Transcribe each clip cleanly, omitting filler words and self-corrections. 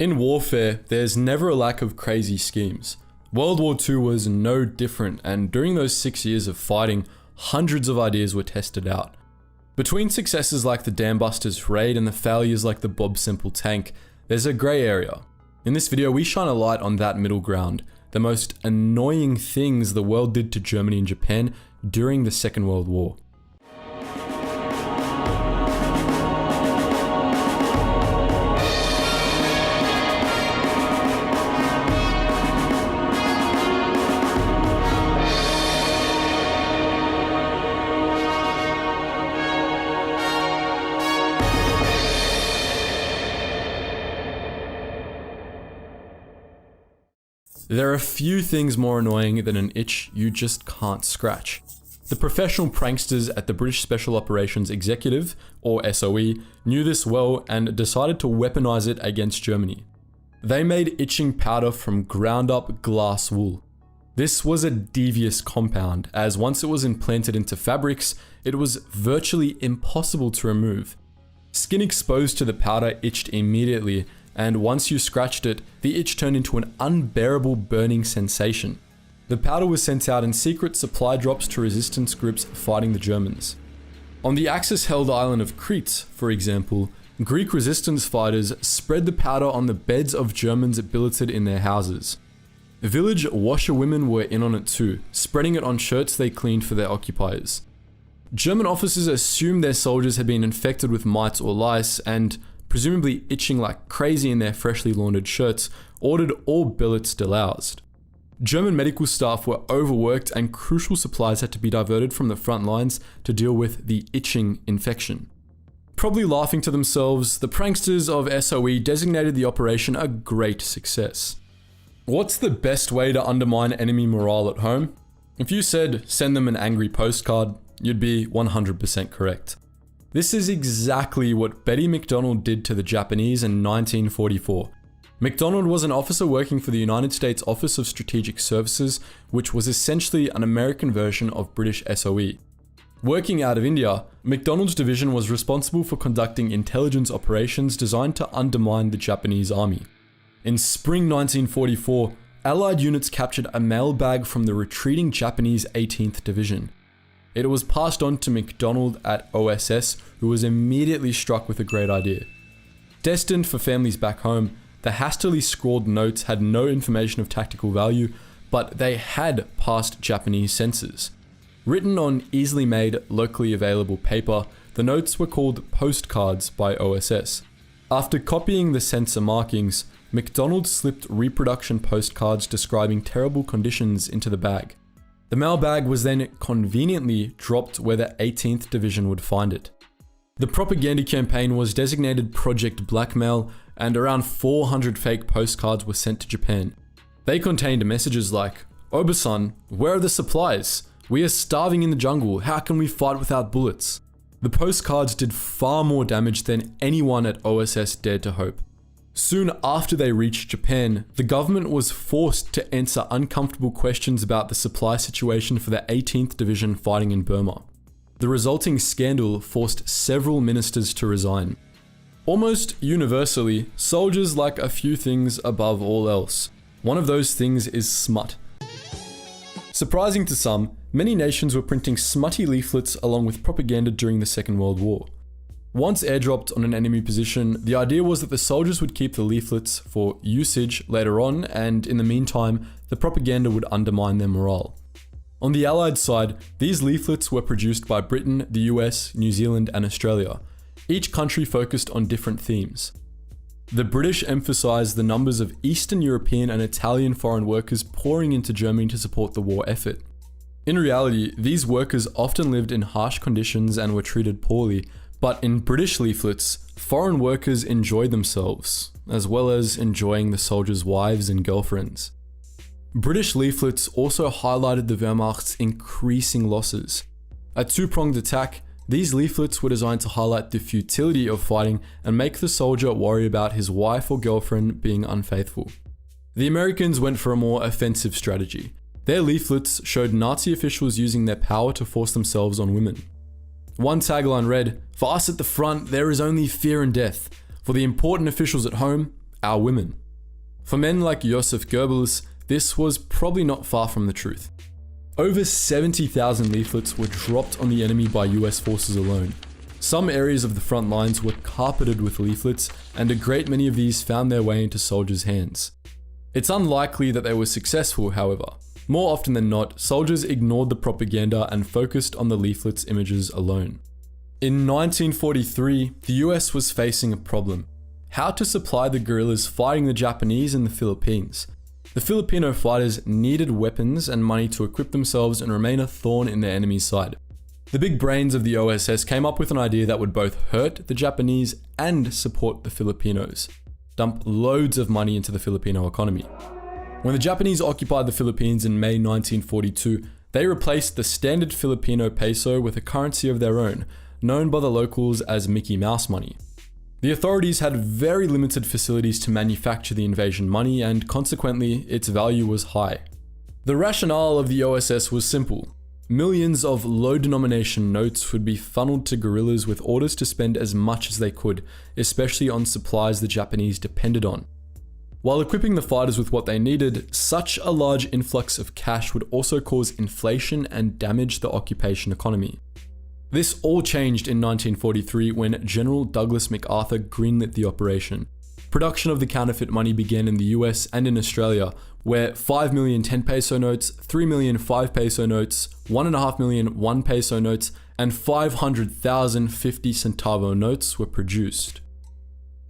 In warfare, there's never a lack of crazy schemes. World War II was no different, and during those 6 years of fighting, hundreds of ideas were tested out. Between successes like the Dambusters raid and the failures like the Bob Simple tank, there's a grey area. In this video, we shine a light on that middle ground, the most annoying things the world did to Germany and Japan during the Second World War. There are few things more annoying than an itch you just can't scratch. The professional pranksters at the British Special Operations Executive, or SOE, knew this well and decided to weaponize it against Germany. They made itching powder from ground up glass wool. This was a devious compound, as once it was implanted into fabrics, it was virtually impossible to remove. Skin exposed to the powder itched immediately, and once you scratched it, the itch turned into an unbearable burning sensation. The powder was sent out in secret supply drops to resistance groups fighting the Germans. On the Axis-held island of Crete, for example, Greek resistance fighters spread the powder on the beds of Germans billeted in their houses. Village washerwomen were in on it too, spreading it on shirts they cleaned for their occupiers. German officers assumed their soldiers had been infected with mites or lice and, presumably itching like crazy in their freshly laundered shirts, ordered all billets deloused. German medical staff were overworked and crucial supplies had to be diverted from the front lines to deal with the itching infection. Probably laughing to themselves, the pranksters of SOE designated the operation a great success. What's the best way to undermine enemy morale at home? If you said send them an angry postcard, you'd be 100% correct. This is exactly what Betty McDonald did to the Japanese in 1944. McDonald was an officer working for the United States Office of Strategic Services, which was essentially an American version of British SOE. Working out of India, McDonald's division was responsible for conducting intelligence operations designed to undermine the Japanese army. In spring 1944, Allied units captured a mailbag from the retreating Japanese 18th Division. It was passed on to McDonald at OSS, who was immediately struck with a great idea. Destined for families back home, the hastily scrawled notes had no information of tactical value, but they had passed Japanese censors. Written on easily made, locally available paper, the notes were called postcards by OSS. After copying the censor markings, McDonald slipped reproduction postcards describing terrible conditions into the bag. The mailbag was then conveniently dropped where the 18th Division would find it. The propaganda campaign was designated Project Blackmail, and around 400 fake postcards were sent to Japan. They contained messages like, "Oberson, where are the supplies? We are starving in the jungle, how can we fight without bullets?" The postcards did far more damage than anyone at OSS dared to hope. Soon after they reached Japan, the government was forced to answer uncomfortable questions about the supply situation for the 18th Division fighting in Burma. The resulting scandal forced several ministers to resign. Almost universally, soldiers like a few things above all else. One of those things is smut. Surprising to some, many nations were printing smutty leaflets along with propaganda during the Second World War. Once airdropped on an enemy position, the idea was that the soldiers would keep the leaflets for usage later on, and in the meantime, the propaganda would undermine their morale. On the Allied side, these leaflets were produced by Britain, the US, New Zealand, and Australia. Each country focused on different themes. The British emphasized the numbers of Eastern European and Italian foreign workers pouring into Germany to support the war effort. In reality, these workers often lived in harsh conditions and were treated poorly, but in British leaflets, foreign workers enjoyed themselves, as well as enjoying the soldiers' wives and girlfriends. British leaflets also highlighted the Wehrmacht's increasing losses. A two-pronged attack, these leaflets were designed to highlight the futility of fighting and make the soldier worry about his wife or girlfriend being unfaithful. The Americans went for a more offensive strategy. Their leaflets showed Nazi officials using their power to force themselves on women. One tagline read, "For us at the front, there is only fear and death. For the important officials at home, our women. For men like Josef Goebbels, this was probably not far from the truth. Over 70,000 leaflets were dropped on the enemy by US forces alone. Some areas of the front lines were carpeted with leaflets, and a great many of these found their way into soldiers' hands. It's unlikely that they were successful, however. More often than not, soldiers ignored the propaganda and focused on the leaflets' images alone. In 1943, the US was facing a problem: how to supply the guerrillas fighting the Japanese in the Philippines. The Filipino fighters needed weapons and money to equip themselves and remain a thorn in their enemy's side. The big brains of the OSS came up with an idea that would both hurt the Japanese and support the Filipinos. Dump loads of money into the Filipino economy. When the Japanese occupied the Philippines in May 1942, they replaced the standard Filipino peso with a currency of their own, known by the locals as Mickey Mouse money. The authorities had very limited facilities to manufacture the invasion money, and consequently, its value was high. The rationale of the OSS was simple. Millions of low-denomination notes would be funneled to guerrillas with orders to spend as much as they could, especially on supplies the Japanese depended on. While equipping the fighters with what they needed, such a large influx of cash would also cause inflation and damage the occupation economy. This all changed in 1943 when General Douglas MacArthur greenlit the operation. Production of the counterfeit money began in the US and in Australia, where 5 million 10 peso notes, 3 million 5 peso notes, 1.5 million 1 peso notes, and 500,000 50 centavo notes were produced.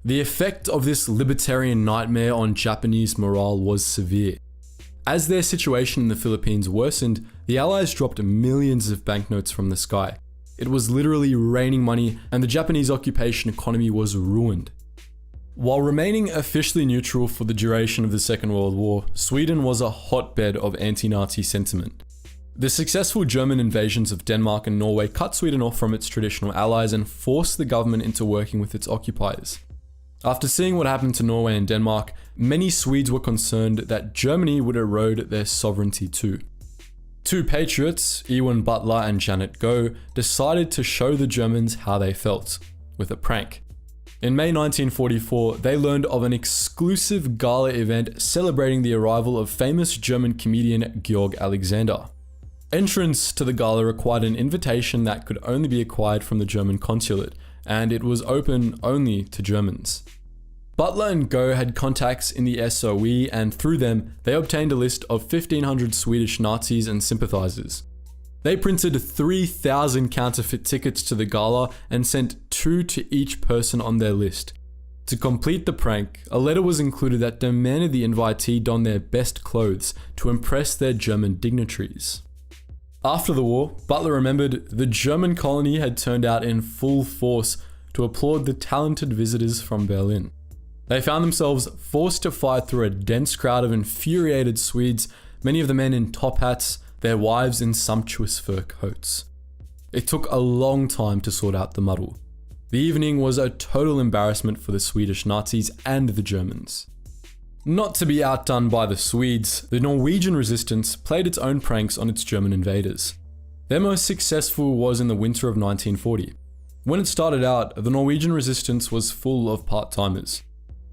The effect of this libertarian nightmare on Japanese morale was severe. As their situation in the Philippines worsened, the Allies dropped millions of banknotes from the sky. It was literally raining money, and the Japanese occupation economy was ruined. While remaining officially neutral for the duration of the Second World War, Sweden was a hotbed of anti-Nazi sentiment. The successful German invasions of Denmark and Norway cut Sweden off from its traditional allies and forced the government into working with its occupiers. After seeing what happened to Norway and Denmark, many Swedes were concerned that Germany would erode their sovereignty too. Two patriots, Ewan Butler and Janet Goh, decided to show the Germans how they felt, with a prank. In May 1944, they learned of an exclusive gala event celebrating the arrival of famous German comedian Georg Alexander. Entrance to the gala required an invitation that could only be acquired from the German consulate, and it was open only to Germans. Butler and Goh had contacts in the SOE, and through them, they obtained a list of 1,500 Swedish Nazis and sympathizers. They printed 3,000 counterfeit tickets to the gala and sent 2 to each person on their list. To complete the prank, a letter was included that demanded the invitee don their best clothes to impress their German dignitaries. After the war, Butler remembered the German colony had turned out in full force to applaud the talented visitors from Berlin. They found themselves forced to fight through a dense crowd of infuriated Swedes, many of the men in top hats, their wives in sumptuous fur coats. It took a long time to sort out the muddle. The evening was a total embarrassment for the Swedish Nazis and the Germans. Not to be outdone by the Swedes, the Norwegian resistance played its own pranks on its German invaders. Their most successful was in the winter of 1940. When it started out, the Norwegian resistance was full of part-timers.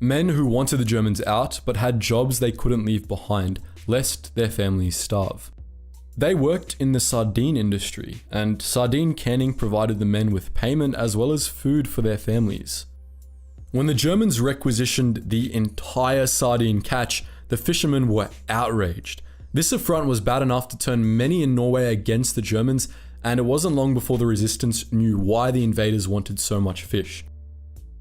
Men who wanted the Germans out, but had jobs they couldn't leave behind, lest their families starve. They worked in the sardine industry, and sardine canning provided the men with payment as well as food for their families. When the Germans requisitioned the entire sardine catch, the fishermen were outraged. This affront was bad enough to turn many in Norway against the Germans, and it wasn't long before the resistance knew why the invaders wanted so much fish.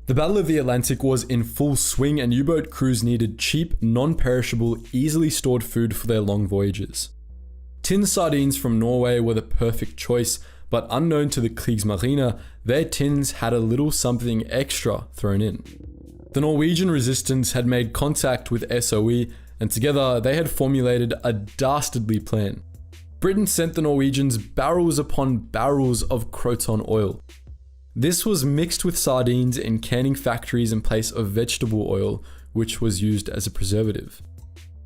The Battle of the Atlantic was in full swing, and U-boat crews needed cheap, non-perishable, easily stored food for their long voyages. Tin sardines from Norway were the perfect choice, but unknown to the Kriegsmarine, their tins had a little something extra thrown in. The Norwegian resistance had made contact with SOE, and together they had formulated a dastardly plan. Britain sent the Norwegians barrels upon barrels of croton oil. This was mixed with sardines in canning factories in place of vegetable oil, which was used as a preservative.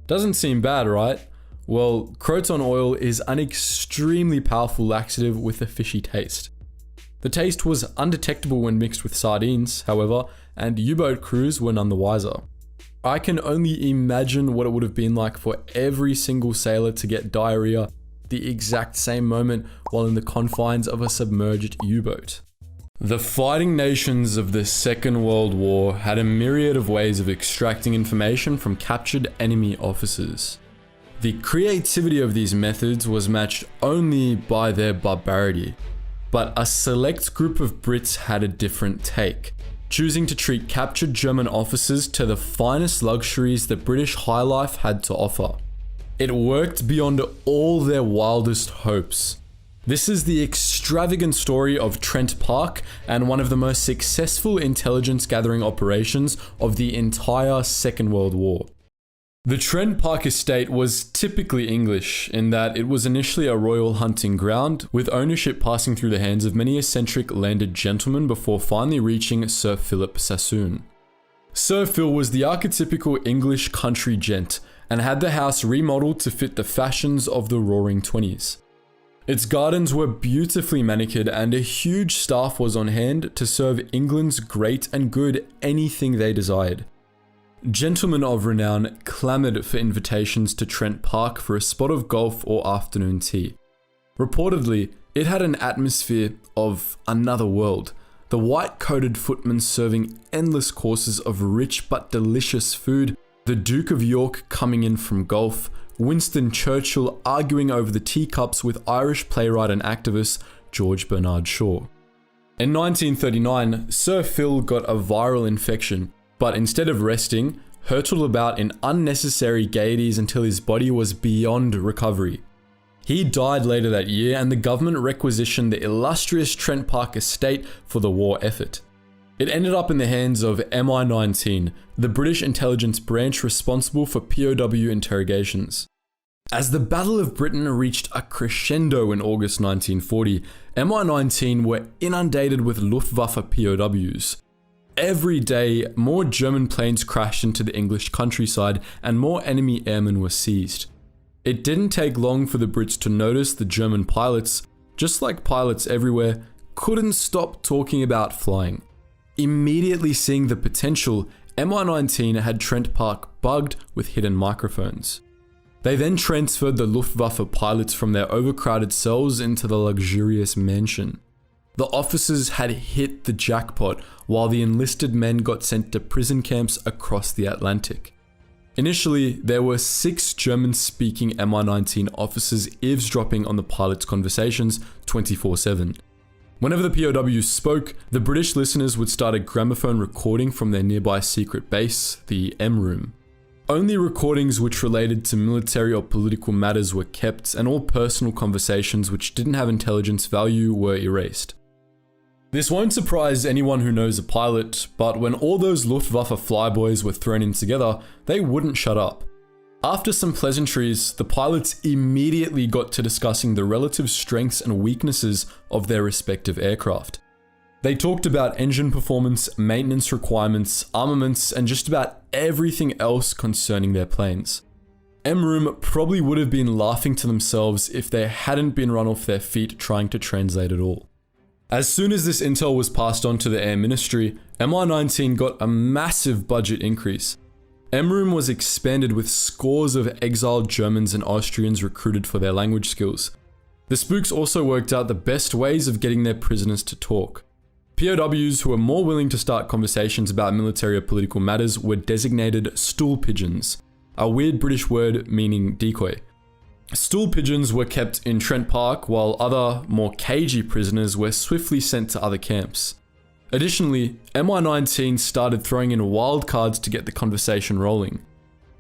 Doesn't seem bad, right? Well, croton oil is an extremely powerful laxative with a fishy taste. The taste was undetectable when mixed with sardines, however, and U-boat crews were none the wiser. I can only imagine what it would have been like for every single sailor to get diarrhea the exact same moment while in the confines of a submerged U-boat. The fighting nations of the Second World War had a myriad of ways of extracting information from captured enemy officers. The creativity of these methods was matched only by their barbarity, but a select group of Brits had a different take, choosing to treat captured German officers to the finest luxuries that British high life had to offer. It worked beyond all their wildest hopes. This is the extravagant story of Trent Park and one of the most successful intelligence gathering operations of the entire Second World War. The Trent Park estate was typically English in that it was initially a royal hunting ground, with ownership passing through the hands of many eccentric landed gentlemen before finally reaching Sir Philip Sassoon. Sir Phil was the archetypical English country gent and had the house remodeled to fit the fashions of the Roaring Twenties. Its gardens were beautifully manicured and a huge staff was on hand to serve England's great and good anything they desired. Gentlemen of renown clamoured for invitations to Trent Park for a spot of golf or afternoon tea. Reportedly, it had an atmosphere of another world, the white-coated footmen serving endless courses of rich but delicious food, the Duke of York coming in from golf, Winston Churchill arguing over the teacups with Irish playwright and activist George Bernard Shaw. In 1939, Sir Phil got a viral infection, but instead of resting, hurtled about in unnecessary gaieties until his body was beyond recovery. He died later that year and the government requisitioned the illustrious Trent Park estate for the war effort. It ended up in the hands of MI19, the British intelligence branch responsible for POW interrogations. As the Battle of Britain reached a crescendo in August 1940, MI19 were inundated with Luftwaffe POWs. Every day, more German planes crashed into the English countryside and more enemy airmen were seized. It didn't take long for the Brits to notice the German pilots, just like pilots everywhere, couldn't stop talking about flying. Immediately seeing the potential, MI19 had Trent Park bugged with hidden microphones. They then transferred the Luftwaffe pilots from their overcrowded cells into the luxurious mansion. The officers had hit the jackpot, while the enlisted men got sent to prison camps across the Atlantic. Initially, there were 6 German-speaking MI19 officers eavesdropping on the pilots' conversations 24/7. Whenever the POWs spoke, the British listeners would start a gramophone recording from their nearby secret base, the M Room. Only recordings which related to military or political matters were kept, and all personal conversations which didn't have intelligence value were erased. This won't surprise anyone who knows a pilot, but when all those Luftwaffe flyboys were thrown in together, they wouldn't shut up. After some pleasantries, the pilots immediately got to discussing the relative strengths and weaknesses of their respective aircraft. They talked about engine performance, maintenance requirements, armaments, and just about everything else concerning their planes. M-Room probably would have been laughing to themselves if they hadn't been run off their feet trying to translate it all. As soon as this intel was passed on to the Air Ministry, MI19 got a massive budget increase. M-Room was expanded with scores of exiled Germans and Austrians recruited for their language skills. The spooks also worked out the best ways of getting their prisoners to talk. POWs who were more willing to start conversations about military or political matters were designated stool pigeons, a weird British word meaning decoy. Stool pigeons were kept in Trent Park, while other, more cagey prisoners were swiftly sent to other camps. Additionally, MI19 started throwing in wildcards to get the conversation rolling.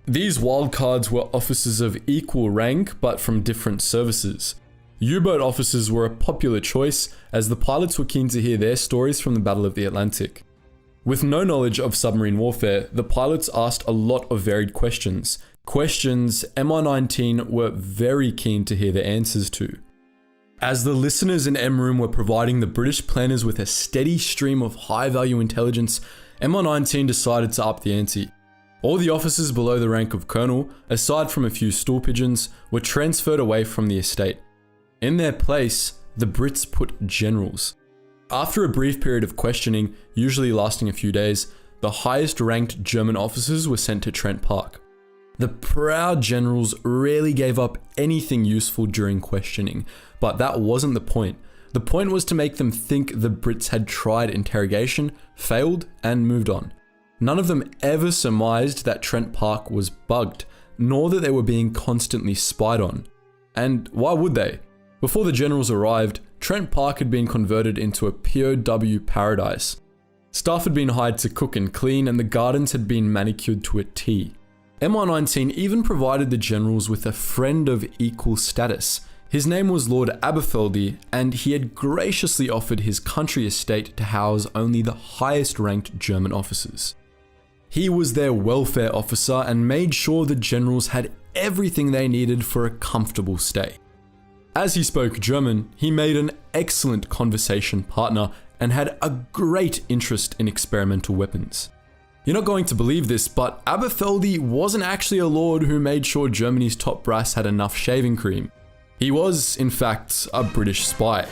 These wildcards were officers of equal rank, but from different services. U-boat officers were a popular choice, as the pilots were keen to hear their stories from the Battle of the Atlantic. With no knowledge of submarine warfare, the pilots asked a lot of varied questions. Questions MI19 were very keen to hear the answers to. As the listeners in M-Room were providing the British planners with a steady stream of high-value intelligence, MI19 decided to up the ante. All the officers below the rank of colonel, aside from a few stool pigeons, were transferred away from the estate. In their place, the Brits put generals. After a brief period of questioning, usually lasting a few days, the highest ranked German officers were sent to Trent Park. The proud generals rarely gave up anything useful during questioning, but that wasn't the point. The point was to make them think the Brits had tried interrogation, failed, and moved on. None of them ever surmised that Trent Park was bugged, nor that they were being constantly spied on. And why would they? Before the generals arrived, Trent Park had been converted into a POW paradise. Staff had been hired to cook and clean, and the gardens had been manicured to a T. MI19 even provided the generals with a friend of equal status. His name was Lord Aberfeldy, and he had graciously offered his country estate to house only the highest ranked German officers. He was their welfare officer and made sure the generals had everything they needed for a comfortable stay. As he spoke German, he made an excellent conversation partner and had a great interest in experimental weapons. You're not going to believe this, but Aberfeldy wasn't actually a lord who made sure Germany's top brass had enough shaving cream. He was, in fact, a British spy.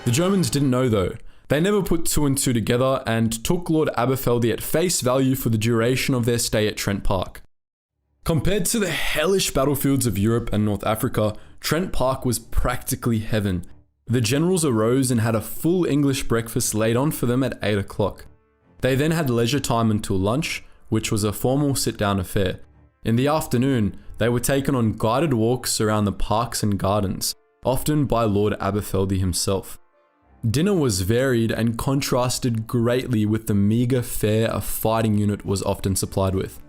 The Germans didn't know though. They never put two and two together and took Lord Aberfeldy at face value for the duration of their stay at Trent Park. Compared to the hellish battlefields of Europe and North Africa, Trent Park was practically heaven. The generals arose and had a full English breakfast laid on for them at 8 o'clock. They then had leisure time until lunch, which was a formal sit-down affair. In the afternoon, they were taken on guided walks around the parks and gardens, often by Lord Aberfeldy himself. Dinner was varied and contrasted greatly with the meagre fare a fighting unit was often supplied with.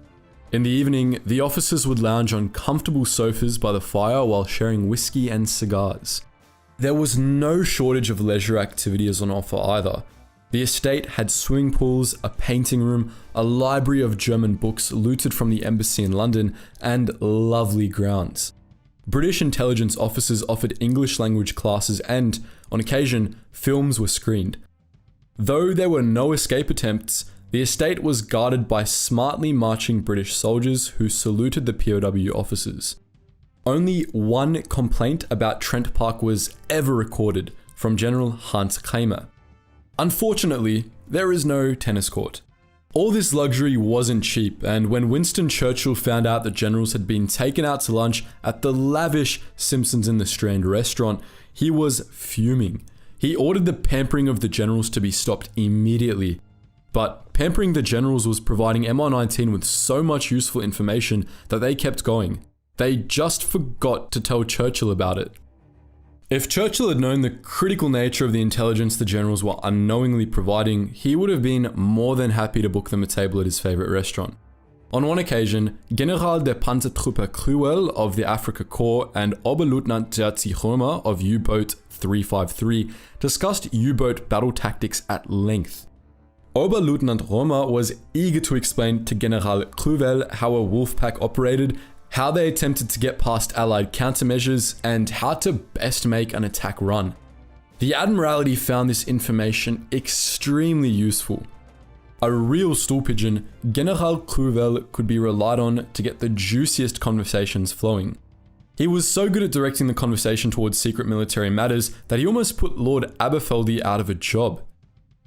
In the evening, the officers would lounge on comfortable sofas by the fire while sharing whiskey and cigars. There was no shortage of leisure activities on offer either. The estate had swimming pools, a painting room, a library of German books looted from the embassy in London, and lovely grounds. British intelligence officers offered English language classes and, on occasion, films were screened. Though there were no escape attempts, the estate was guarded by smartly marching British soldiers who saluted the POW officers. Only one complaint about Trent Park was ever recorded, from General Hans Kramer. Unfortunately, there is no tennis court. All this luxury wasn't cheap, and when Winston Churchill found out that generals had been taken out to lunch at the lavish Simpsons in the Strand restaurant, he was fuming. He ordered the pampering of the generals to be stopped immediately. But pampering the generals was providing MI19 with so much useful information that they kept going. They just forgot to tell Churchill about it. If Churchill had known the critical nature of the intelligence the generals were unknowingly providing, he would have been more than happy to book them a table at his favorite restaurant. On one occasion, General der Panzertruppe Cruel of the Afrika Korps and Oberleutnant Jerzy Römer of U-Boat 353 discussed U-boat battle tactics at length. Oberleutnant Römer was eager to explain to General Cruel how a wolf pack operated, how they attempted to get past Allied countermeasures, and how to best make an attack run. The Admiralty found this information extremely useful. A real stool pigeon, General Cruel could be relied on to get the juiciest conversations flowing. He was so good at directing the conversation towards secret military matters that he almost put Lord Aberfeldy out of a job.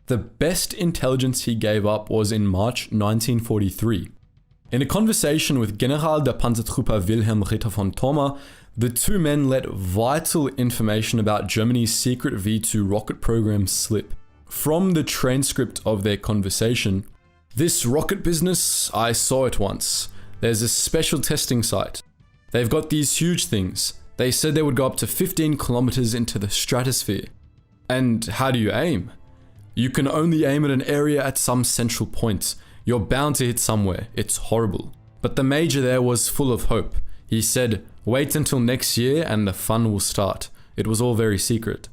The best intelligence he gave up was in March 1943. In a conversation with General der Panzertruppe Wilhelm Ritter von Thoma, the two men let vital information about Germany's secret V2 rocket program slip. From the transcript of their conversation, "This rocket business, I saw it once. There's a special testing site. They've got these huge things. They said they would go up to 15 kilometers into the stratosphere. And how do you aim? You can only aim at an area at some central point. You're bound to hit somewhere. It's horrible." But the major there was full of hope. He said, "Wait until next year and the fun will start." It was all very secret.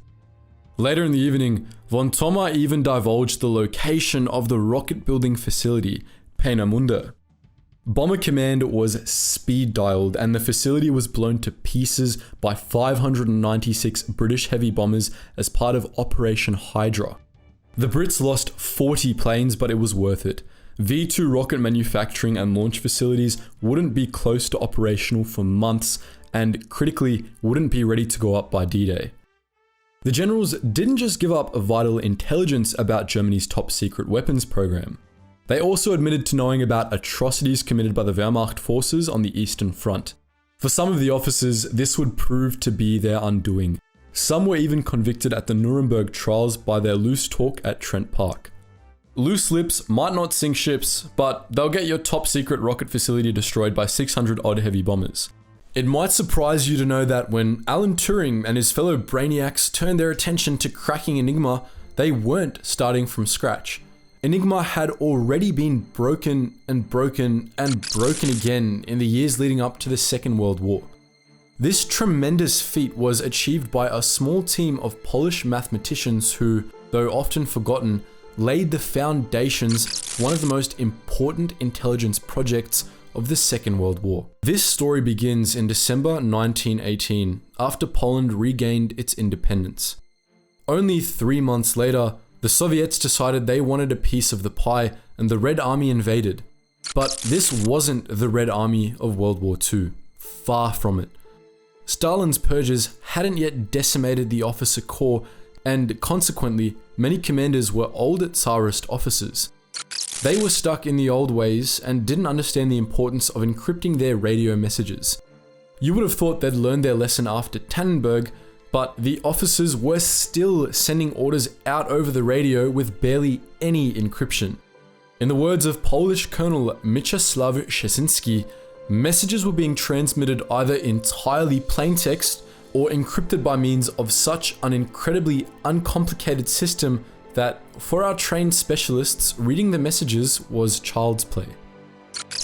Later in the evening, von Thoma even divulged the location of the rocket building facility, Peenemünde. Bomber Command was speed dialed and the facility was blown to pieces by 596 British heavy bombers as part of Operation Hydra. The Brits lost 40 planes, but it was worth it. V2 rocket manufacturing and launch facilities wouldn't be close to operational for months and critically wouldn't be ready to go up by D-Day. The generals didn't just give up vital intelligence about Germany's top secret weapons program. They also admitted to knowing about atrocities committed by the Wehrmacht forces on the Eastern Front. For some of the officers, this would prove to be their undoing. Some were even convicted at the Nuremberg trials by their loose talk at Trent Park. Loose lips might not sink ships, but they'll get your top secret rocket facility destroyed by 600 odd heavy bombers. It might surprise you to know that when Alan Turing and his fellow brainiacs turned their attention to cracking Enigma, they weren't starting from scratch. Enigma had already been broken and broken and broken again in the years leading up to the Second World War. This tremendous feat was achieved by a small team of Polish mathematicians who, though often forgotten, laid the foundations for one of the most important intelligence projects of the Second World War. This story begins in December 1918, after Poland regained its independence. Only 3 months later, the Soviets decided they wanted a piece of the pie and the Red Army invaded. But this wasn't the Red Army of World War II. Far from it. Stalin's purges hadn't yet decimated the officer corps, and consequently, many commanders were old Tsarist officers. They were stuck in the old ways and didn't understand the importance of encrypting their radio messages. You would have thought they'd learned their lesson after Tannenberg, but the officers were still sending orders out over the radio with barely any encryption. In the words of Polish Colonel Mieczysław Szczecinski, messages were being transmitted either entirely plain text or encrypted by means of such an incredibly uncomplicated system that, for our trained specialists, reading the messages was child's play.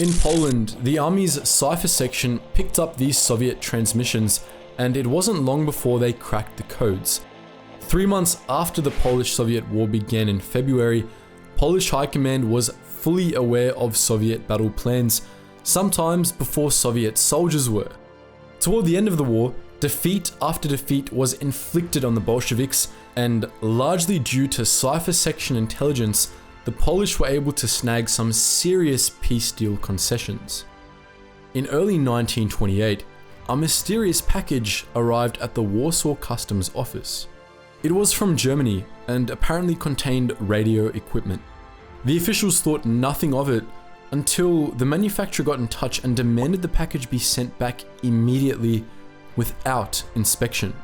In Poland, the army's cipher section picked up these Soviet transmissions, and it wasn't long before they cracked the codes. 3 months after the Polish-Soviet War began in February, Polish High Command was fully aware of Soviet battle plans, sometimes before Soviet soldiers were. Toward the end of the war, defeat after defeat was inflicted on the Bolsheviks, and largely due to cipher section intelligence, the Polish were able to snag some serious peace deal concessions. In early 1928, a mysterious package arrived at the Warsaw Customs Office. It was from Germany and apparently contained radio equipment. The officials thought nothing of it until the manufacturer got in touch and demanded the package be sent back immediately without inspection.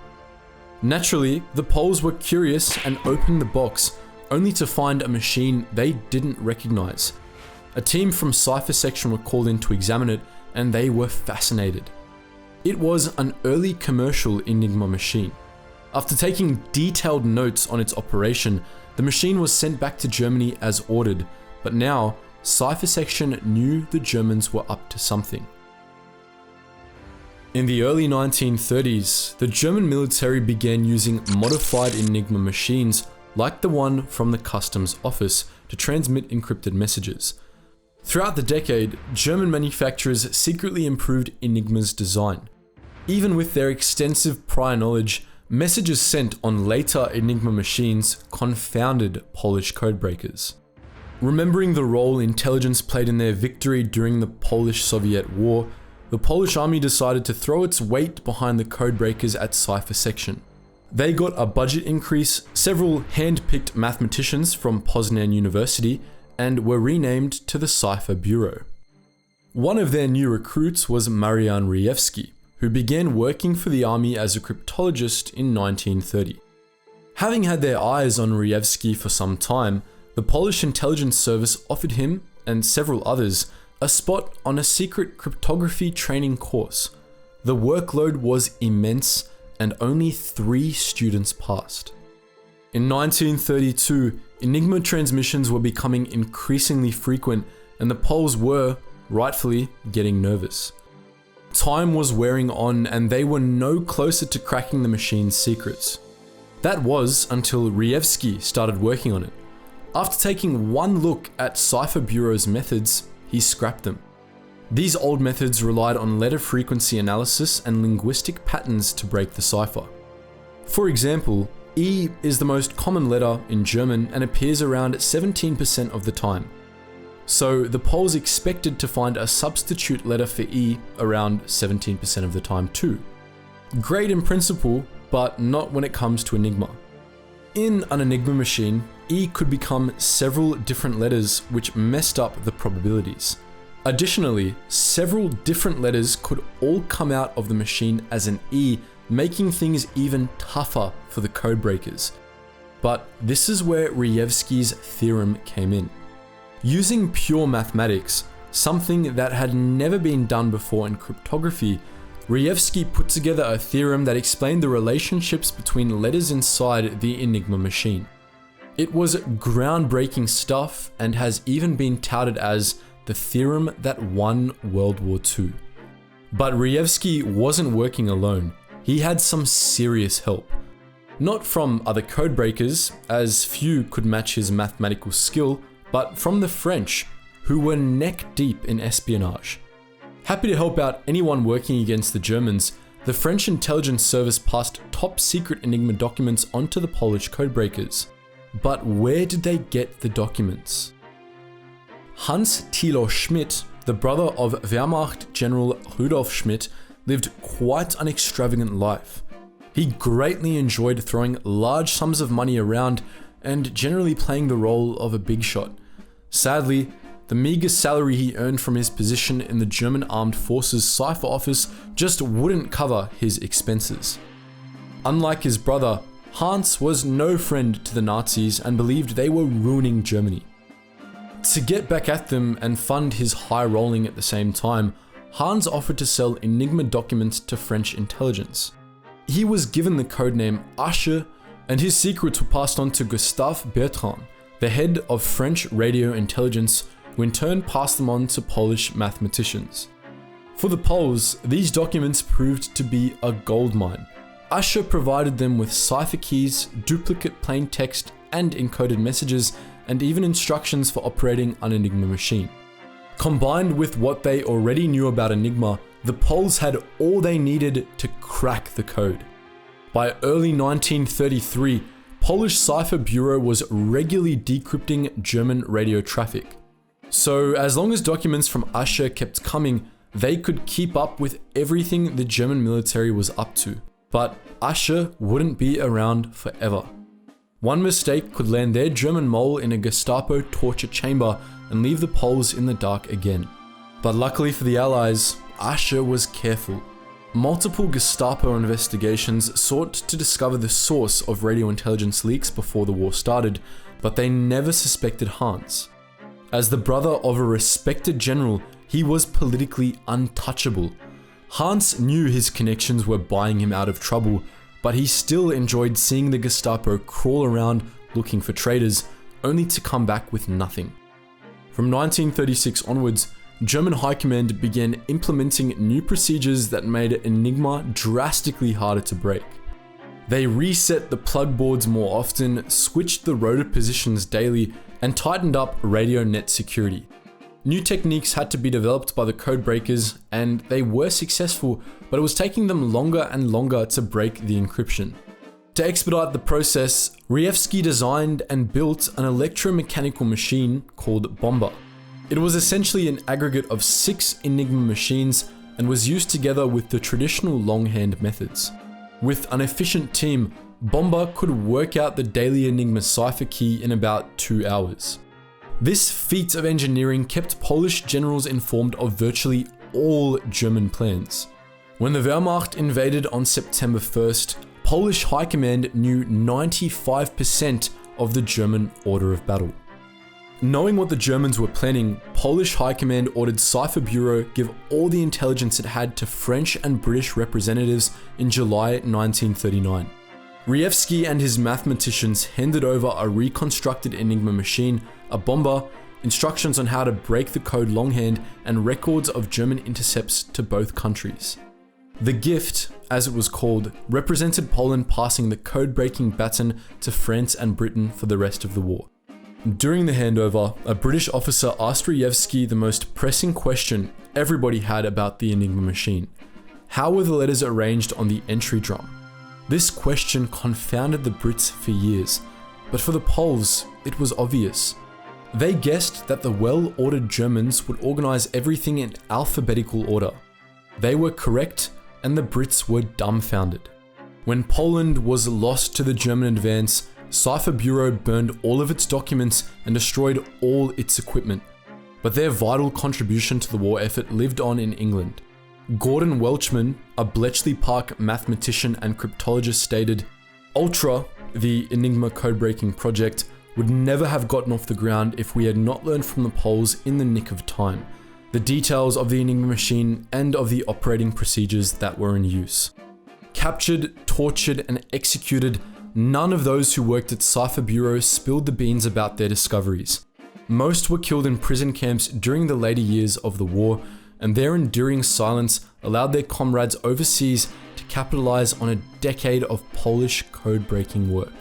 Naturally, the Poles were curious and opened the box, only to find a machine they didn't recognize. A team from Cipher Section were called in to examine it, and they were fascinated. It was an early commercial Enigma machine. After taking detailed notes on its operation, the machine was sent back to Germany as ordered, but now Cipher Section knew the Germans were up to something. In the early 1930s, the German military began using modified Enigma machines like the one from the customs office to transmit encrypted messages. Throughout the decade, German manufacturers secretly improved Enigma's design. Even with their extensive prior knowledge, messages sent on later Enigma machines confounded Polish codebreakers. Remembering the role intelligence played in their victory during the Polish-Soviet War, the Polish army decided to throw its weight behind the codebreakers at Cipher Section. They got a budget increase, several hand-picked mathematicians from Poznan University, and were renamed to the Cipher Bureau. One of their new recruits was Marian Rejewski, who began working for the army as a cryptologist in 1930. Having had their eyes on Rejewski for some time, the Polish intelligence service offered him, and several others, a spot on a secret cryptography training course. The workload was immense, and only 3 students passed. In 1932, Enigma transmissions were becoming increasingly frequent, and the Poles were, rightfully, getting nervous. Time was wearing on, and they were no closer to cracking the machine's secrets. That was until Rejewski started working on it. After taking one look at Cipher Bureau's methods, he scrapped them. These old methods relied on letter frequency analysis and linguistic patterns to break the cipher. For example, E is the most common letter in German and appears around 17% of the time. So the Poles expected to find a substitute letter for E around 17% of the time too. Great in principle, but not when it comes to Enigma. In an Enigma machine, E could become several different letters which messed up the probabilities. Additionally, several different letters could all come out of the machine as an E, making things even tougher for the codebreakers. But this is where Rejewski's theorem came in. Using pure mathematics, something that had never been done before in cryptography, Rejewski put together a theorem that explained the relationships between letters inside the Enigma machine. It was groundbreaking stuff and has even been touted as the theorem that won World War II. But Rejewski wasn't working alone. He had some serious help. Not from other codebreakers, as few could match his mathematical skill, but from the French, who were neck deep in espionage. Happy to help out anyone working against the Germans, the French intelligence service passed top secret Enigma documents onto the Polish codebreakers. But where did they get the documents? Hans Thilo Schmidt, the brother of Wehrmacht General Rudolf Schmidt, lived quite an extravagant life. He greatly enjoyed throwing large sums of money around and generally playing the role of a big shot. Sadly, the meager salary he earned from his position in the German Armed Forces Cipher office just wouldn't cover his expenses. Unlike his brother, Hans was no friend to the Nazis and believed they were ruining Germany. To get back at them and fund his high rolling at the same time, Hans offered to sell Enigma documents to French intelligence. He was given the codename Asche, and his secrets were passed on to Gustave Bertrand, the head of French radio intelligence, who in turn passed them on to Polish mathematicians. For the Poles, these documents proved to be a goldmine. Asche provided them with cipher keys, duplicate plain text and encoded messages, and even instructions for operating an Enigma machine. Combined with what they already knew about Enigma, the Poles had all they needed to crack the code. By early 1933, Polish Cipher Bureau was regularly decrypting German radio traffic. So as long as documents from Asche kept coming, they could keep up with everything the German military was up to. But Asche wouldn't be around forever. One mistake could land their German mole in a Gestapo torture chamber and leave the Poles in the dark again. But luckily for the Allies, Asche was careful. Multiple Gestapo investigations sought to discover the source of radio intelligence leaks before the war started, but they never suspected Hans. As the brother of a respected general, he was politically untouchable. Hans knew his connections were buying him out of trouble, but he still enjoyed seeing the Gestapo crawl around looking for traitors, only to come back with nothing. From 1936 onwards, German High Command began implementing new procedures that made Enigma drastically harder to break. They reset the plug boards more often, switched the rotor positions daily, and tightened up radio net security. New techniques had to be developed by the codebreakers, and they were successful, but it was taking them longer and longer to break the encryption. To expedite the process, Rejewski designed and built an electromechanical machine called Bomber. It was essentially an aggregate of 6 Enigma machines and was used together with the traditional longhand methods. With an efficient team, Bomber could work out the daily Enigma cipher key in about 2 hours. This feat of engineering kept Polish generals informed of virtually all German plans. When the Wehrmacht invaded on September 1st, Polish High Command knew 95% of the German order of battle. Knowing what the Germans were planning, Polish High Command ordered Cipher Bureau give all the intelligence it had to French and British representatives in July 1939. Rejewski and his mathematicians handed over a reconstructed Enigma machine, a bomber, instructions on how to break the code longhand, and records of German intercepts to both countries. The gift, as it was called, represented Poland passing the code-breaking baton to France and Britain for the rest of the war. During the handover, a British officer asked Rejewski the most pressing question everybody had about the Enigma machine. How were the letters arranged on the entry drum? This question confounded the Brits for years, but for the Poles, it was obvious. They guessed that the well-ordered Germans would organize everything in alphabetical order. They were correct, and the Brits were dumbfounded. When Poland was lost to the German advance, Cipher Bureau burned all of its documents and destroyed all its equipment. But their vital contribution to the war effort lived on in England. Gordon Welchman, a Bletchley Park mathematician and cryptologist, stated, "Ultra, the Enigma code-breaking project, would never have gotten off the ground if we had not learned from the Poles in the nick of time the details of the Enigma machine and of the operating procedures that were in use. Captured, tortured, and executed, none of those who worked at Cipher Bureau spilled the beans about their discoveries. Most were killed in prison camps during the later years of the war, and their enduring silence allowed their comrades overseas to capitalize on a decade of Polish code-breaking work."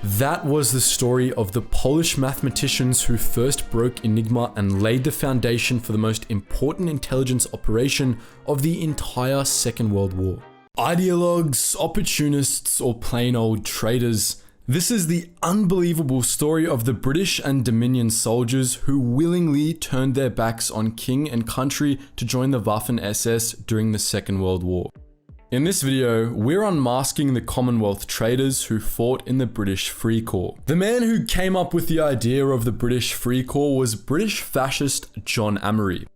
That was the story of the Polish mathematicians who first broke Enigma and laid the foundation for the most important intelligence operation of the entire Second World War. Ideologues, opportunists, or plain old traitors, this is the unbelievable story of the British and Dominion soldiers who willingly turned their backs on king and country to join the Waffen-SS during the Second World War. In this video, we're unmasking the Commonwealth traitors who fought in the British Free Corps. The man who came up with the idea of the British Free Corps was British fascist John Amory.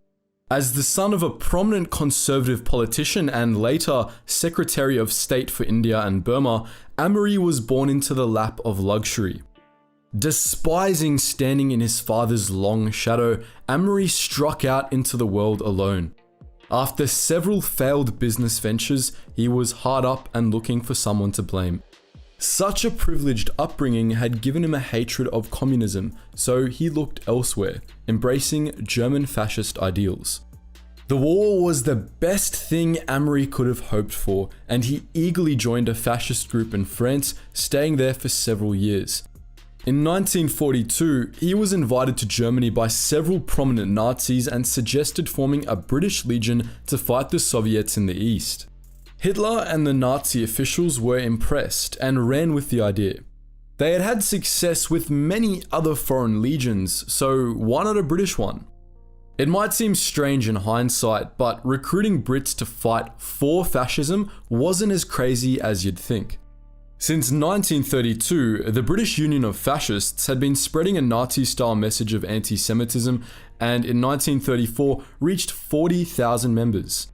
As the son of a prominent conservative politician and later Secretary of State for India and Burma, Amory was born into the lap of luxury. Despising standing in his father's long shadow, Amory struck out into the world alone. After several failed business ventures, he was hard up and looking for someone to blame. Such a privileged upbringing had given him a hatred of communism, so he looked elsewhere, embracing German fascist ideals. The war was the best thing Amory could have hoped for, and he eagerly joined a fascist group in France, staying there for several years. In 1942, he was invited to Germany by several prominent Nazis and suggested forming a British Legion to fight the Soviets in the East. Hitler and the Nazi officials were impressed and ran with the idea. They had had success with many other foreign legions, so why not a British one? It might seem strange in hindsight, but recruiting Brits to fight for fascism wasn't as crazy as you'd think. Since 1932, the British Union of Fascists had been spreading a Nazi-style message of anti-Semitism, and in 1934 reached 40,000 members.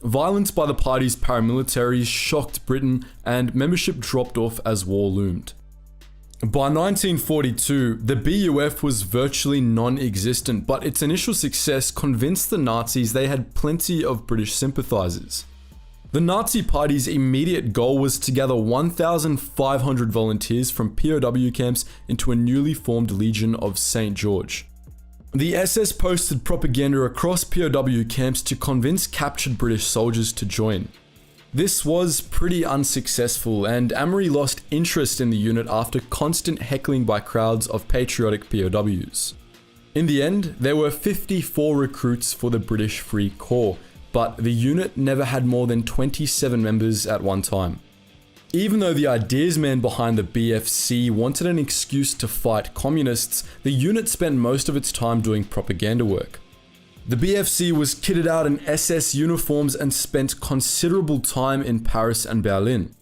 Violence by the party's paramilitaries shocked Britain, and membership dropped off as war loomed. By 1942, the BUF was virtually non-existent, but its initial success convinced the Nazis they had plenty of British sympathizers. The Nazi Party's immediate goal was to gather 1,500 volunteers from POW camps into a newly formed Legion of St. George. The SS posted propaganda across POW camps to convince captured British soldiers to join. This was pretty unsuccessful, and Amory lost interest in the unit after constant heckling by crowds of patriotic POWs. In the end, there were 54 recruits for the British Free Corps, but the unit never had more than 27 members at one time. Even though the ideas man behind the BFC wanted an excuse to fight communists, the unit spent most of its time doing propaganda work. The BFC was kitted out in SS uniforms and spent considerable time in Paris and Berlin.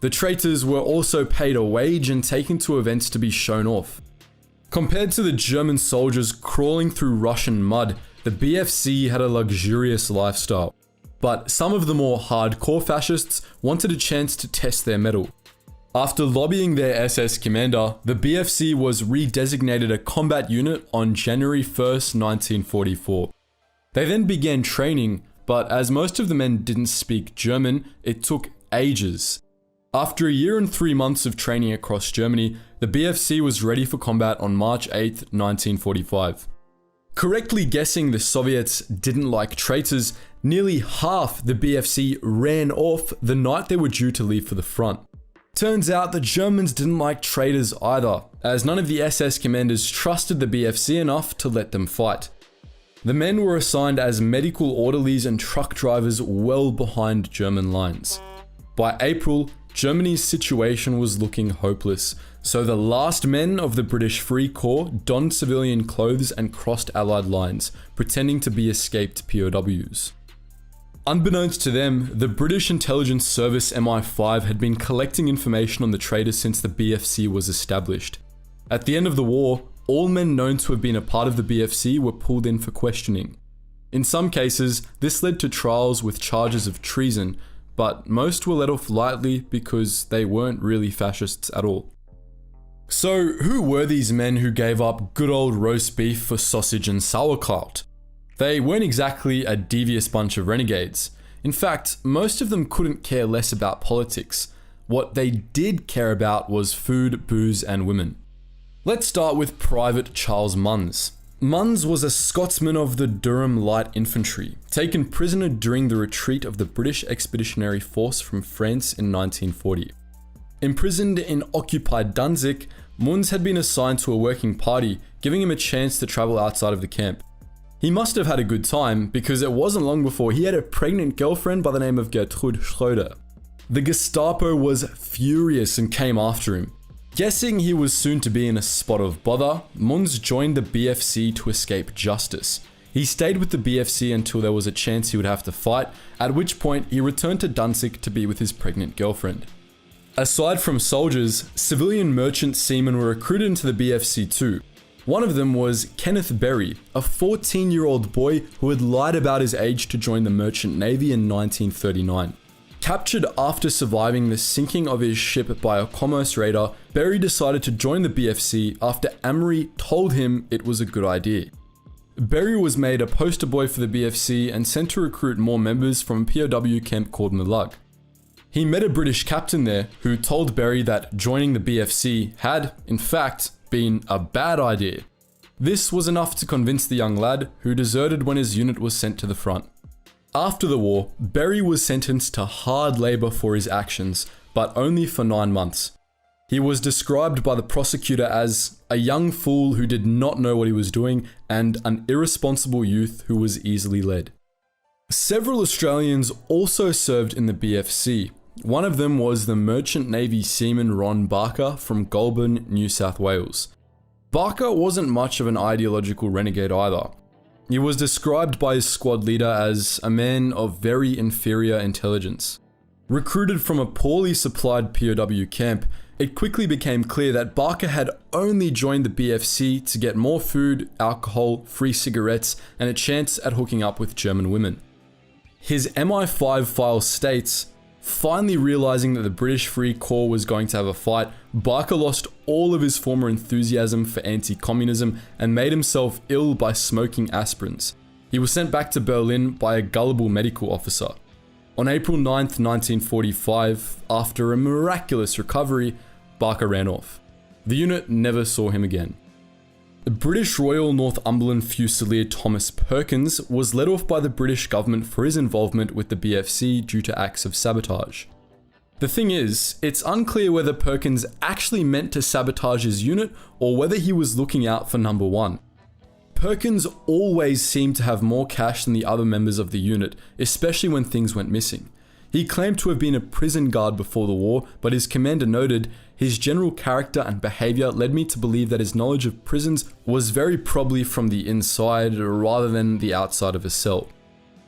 The traitors were also paid a wage and taken to events to be shown off. Compared to the German soldiers crawling through Russian mud, the BFC had a luxurious lifestyle, but some of the more hardcore fascists wanted a chance to test their mettle. After lobbying their SS commander, the BFC was redesignated a combat unit on January 1st, 1944. They then began training, but as most of the men didn't speak German, it took ages. After a year and 3 months of training across Germany, the BFC was ready for combat on March 8th, 1945. Correctly guessing the Soviets didn't like traitors, nearly half the BFC ran off the night they were due to leave for the front. Turns out the Germans didn't like traitors either, as none of the SS commanders trusted the BFC enough to let them fight. The men were assigned as medical orderlies and truck drivers well behind German lines. By April, Germany's situation was looking hopeless, so the last men of the British Free Corps donned civilian clothes and crossed Allied lines, pretending to be escaped POWs. Unbeknownst to them, the British intelligence service MI5 had been collecting information on the traitors since the BFC was established. At the end of the war, all men known to have been a part of the BFC were pulled in for questioning. In some cases, this led to trials with charges of treason, but most were let off lightly because they weren't really fascists at all. So, who were these men who gave up good old roast beef for sausage and sauerkraut? They weren't exactly a devious bunch of renegades. In fact, most of them couldn't care less about politics. What they did care about was food, booze, and women. Let's start with Private Charles Munns. Munns was a Scotsman of the Durham Light Infantry, taken prisoner during the retreat of the British Expeditionary Force from France in 1940. Imprisoned in occupied Danzig, Munns had been assigned to a working party, giving him a chance to travel outside of the camp. He must have had a good time, because it wasn't long before he had a pregnant girlfriend by the name of Gertrude Schröder. The Gestapo was furious and came after him. Guessing he was soon to be in a spot of bother, Munns joined the BFC to escape justice. He stayed with the BFC until there was a chance he would have to fight, at which point he returned to Danzig to be with his pregnant girlfriend. Aside from soldiers, civilian merchant seamen were recruited into the BFC too. One of them was Kenneth Berry, a 14-year-old boy who had lied about his age to join the Merchant Navy in 1939. Captured after surviving the sinking of his ship by a commerce raider, Berry decided to join the BFC after Amory told him it was a good idea. Berry was made a poster boy for the BFC and sent to recruit more members from a POW camp called Malug. He met a British captain there who told Berry that joining the BFC had, in fact, been a bad idea. This was enough to convince the young lad, who deserted when his unit was sent to the front. After the war, Berry was sentenced to hard labour for his actions, but only for 9 months. He was described by the prosecutor as a young fool who did not know what he was doing and an irresponsible youth who was easily led. Several Australians also served in the BFC. One of them was the Merchant Navy seaman Ron Barker from Goulburn, New South Wales. Barker wasn't much of an ideological renegade either. He was described by his squad leader as a man of very inferior intelligence. Recruited from a poorly supplied POW camp, it quickly became clear that Barker had only joined the BFC to get more food, alcohol, free cigarettes, and a chance at hooking up with German women. His MI5 file states, finally realizing that the British Free Corps was going to have a fight, Barker lost all of his former enthusiasm for anti-communism and made himself ill by smoking aspirins. He was sent back to Berlin by a gullible medical officer. On April 9th, 1945, after a miraculous recovery, Barker ran off. The unit never saw him again. The British Royal Northumberland Fusilier Thomas Perkins was let off by the British government for his involvement with the BFC due to acts of sabotage. The thing is, it's unclear whether Perkins actually meant to sabotage his unit or whether he was looking out for number one. Perkins always seemed to have more cash than the other members of the unit, especially when things went missing. He claimed to have been a prison guard before the war, but his commander noted, his general character and behavior led me to believe that his knowledge of prisons was very probably from the inside rather than the outside of a cell.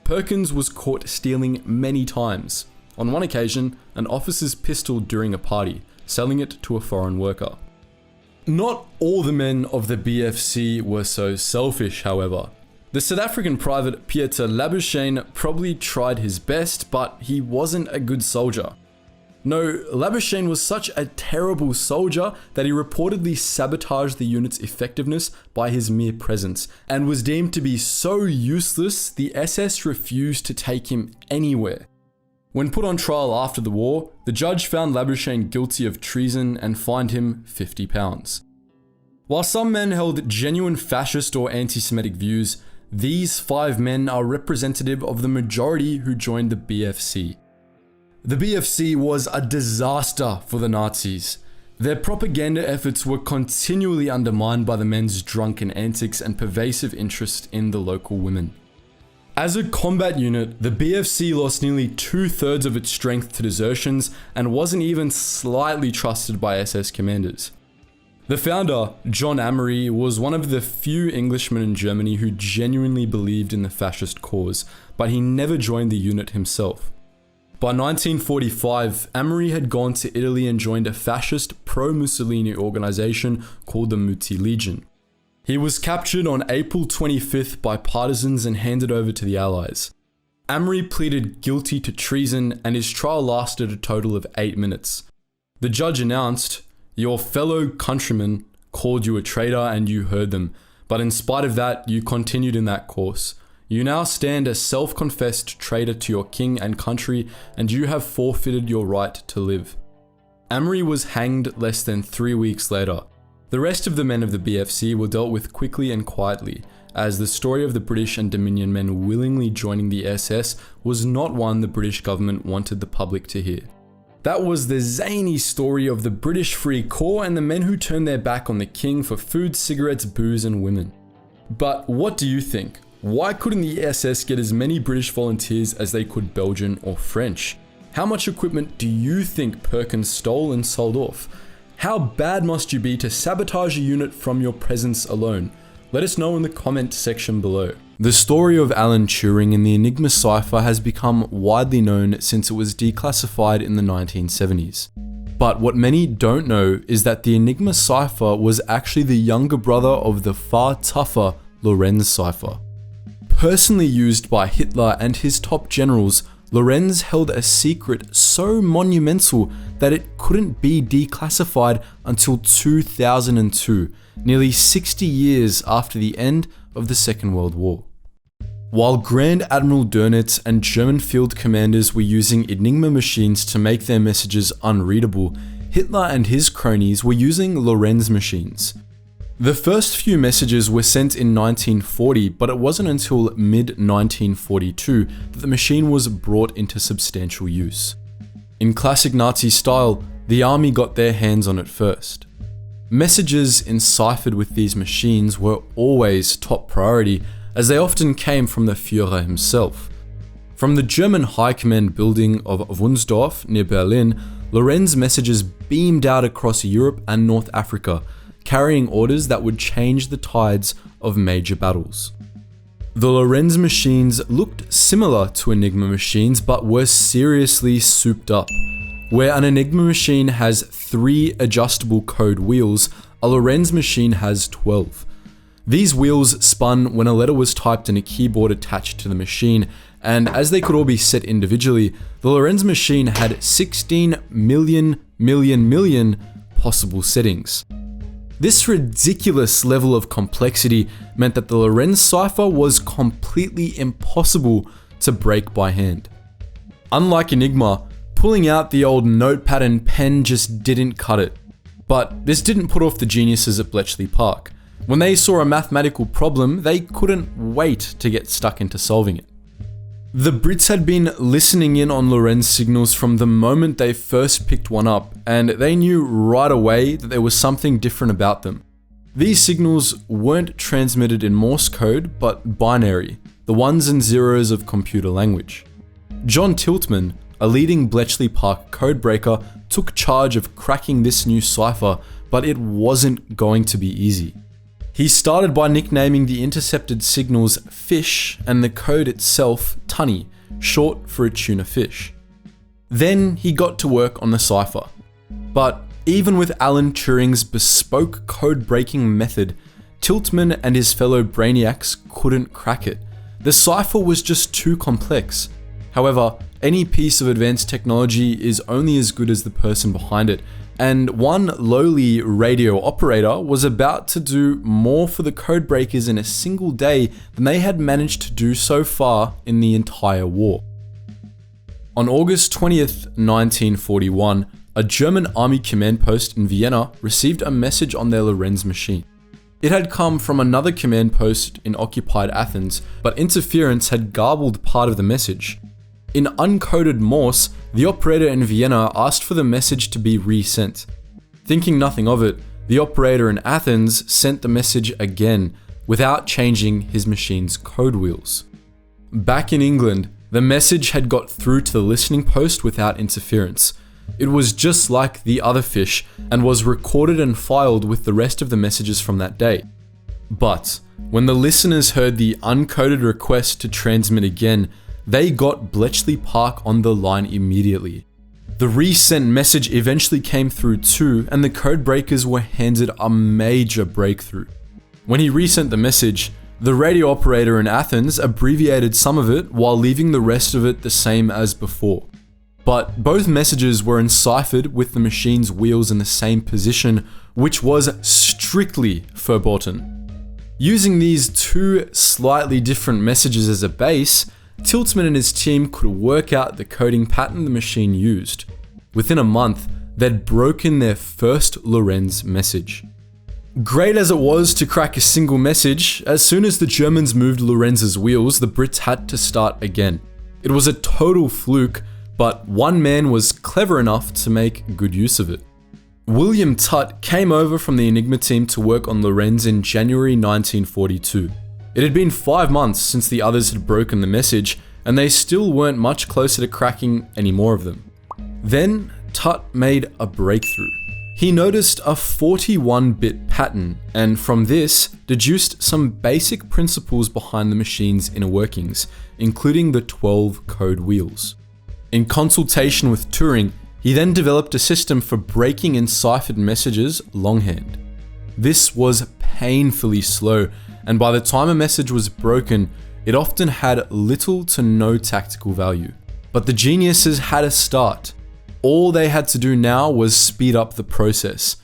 Perkins was caught stealing many times. On one occasion, an officer's pistol during a party, selling it to a foreign worker. Not all the men of the BFC were so selfish, however. The South African private Pieter Labuschagne probably tried his best, but he wasn't a good soldier. No, Labuschagne was such a terrible soldier that he reportedly sabotaged the unit's effectiveness by his mere presence, and was deemed to be so useless the SS refused to take him anywhere. When put on trial after the war, the judge found Labuschagne guilty of treason and fined him £50. While some men held genuine fascist or anti-Semitic views, these 5 men are representative of the majority who joined the BFC. The BFC was a disaster for the Nazis. Their propaganda efforts were continually undermined by the men's drunken antics and pervasive interest in the local women. As a combat unit, the BFC lost nearly 2/3 of its strength to desertions and wasn't even slightly trusted by SS commanders. The founder, John Amory, was one of the few Englishmen in Germany who genuinely believed in the fascist cause, but he never joined the unit himself. By 1945, Amory had gone to Italy and joined a fascist pro-Mussolini organization called the Muti Legion. He was captured on April 25th by partisans and handed over to the Allies. Amory pleaded guilty to treason and his trial lasted a total of 8 minutes. The judge announced, "Your fellow countrymen called you a traitor and you heard them, but in spite of that, you continued in that course. You now stand a self-confessed traitor to your king and country, and you have forfeited your right to live." Amory was hanged less than 3 weeks later. The rest of the men of the BFC were dealt with quickly and quietly, as the story of the British and Dominion men willingly joining the SS was not one the British government wanted the public to hear. That was the zany story of the British Free Corps and the men who turned their back on the king for food, cigarettes, booze, and women. But what do you think? Why couldn't the SS get as many British volunteers as they could Belgian or French? How much equipment do you think Perkins stole and sold off? How bad must you be to sabotage a unit from your presence alone? Let us know in the comment section below. The story of Alan Turing and the Enigma cipher has become widely known since it was declassified in the 1970s. But what many don't know is that the Enigma cipher was actually the younger brother of the far tougher Lorenz cipher. Personally used by Hitler and his top generals, Lorenz held a secret so monumental that it couldn't be declassified until 2002, nearly 60 years after the end of the Second World War. While Grand Admiral Dönitz and German field commanders were using Enigma machines to make their messages unreadable, Hitler and his cronies were using Lorenz machines. The first few messages were sent in 1940, but it wasn't until mid-1942 that the machine was brought into substantial use. In classic Nazi style, the army got their hands on it first. Messages enciphered with these machines were always top priority, as they often came from the Führer himself. From the German High Command building of Wunsdorf near Berlin, Lorenz messages beamed out across Europe and North Africa, carrying orders that would change the tides of major battles. The Lorenz machines looked similar to Enigma machines, but were seriously souped up. Where an Enigma machine has 3 adjustable code wheels, a Lorenz machine has 12. These wheels spun when a letter was typed in a keyboard attached to the machine, and as they could all be set individually, the Lorenz machine had 16 million possible settings. This ridiculous level of complexity meant that the Lorenz cipher was completely impossible to break by hand. Unlike Enigma, pulling out the old notepad and pen just didn't cut it. But this didn't put off the geniuses at Bletchley Park. When they saw a mathematical problem, they couldn't wait to get stuck into solving it. The Brits had been listening in on Lorenz signals from the moment they first picked one up, and they knew right away that there was something different about them. These signals weren't transmitted in Morse code, but binary, the ones and zeros of computer language. John Tiltman, a leading Bletchley Park codebreaker, took charge of cracking this new cipher, but it wasn't going to be easy. He started by nicknaming the intercepted signals fish and the code itself tunny, short for a tuna fish. Then he got to work on the cipher. But even with Alan Turing's bespoke code-breaking method, Tiltman and his fellow brainiacs couldn't crack it. The cipher was just too complex. However, any piece of advanced technology is only as good as the person behind it, and one lowly radio operator was about to do more for the codebreakers in a single day than they had managed to do so far in the entire war. On August 20th, 1941, a German army command post in Vienna received a message on their Lorenz machine. It had come from another command post in occupied Athens, but interference had garbled part of the message. In uncoded Morse, the operator in Vienna asked for the message to be resent. Thinking nothing of it, the operator in Athens sent the message again, without changing his machine's code wheels. Back in England, the message had got through to the listening post without interference. It was just like the other fish and was recorded and filed with the rest of the messages from that day. But when the listeners heard the uncoded request to transmit again, they got Bletchley Park on the line immediately. The resent message eventually came through too, and the codebreakers were handed a major breakthrough. When he resent the message, the radio operator in Athens abbreviated some of it while leaving the rest of it the same as before. But both messages were enciphered with the machine's wheels in the same position, which was strictly verboten. Using these two slightly different messages as a base, Tiltman and his team could work out the coding pattern the machine used. Within a month, they'd broken their first Lorenz message. Great as it was to crack a single message, as soon as the Germans moved Lorenz's wheels, the Brits had to start again. It was a total fluke, but one man was clever enough to make good use of it. William Tutt came over from the Enigma team to work on Lorenz in January 1942. It had been 5 months since the others had broken the message, and they still weren't much closer to cracking any more of them. Then, Tutt made a breakthrough. He noticed a 41-bit pattern, and from this, deduced some basic principles behind the machine's inner workings, including the 12 code wheels. In consultation with Turing, he then developed a system for breaking enciphered messages longhand. This was painfully slow, and by the time a message was broken, it often had little to no tactical value. But the geniuses had a start. All they had to do now was speed up the process.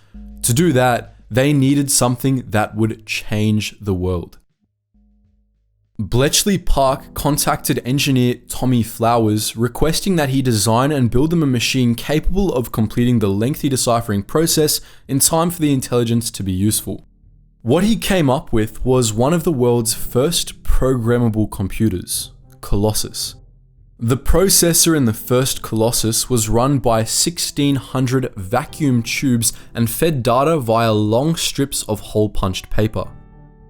To do that, they needed something that would change the world. Bletchley Park contacted engineer Tommy Flowers, requesting that he design and build them a machine capable of completing the lengthy deciphering process in time for the intelligence to be useful. What he came up with was one of the world's first programmable computers, Colossus. The processor in the first Colossus was run by 1,600 vacuum tubes and fed data via long strips of hole-punched paper.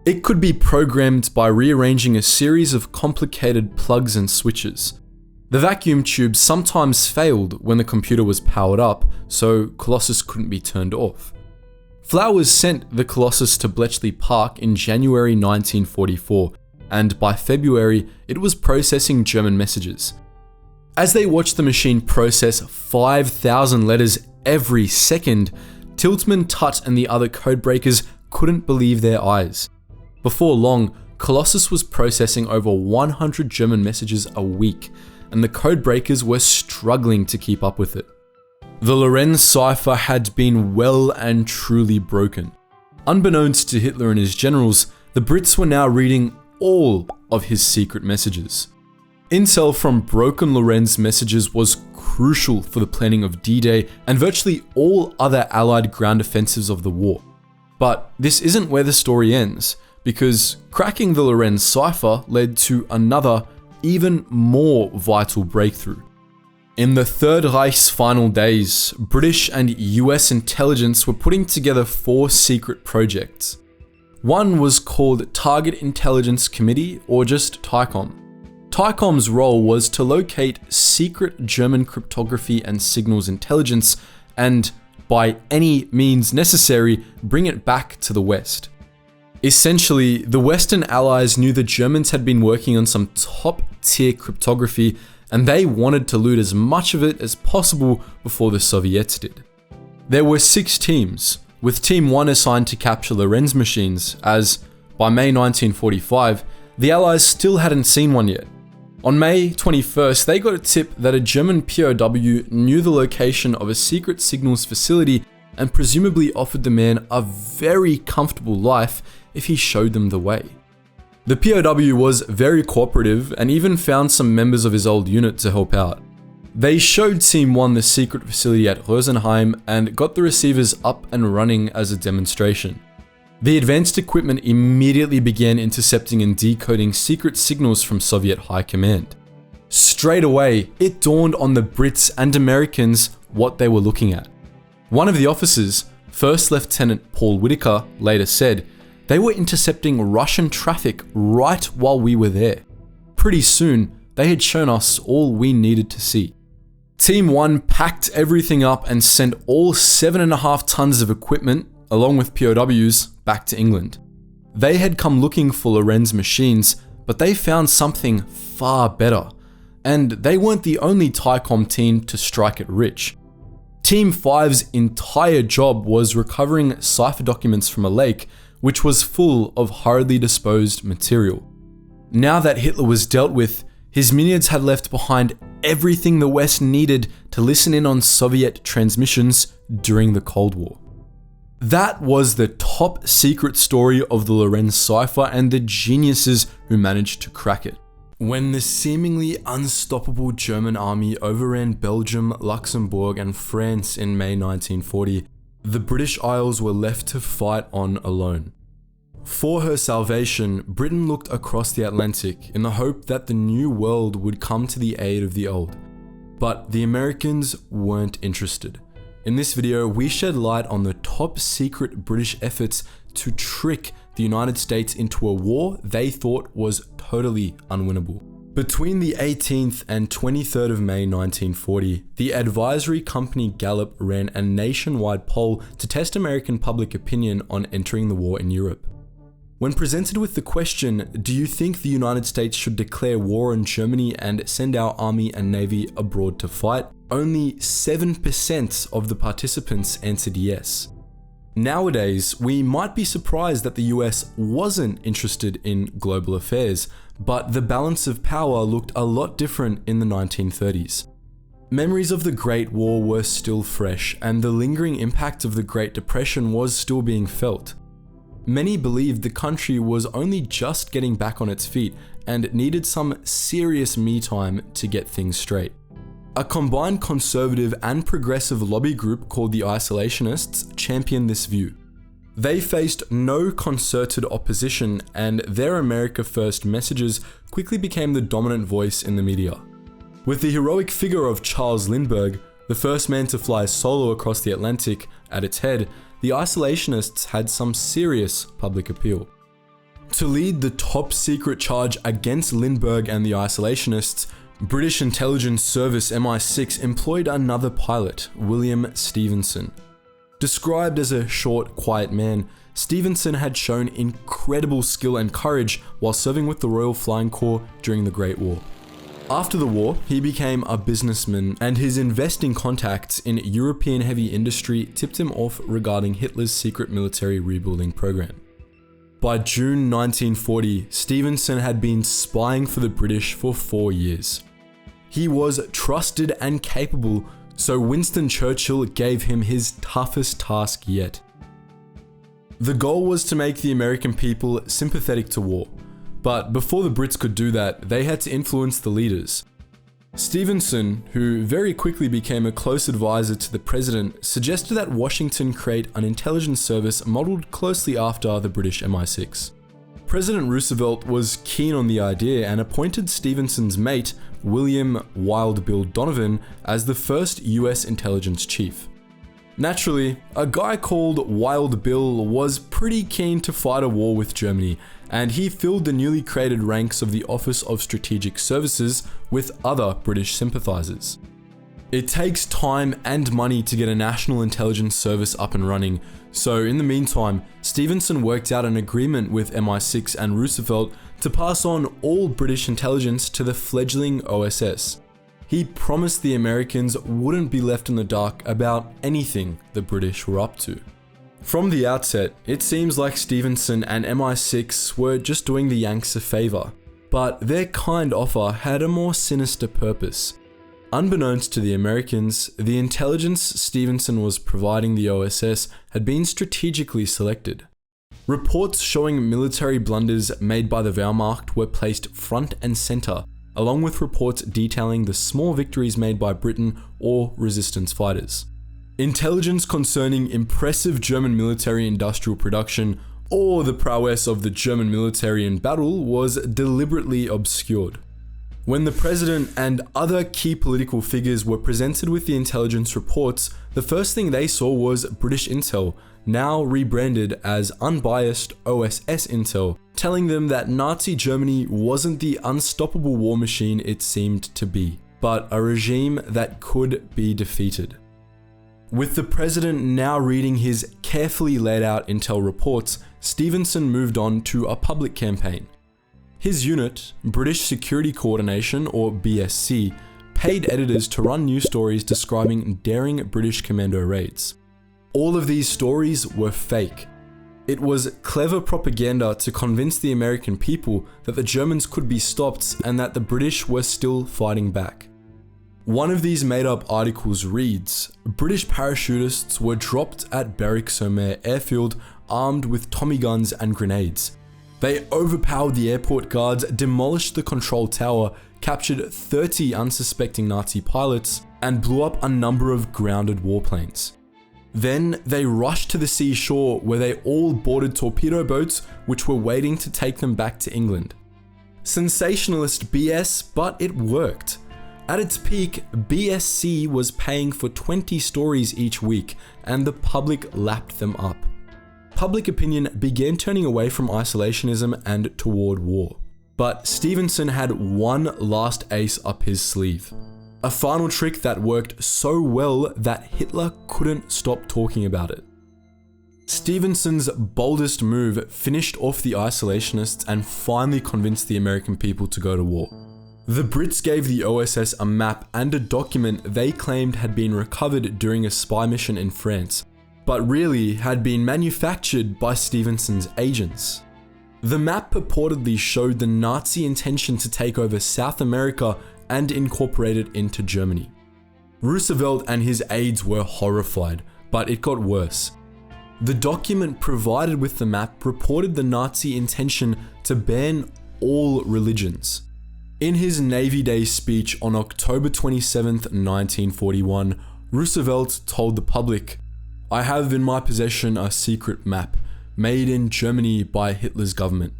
It could be programmed by rearranging a series of complicated plugs and switches. The vacuum tubes sometimes failed when the computer was powered up, so Colossus couldn't be turned off. Flowers sent the Colossus to Bletchley Park in January 1944, and by February, it was processing German messages. As they watched the machine process 5,000 letters every second, Tiltman, Tutt, and the other codebreakers couldn't believe their eyes. Before long, Colossus was processing over 100 German messages a week, and the codebreakers were struggling to keep up with it. The Lorenz cipher had been well and truly broken. Unbeknownst to Hitler and his generals, the Brits were now reading all of his secret messages. Intel from broken Lorenz messages was crucial for the planning of D-Day and virtually all other Allied ground offensives of the war. But this isn't where the story ends, because cracking the Lorenz cipher led to another, even more vital breakthrough. In the Third Reich's final days, British and US intelligence were putting together 4 secret projects. One was called Target Intelligence Committee, or just TICOM. TICOM's role was to locate secret German cryptography and signals intelligence and, by any means necessary, bring it back to the West. Essentially, the Western Allies knew the Germans had been working on some top-tier cryptography, and they wanted to loot as much of it as possible before the Soviets did. There were 6 teams, with Team 1 assigned to capture Lorenz machines, as, by May 1945, the Allies still hadn't seen one yet. On May 21st, they got a tip that a German POW knew the location of a secret signals facility and presumably offered the man a very comfortable life if he showed them the way. The POW was very cooperative and even found some members of his old unit to help out. They showed Team 1 the secret facility at Rosenheim and got the receivers up and running as a demonstration. The advanced equipment immediately began intercepting and decoding secret signals from Soviet high command. Straight away, it dawned on the Brits and Americans what they were looking at. One of the officers, First Lieutenant Paul Whitaker, later said, "They were intercepting Russian traffic right while we were there. Pretty soon, they had shown us all we needed to see." Team 1 packed everything up and sent all 7.5 tons of equipment, along with POWs, back to England. They had come looking for Lorenz machines, but they found something far better. And they weren't the only TICOM team to strike it rich. Team 5's entire job was recovering cipher documents from a lake, which was full of hurriedly disposed material. Now that Hitler was dealt with, his minions had left behind everything the West needed to listen in on Soviet transmissions during the Cold War. That was the top secret story of the Lorenz cipher and the geniuses who managed to crack it. When the seemingly unstoppable German army overran Belgium, Luxembourg, and France in May 1940, the British Isles were left to fight on alone. For her salvation, Britain looked across the Atlantic in the hope that the new world would come to the aid of the old. But the Americans weren't interested. In this video, we shed light on the top secret British efforts to trick the United States into a war they thought was totally unwinnable. Between the 18th and 23rd of May 1940, the advisory company Gallup ran a nationwide poll to test American public opinion on entering the war in Europe. When presented with the question, do you think the United States should declare war on Germany and send our army and navy abroad to fight, only 7% of the participants answered yes. Nowadays, we might be surprised that the US wasn't interested in global affairs, but the balance of power looked a lot different in the 1930s. Memories of the Great War were still fresh, and the lingering impact of the Great Depression was still being felt. Many believed the country was only just getting back on its feet and needed some serious me time to get things straight. A combined conservative and progressive lobby group called the Isolationists championed this view. They faced no concerted opposition, and their America First messages quickly became the dominant voice in the media. With the heroic figure of Charles Lindbergh, the first man to fly solo across the Atlantic, at its head, the Isolationists had some serious public appeal. To lead the top secret charge against Lindbergh and the Isolationists, British intelligence service MI6 employed another pilot, William Stevenson. Described as a short, quiet man, Stevenson had shown incredible skill and courage while serving with the Royal Flying Corps during the Great War. After the war, he became a businessman, and his investing contacts in European heavy industry tipped him off regarding Hitler's secret military rebuilding program. By June 1940, Stevenson had been spying for the British for 4 years. He was trusted and capable, so Winston Churchill gave him his toughest task yet. The goal was to make the American people sympathetic to war. But before the Brits could do that, they had to influence the leaders. Stevenson, who very quickly became a close advisor to the president, suggested that Washington create an intelligence service modeled closely after the British MI6. President Roosevelt was keen on the idea and appointed Stevenson's mate, William Wild Bill Donovan, as the first US intelligence chief. Naturally, a guy called Wild Bill was pretty keen to fight a war with Germany, and he filled the newly created ranks of the Office of Strategic Services with other British sympathizers. It takes time and money to get a national intelligence service up and running, so in the meantime, Stevenson worked out an agreement with MI6 and Roosevelt to pass on all British intelligence to the fledgling OSS. He promised the Americans wouldn't be left in the dark about anything the British were up to. From the outset, it seems like Stevenson and MI6 were just doing the Yanks a favor, but their kind offer had a more sinister purpose. Unbeknownst to the Americans, the intelligence Stevenson was providing the OSS had been strategically selected. Reports showing military blunders made by the Wehrmacht were placed front and center, along with reports detailing the small victories made by Britain or resistance fighters. Intelligence concerning impressive German military industrial production or the prowess of the German military in battle was deliberately obscured. When the president and other key political figures were presented with the intelligence reports, the first thing they saw was British Intel, now rebranded as unbiased OSS Intel, telling them that Nazi Germany wasn't the unstoppable war machine it seemed to be. but a regime that could be defeated. With the president now reading his carefully laid out intel reports, Stevenson moved on to a public campaign. His unit, British Security Coordination or BSC, paid editors to run news stories describing daring British commando raids. All of these stories were fake. It was clever propaganda to convince the American people that the Germans could be stopped and that the British were still fighting back. One of these made-up articles reads, British parachutists were dropped at Berwick-sur-Mer airfield armed with Tommy guns and grenades. They overpowered the airport guards, demolished the control tower, captured 30 unsuspecting Nazi pilots, and blew up a number of grounded warplanes. Then they rushed to the seashore where they all boarded torpedo boats which were waiting to take them back to England. Sensationalist BS, but it worked. At its peak, BSC was paying for 20 stories each week, and the public lapped them up. Public opinion began turning away from isolationism and toward war. But Stevenson had one last ace up his sleeve. A final trick that worked so well that Hitler couldn't stop talking about it. Stevenson's boldest move finished off the isolationists and finally convinced the American people to go to war. The Brits gave the OSS a map and a document they claimed had been recovered during a spy mission in France, but really had been manufactured by Stevenson's agents. The map purportedly showed the Nazi intention to take over South America and incorporate it into Germany. Roosevelt and his aides were horrified, but it got worse. The document provided with the map reported the Nazi intention to ban all religions. In his Navy Day speech on October 27, 1941, Roosevelt told the public, "I have in my possession a secret map, made in Germany by Hitler's government.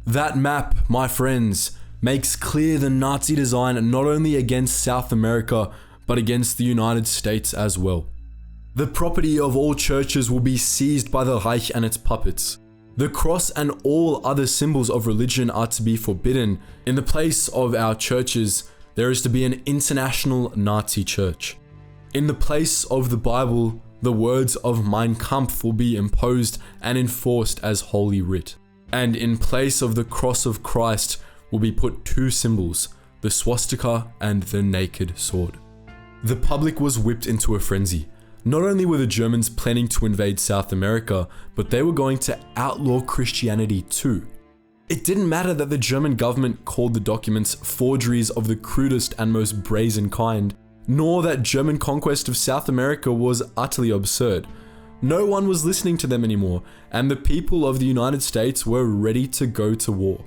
That map, my friends, makes clear the Nazi design not only against South America, but against the United States as well. The property of all churches will be seized by the Reich and its puppets. The cross and all other symbols of religion are to be forbidden. In the place of our churches, there is to be an international Nazi church. In the place of the Bible, the words of Mein Kampf will be imposed and enforced as holy writ. And in place of the cross of Christ will be put two symbols, the swastika and the naked sword." The public was whipped into a frenzy. Not only were the Germans planning to invade South America, but they were going to outlaw Christianity too. It didn't matter that the German government called the documents forgeries of the crudest and most brazen kind, nor that German conquest of South America was utterly absurd. No one was listening to them anymore, and the people of the United States were ready to go to war.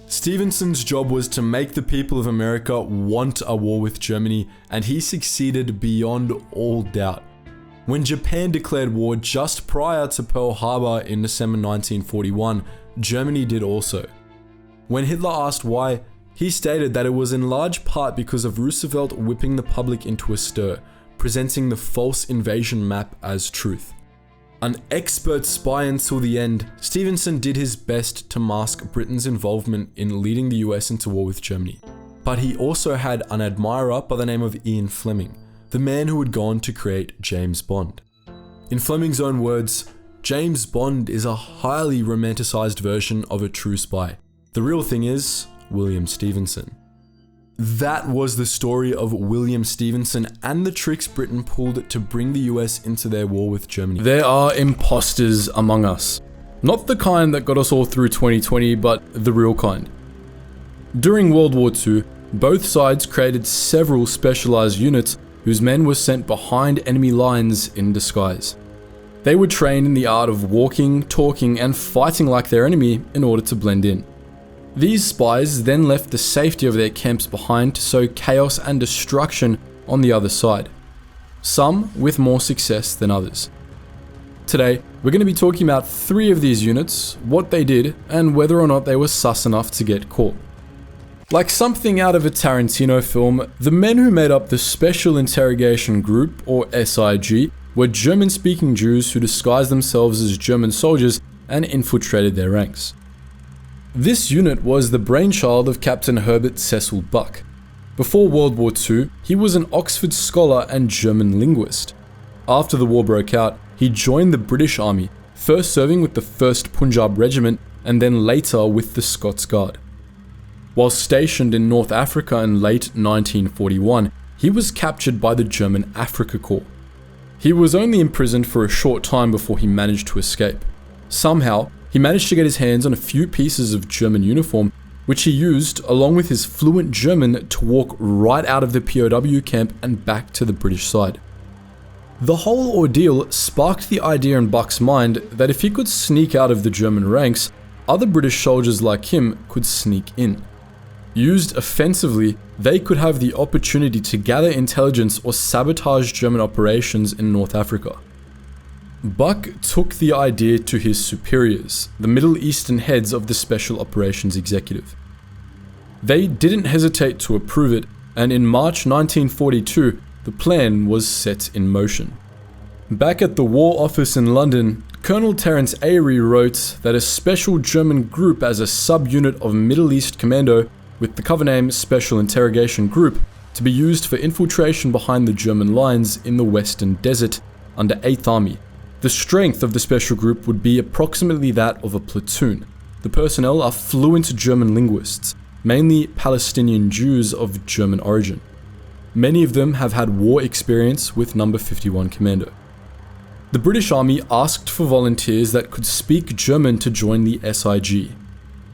Stevenson's job was to make the people of America want a war with Germany, and he succeeded beyond all doubt. When Japan declared war just prior to Pearl Harbor in December 1941, Germany did also. When Hitler asked why, he stated that it was in large part because of Roosevelt whipping the public into a stir, presenting the false invasion map as truth. An expert spy until the end, Stevenson did his best to mask Britain's involvement in leading the US into war with Germany. But he also had an admirer by the name of Ian Fleming, the man who had gone to create James Bond. In Fleming's own words, James Bond is a highly romanticized version of a true spy. The real thing is William Stevenson. That was the story of William Stevenson and the tricks Britain pulled to bring the US into their war with Germany. There are imposters among us. Not the kind that got us all through 2020, but the real kind. During World War II, both sides created several specialized units whose men were sent behind enemy lines in disguise. They were trained in the art of walking, talking, and fighting like their enemy in order to blend in. These spies then left the safety of their camps behind to sow chaos and destruction on the other side, some with more success than others. Today, we're going to be talking about 3 of these units, what they did, and whether or not they were sus enough to get caught. Like something out of a Tarantino film, the men who made up the Special Interrogation Group, or SIG, were German-speaking Jews who disguised themselves as German soldiers and infiltrated their ranks. This unit was the brainchild of Captain Herbert Cecil Buck. Before World War II, he was an Oxford scholar and German linguist. After the war broke out, he joined the British Army, first serving with the 1st Punjab Regiment and then later with the Scots Guard. While stationed in North Africa in late 1941, he was captured by the German Afrika Korps. He was only imprisoned for a short time before he managed to escape. Somehow, he managed to get his hands on a few pieces of German uniform, which he used, along with his fluent German, to walk right out of the POW camp and back to the British side. The whole ordeal sparked the idea in Buck's mind that if he could sneak out of the German ranks, other British soldiers like him could sneak in. Used offensively, they could have the opportunity to gather intelligence or sabotage German operations in North Africa. Buck took the idea to his superiors, the Middle Eastern heads of the Special Operations Executive. They didn't hesitate to approve it, and in March 1942, the plan was set in motion. Back at the War Office in London, Colonel Terence Avery wrote that a special German group as a subunit of Middle East Commando with the cover name Special Interrogation Group to be used for infiltration behind the German lines in the Western Desert under 8th Army. The strength of the special group would be approximately that of a platoon. The personnel are fluent German linguists, mainly Palestinian Jews of German origin. Many of them have had war experience with No. 51 Commando. The British Army asked for volunteers that could speak German to join the SIG.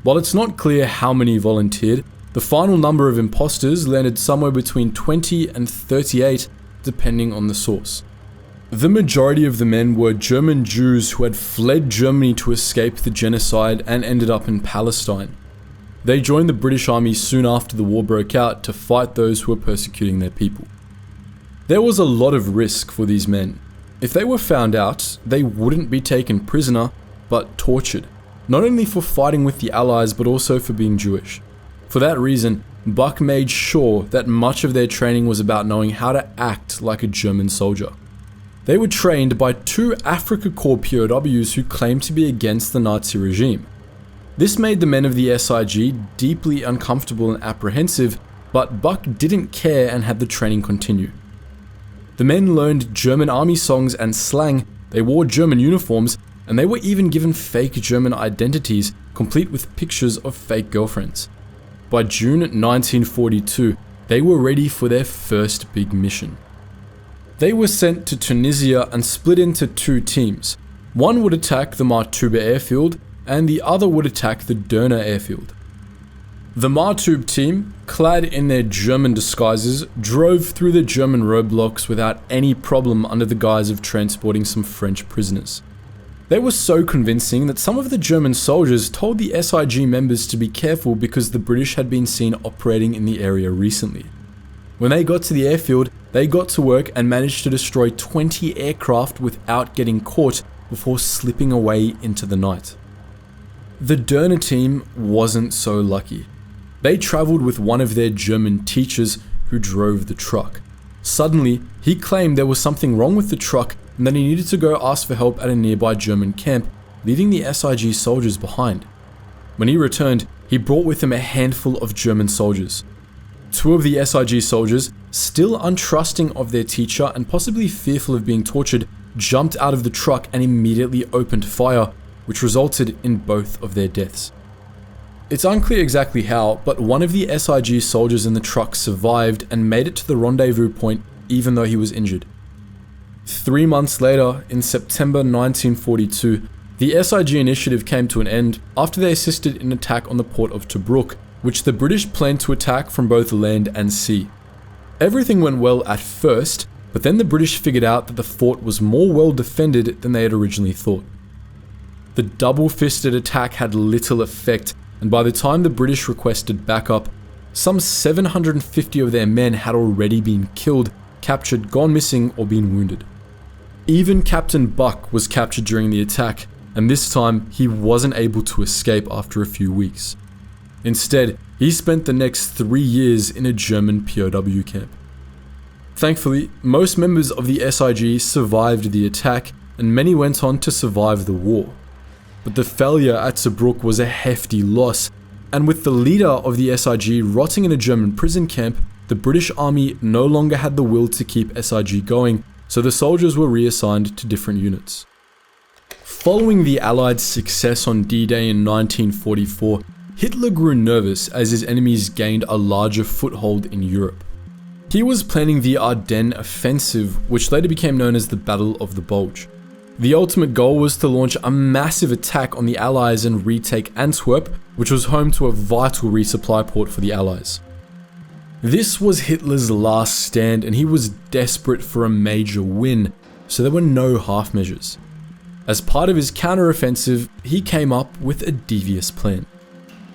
While it's not clear how many volunteered, the final number of imposters landed somewhere between 20 and 38, depending on the source. The majority of the men were German Jews who had fled Germany to escape the genocide and ended up in Palestine. They joined the British Army soon after the war broke out to fight those who were persecuting their people. There was a lot of risk for these men. If they were found out, they wouldn't be taken prisoner, but tortured, not only for fighting with the Allies but also for being Jewish. For that reason, Buck made sure that much of their training was about knowing how to act like a German soldier. They were trained by 2 Afrika Korps POWs who claimed to be against the Nazi regime. This made the men of the SIG deeply uncomfortable and apprehensive, but Buck didn't care and had the training continue. The men learned German army songs and slang, they wore German uniforms, and they were even given fake German identities, complete with pictures of fake girlfriends. By June 1942, they were ready for their first big mission. They were sent to Tunisia and split into 2 teams. One would attack the Martube airfield, and the other would attack the Derna airfield. The Martube team, clad in their German disguises, drove through the German roadblocks without any problem under the guise of transporting some French prisoners. They were so convincing that some of the German soldiers told the SIG members to be careful because the British had been seen operating in the area recently. When they got to the airfield, they got to work and managed to destroy 20 aircraft without getting caught before slipping away into the night. The Derna team wasn't so lucky. They traveled with one of their German teachers who drove the truck. Suddenly, he claimed there was something wrong with the truck and that he needed to go ask for help at a nearby German camp, leaving the SIG soldiers behind. When he returned, he brought with him a handful of German soldiers. 2 of the SIG soldiers, still untrusting of their teacher and possibly fearful of being tortured, jumped out of the truck and immediately opened fire, which resulted in both of their deaths. It's unclear exactly how, but one of the SIG soldiers in the truck survived and made it to the rendezvous point even though he was injured. 3 months later, in September 1942, the SIG initiative came to an end after they assisted in an attack on the port of Tobruk, which the British planned to attack from both land and sea. Everything went well at first, but then the British figured out that the fort was more well defended than they had originally thought. The double-fisted attack had little effect, and by the time the British requested backup, some 750 of their men had already been killed, captured, gone missing, or been wounded. Even Captain Buck was captured during the attack, and this time he wasn't able to escape after a few weeks. Instead, he spent the next 3 years in a German POW camp. Thankfully, most members of the SIG survived the attack, and many went on to survive the war. But the failure at Tobruk was a hefty loss, and with the leader of the SIG rotting in a German prison camp, the British Army no longer had the will to keep SIG going, so the soldiers were reassigned to different units. Following the Allied success on D-Day in 1944, Hitler grew nervous as his enemies gained a larger foothold in Europe. He was planning the Ardennes offensive, which later became known as the Battle of the Bulge. The ultimate goal was to launch a massive attack on the Allies and retake Antwerp, which was home to a vital resupply port for the Allies. This was Hitler's last stand, and he was desperate for a major win, so there were no half measures. As part of his counter-offensive, he came up with a devious plan.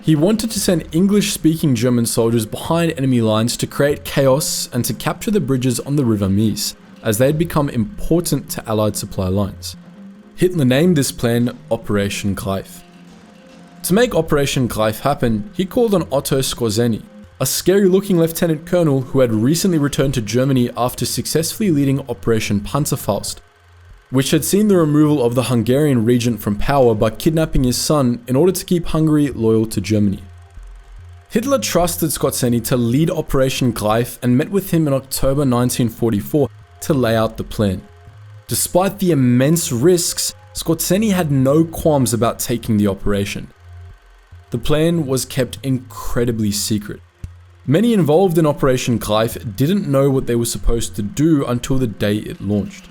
He wanted to send English-speaking German soldiers behind enemy lines to create chaos and to capture the bridges on the River Meuse, as they had become important to Allied supply lines. Hitler named this plan Operation Greif. To make Operation Greif happen, he called on Otto Skorzeny, a scary-looking lieutenant colonel who had recently returned to Germany after successfully leading Operation Panzerfaust, which had seen the removal of the Hungarian regent from power by kidnapping his son in order to keep Hungary loyal to Germany. Hitler trusted Skorzeny to lead Operation Greif and met with him in October 1944 to lay out the plan. Despite the immense risks, Skorzeny had no qualms about taking the operation. The plan was kept incredibly secret. Many involved in Operation Greif didn't know what they were supposed to do until the day it launched.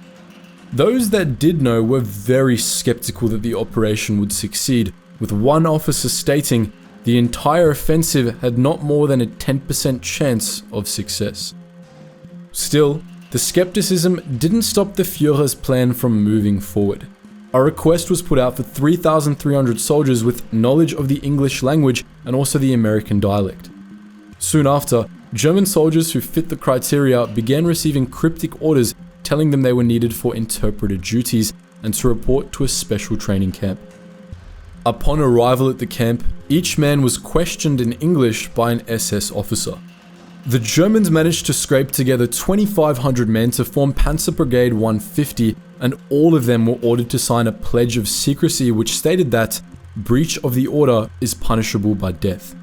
Those that did know were very skeptical that the operation would succeed, with one officer stating the entire offensive had not more than a 10% chance of success. Still, the skepticism didn't stop the Führer's plan from moving forward. A request was put out for 3,300 soldiers with knowledge of the English language and also the American dialect. Soon after, German soldiers who fit the criteria began receiving cryptic orders telling them they were needed for interpreter duties and to report to a special training camp. Upon arrival at the camp, each man was questioned in English by an SS officer. The Germans managed to scrape together 2,500 men to form Panzer Brigade 150, and all of them were ordered to sign a pledge of secrecy which stated that breach of the order is punishable by death.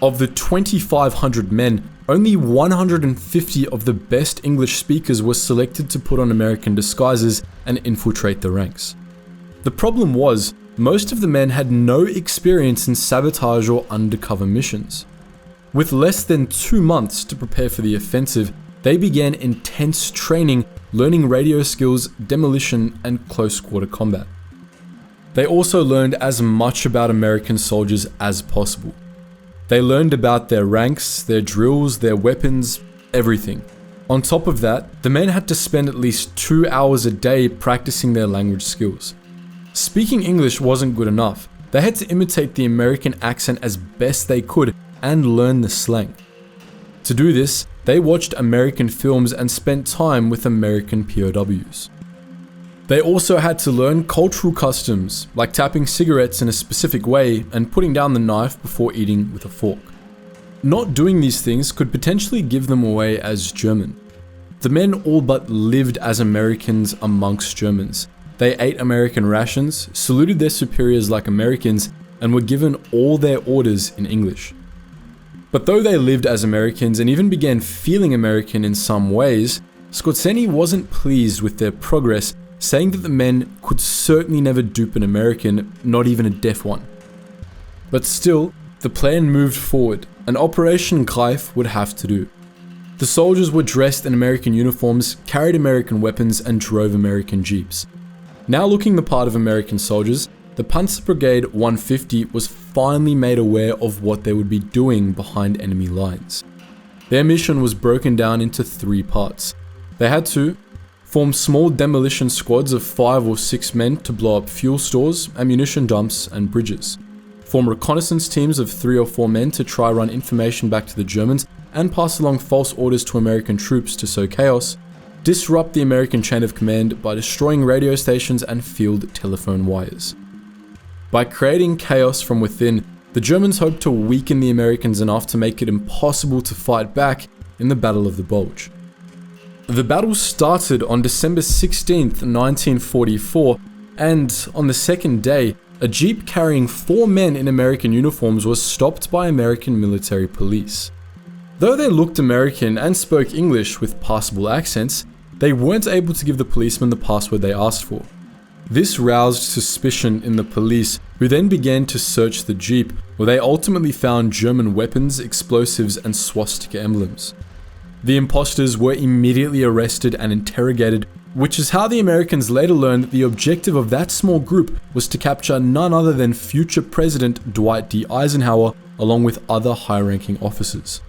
Of the 2,500 men, only 150 of the best English speakers were selected to put on American disguises and infiltrate the ranks. The problem was, most of the men had no experience in sabotage or undercover missions. With less than 2 months to prepare for the offensive, they began intense training, learning radio skills, demolition, and close quarter combat. They also learned as much about American soldiers as possible. They learned about their ranks, their drills, their weapons, everything. On top of that, the men had to spend at least 2 hours a day practicing their language skills. Speaking English wasn't good enough. They had to imitate the American accent as best they could and learn the slang. To do this, they watched American films and spent time with American POWs. They also had to learn cultural customs, like tapping cigarettes in a specific way and putting down the knife before eating with a fork. Not doing these things could potentially give them away as German. The men all but lived as Americans amongst Germans. They ate American rations, saluted their superiors like Americans, and were given all their orders in English. But though they lived as Americans and even began feeling American in some ways, Skorzeny wasn't pleased with their progress, saying that the men could certainly never dupe an American, not even a deaf one. But still, the plan moved forward, and Operation Greif would have to do. The soldiers were dressed in American uniforms, carried American weapons, and drove American jeeps. Now looking the part of American soldiers, the Panzer Brigade 150 was finally made aware of what they would be doing behind enemy lines. Their mission was broken down into 3 parts. They had to form small demolition squads of 5 or 6 men to blow up fuel stores, ammunition dumps, and bridges. Form reconnaissance teams of 3 or 4 men to try run information back to the Germans and pass along false orders to American troops to sow chaos. Disrupt the American chain of command by destroying radio stations and field telephone wires. By creating chaos from within, the Germans hoped to weaken the Americans enough to make it impossible to fight back in the Battle of the Bulge. The battle started on December 16th, 1944, and on the second day, a jeep carrying 4 men in American uniforms was stopped by American military police. Though they looked American and spoke English with passable accents, they weren't able to give the policemen the password they asked for. This roused suspicion in the police, who then began to search the Jeep, where they ultimately found German weapons, explosives, and swastika emblems. The imposters were immediately arrested and interrogated, which is how the Americans later learned that the objective of that small group was to capture none other than future President Dwight D. Eisenhower, along with other high-ranking officers.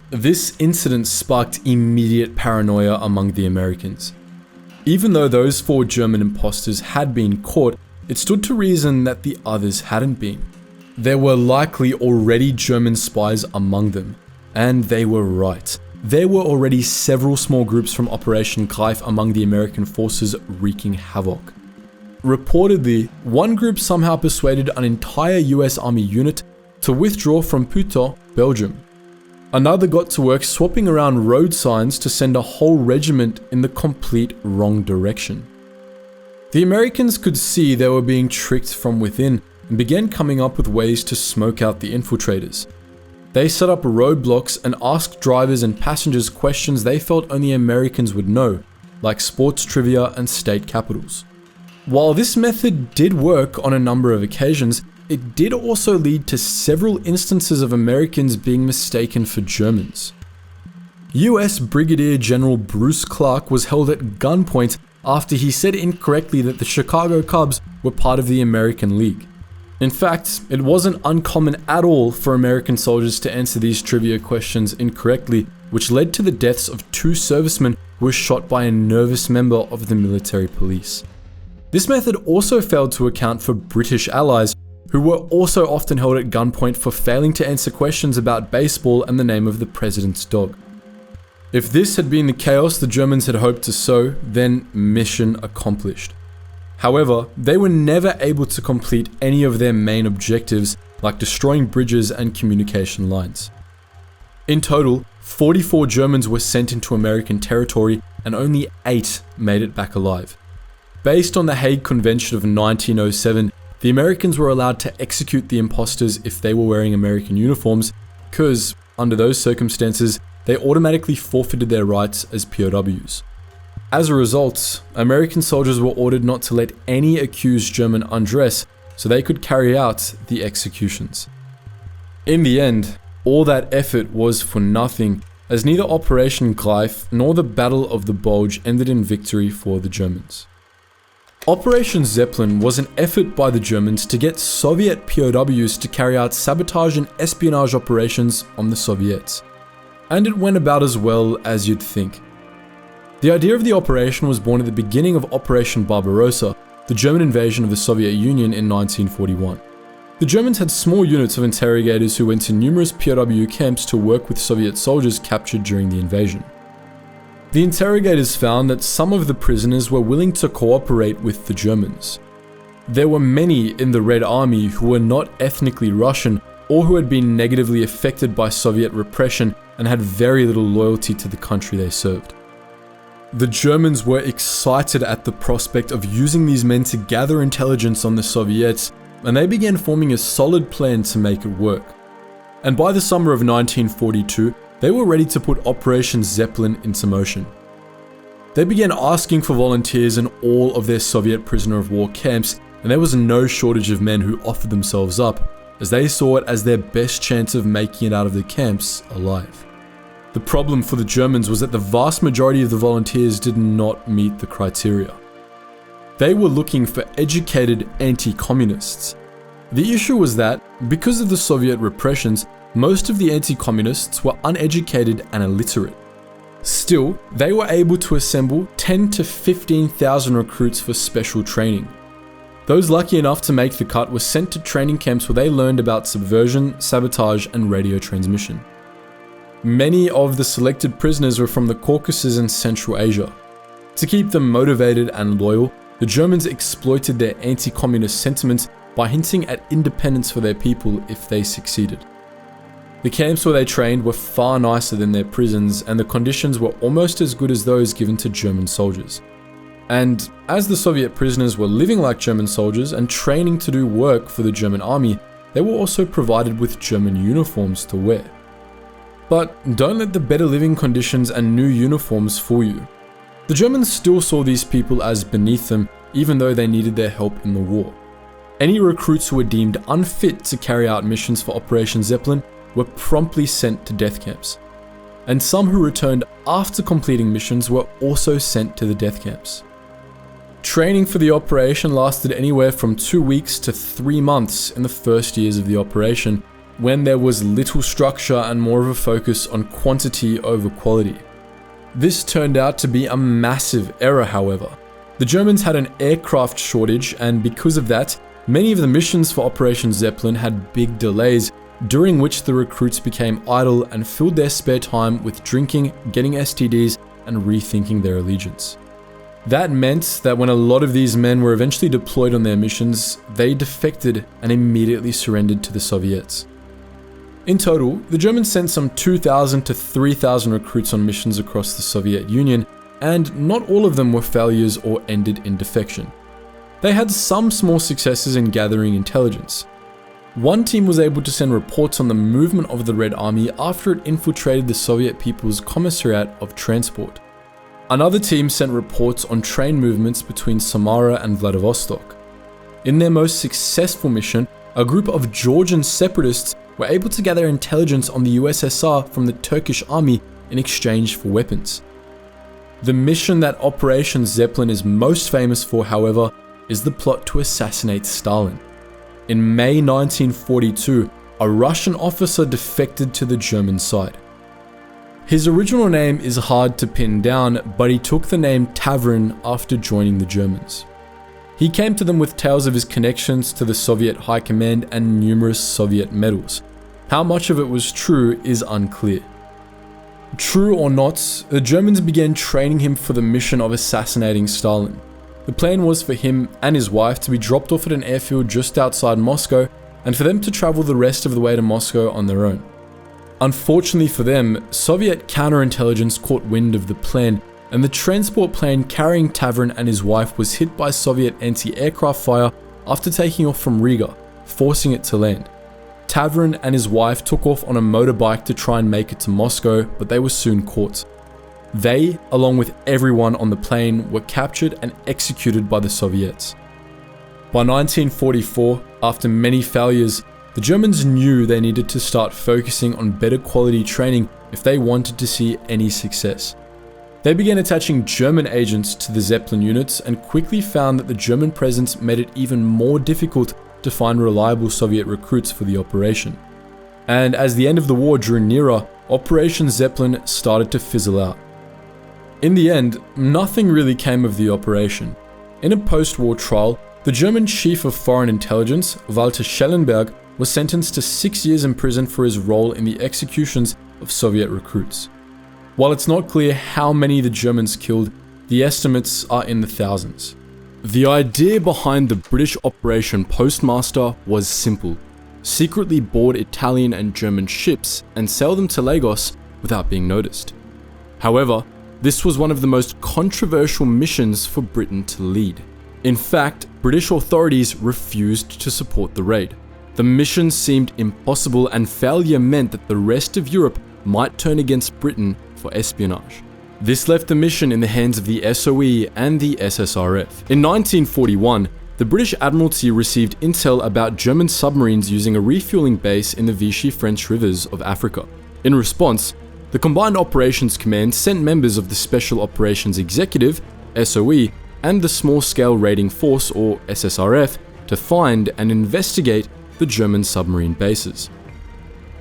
This incident sparked immediate paranoia among the Americans. Even though those 4 German imposters had been caught, it stood to reason that the others hadn't been. There were likely already German spies among them, and they were right. There were already several small groups from Operation Greif among the American forces wreaking havoc. Reportedly, one group somehow persuaded an entire US Army unit to withdraw from Puteaux, Belgium. Another got to work swapping around road signs to send a whole regiment in the complete wrong direction. The Americans could see they were being tricked from within and began coming up with ways to smoke out the infiltrators. They set up roadblocks and asked drivers and passengers questions they felt only Americans would know, like sports trivia and state capitals. While this method did work on a number of occasions, it did also lead to several instances of Americans being mistaken for Germans. US Brigadier General Bruce Clark was held at gunpoint after he said incorrectly that the Chicago Cubs were part of the American League. In fact, it wasn't uncommon at all for American soldiers to answer these trivia questions incorrectly, which led to the deaths of 2 servicemen who were shot by a nervous member of the military police. This method also failed to account for British allies, who were also often held at gunpoint for failing to answer questions about baseball and the name of the president's dog. If this had been the chaos the Germans had hoped to sow, then mission accomplished. However, they were never able to complete any of their main objectives, like destroying bridges and communication lines. In total, 44 Germans were sent into American territory and only 8 made it back alive. Based on the Hague Convention of 1907, the Americans were allowed to execute the imposters if they were wearing American uniforms, because, under those circumstances, they automatically forfeited their rights as POWs. As a result, American soldiers were ordered not to let any accused German undress so they could carry out the executions. In the end, all that effort was for nothing, as neither Operation Greif nor the Battle of the Bulge ended in victory for the Germans. Operation Zeppelin was an effort by the Germans to get Soviet POWs to carry out sabotage and espionage operations on the Soviets. And it went about as well as you'd think. The idea of the operation was born at the beginning of Operation Barbarossa, the German invasion of the Soviet Union in 1941. The Germans had small units of interrogators who went to numerous POW camps to work with Soviet soldiers captured during the invasion. The interrogators found that some of the prisoners were willing to cooperate with the Germans. There were many in the Red Army who were not ethnically Russian or who had been negatively affected by Soviet repression and had very little loyalty to the country they served. The Germans were excited at the prospect of using these men to gather intelligence on the Soviets, and they began forming a solid plan to make it work. And by the summer of 1942, they were ready to put Operation Zeppelin into motion. They began asking for volunteers in all of their Soviet prisoner of war camps, and there was no shortage of men who offered themselves up, as they saw it as their best chance of making it out of the camps alive. The problem for the Germans was that the vast majority of the volunteers did not meet the criteria. They were looking for educated anti-communists. The issue was that, because of the Soviet repressions, most of the anti-communists were uneducated and illiterate. Still, they were able to assemble 10 to 15,000 recruits for special training. Those lucky enough to make the cut were sent to training camps where they learned about subversion, sabotage, and radio transmission. Many of the selected prisoners were from the Caucasus and Central Asia. To keep them motivated and loyal, the Germans exploited their anti-communist sentiments by hinting at independence for their people if they succeeded. The camps where they trained were far nicer than their prisons, and the conditions were almost as good as those given to German soldiers. And as the Soviet prisoners were living like German soldiers and training to do work for the German army, they were also provided with German uniforms to wear. But don't let the better living conditions and new uniforms fool you. The Germans still saw these people as beneath them, even though they needed their help in the war. Any recruits who were deemed unfit to carry out missions for Operation Zeppelin were promptly sent to death camps. And some who returned after completing missions were also sent to the death camps. Training for the operation lasted anywhere from 2 weeks to 3 months in the first years of the operation, when there was little structure and more of a focus on quantity over quality. This turned out to be a massive error, however. The Germans had an aircraft shortage, and because of that, many of the missions for Operation Zeppelin had big delays, during which the recruits became idle and filled their spare time with drinking, getting STDs, and rethinking their allegiance. That meant that when a lot of these men were eventually deployed on their missions, they defected and immediately surrendered to the Soviets. In total, the Germans sent some 2,000 to 3,000 recruits on missions across the Soviet Union, and not all of them were failures or ended in defection. They had some small successes in gathering intelligence. One team was able to send reports on the movement of the Red Army after it infiltrated the Soviet People's Commissariat of Transport. Another team sent reports on train movements between Samara and Vladivostok. In their most successful mission, a group of Georgian separatists were able to gather intelligence on the USSR from the Turkish army in exchange for weapons. The mission that Operation Zeppelin is most famous for, however, is the plot to assassinate Stalin. In May 1942, a Russian officer defected to the German side. His original name is hard to pin down, but he took the name Tavrin after joining the Germans. He came to them with tales of his connections to the Soviet High Command and numerous Soviet medals. How much of it was true is unclear. True or not, the Germans began training him for the mission of assassinating Stalin. The plan was for him and his wife to be dropped off at an airfield just outside Moscow, and for them to travel the rest of the way to Moscow on their own. Unfortunately for them, Soviet counterintelligence caught wind of the plan, and the transport plane carrying Tavrin and his wife was hit by Soviet anti-aircraft fire after taking off from Riga, forcing it to land. Tavrin and his wife took off on a motorbike to try and make it to Moscow, but they were soon caught. They, along with everyone on the plane, were captured and executed by the Soviets. By 1944, after many failures, the Germans knew they needed to start focusing on better quality training if they wanted to see any success. They began attaching German agents to the Zeppelin units and quickly found that the German presence made it even more difficult to find reliable Soviet recruits for the operation. And as the end of the war drew nearer, Operation Zeppelin started to fizzle out. In the end, nothing really came of the operation. In a post-war trial, the German chief of foreign intelligence, Walter Schellenberg, was sentenced to 6 years in prison for his role in the executions of Soviet recruits. While it's not clear how many the Germans killed, the estimates are in the thousands. The idea behind the British Operation Postmaster was simple: secretly board Italian and German ships and sell them to Lagos without being noticed. However, this was one of the most controversial missions for Britain to lead. In fact, British authorities refused to support the raid. The mission seemed impossible, and failure meant that the rest of Europe might turn against Britain for espionage. This left the mission in the hands of the SOE and the SSRF. In 1941, the British Admiralty received intel about German submarines using a refueling base in the Vichy French rivers of Africa. In response, the Combined Operations Command sent members of the Special Operations Executive, SOE, and the Small Scale Raiding Force, or SSRF, to find and investigate the German submarine bases.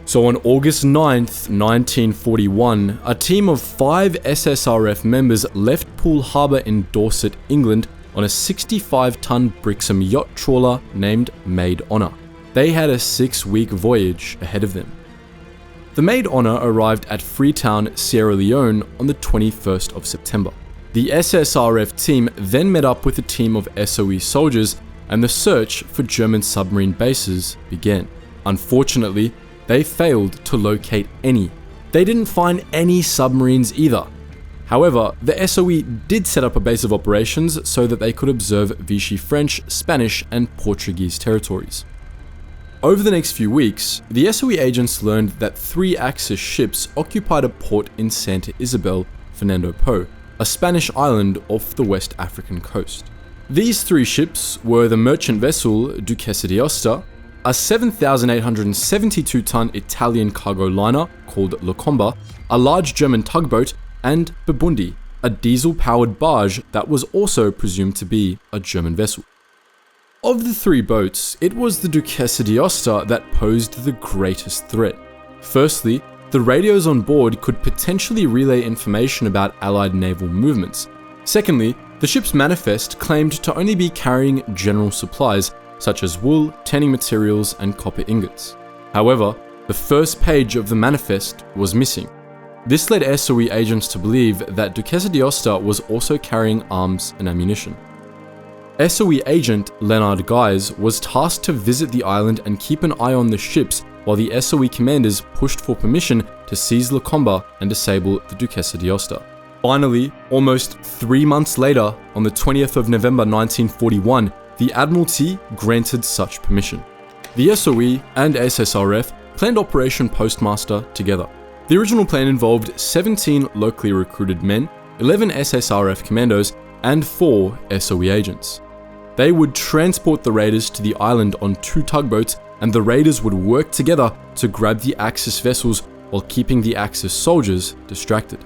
So on August 9th, 1941, a team of 5 SSRF members left Poole Harbour in Dorset, England, on a 65-ton Brixham yacht trawler named Maid Honour. They had a 6-week voyage ahead of them. The Maid Honour arrived at Freetown, Sierra Leone on the 21st of September. The SSRF team then met up with a team of SOE soldiers, and the search for German submarine bases began. Unfortunately, they failed to locate any. They didn't find any submarines either. However, the SOE did set up a base of operations so that they could observe Vichy French, Spanish, and Portuguese territories. Over the next few weeks, the SOE agents learned that 3 Axis ships occupied a port in Santa Isabel, Fernando Po, a Spanish island off the West African coast. These 3 ships were the merchant vessel Duchessa d'Aosta, a 7,872-ton Italian cargo liner called Lacomba, a large German tugboat, and Burundi, a diesel-powered barge that was also presumed to be a German vessel. Of the 3 boats, it was the Duchessa d'Aosta that posed the greatest threat. Firstly, the radios on board could potentially relay information about Allied naval movements. Secondly, the ship's manifest claimed to only be carrying general supplies, such as wool, tanning materials, and copper ingots. However, the first page of the manifest was missing. This led SOE agents to believe that Duchessa d'Aosta was also carrying arms and ammunition. SOE agent Leonard Guys was tasked to visit the island and keep an eye on the ships while the SOE commanders pushed for permission to seize Lacomba and disable the Duchessa d'Aosta. Finally, almost 3 months later, on the 20th of November 1941, the Admiralty granted such permission. The SOE and SSRF planned Operation Postmaster together. The original plan involved 17 locally recruited men, 11 SSRF commandos, and 4 SOE agents. They would transport the raiders to the island on 2 tugboats, and the raiders would work together to grab the Axis vessels while keeping the Axis soldiers distracted.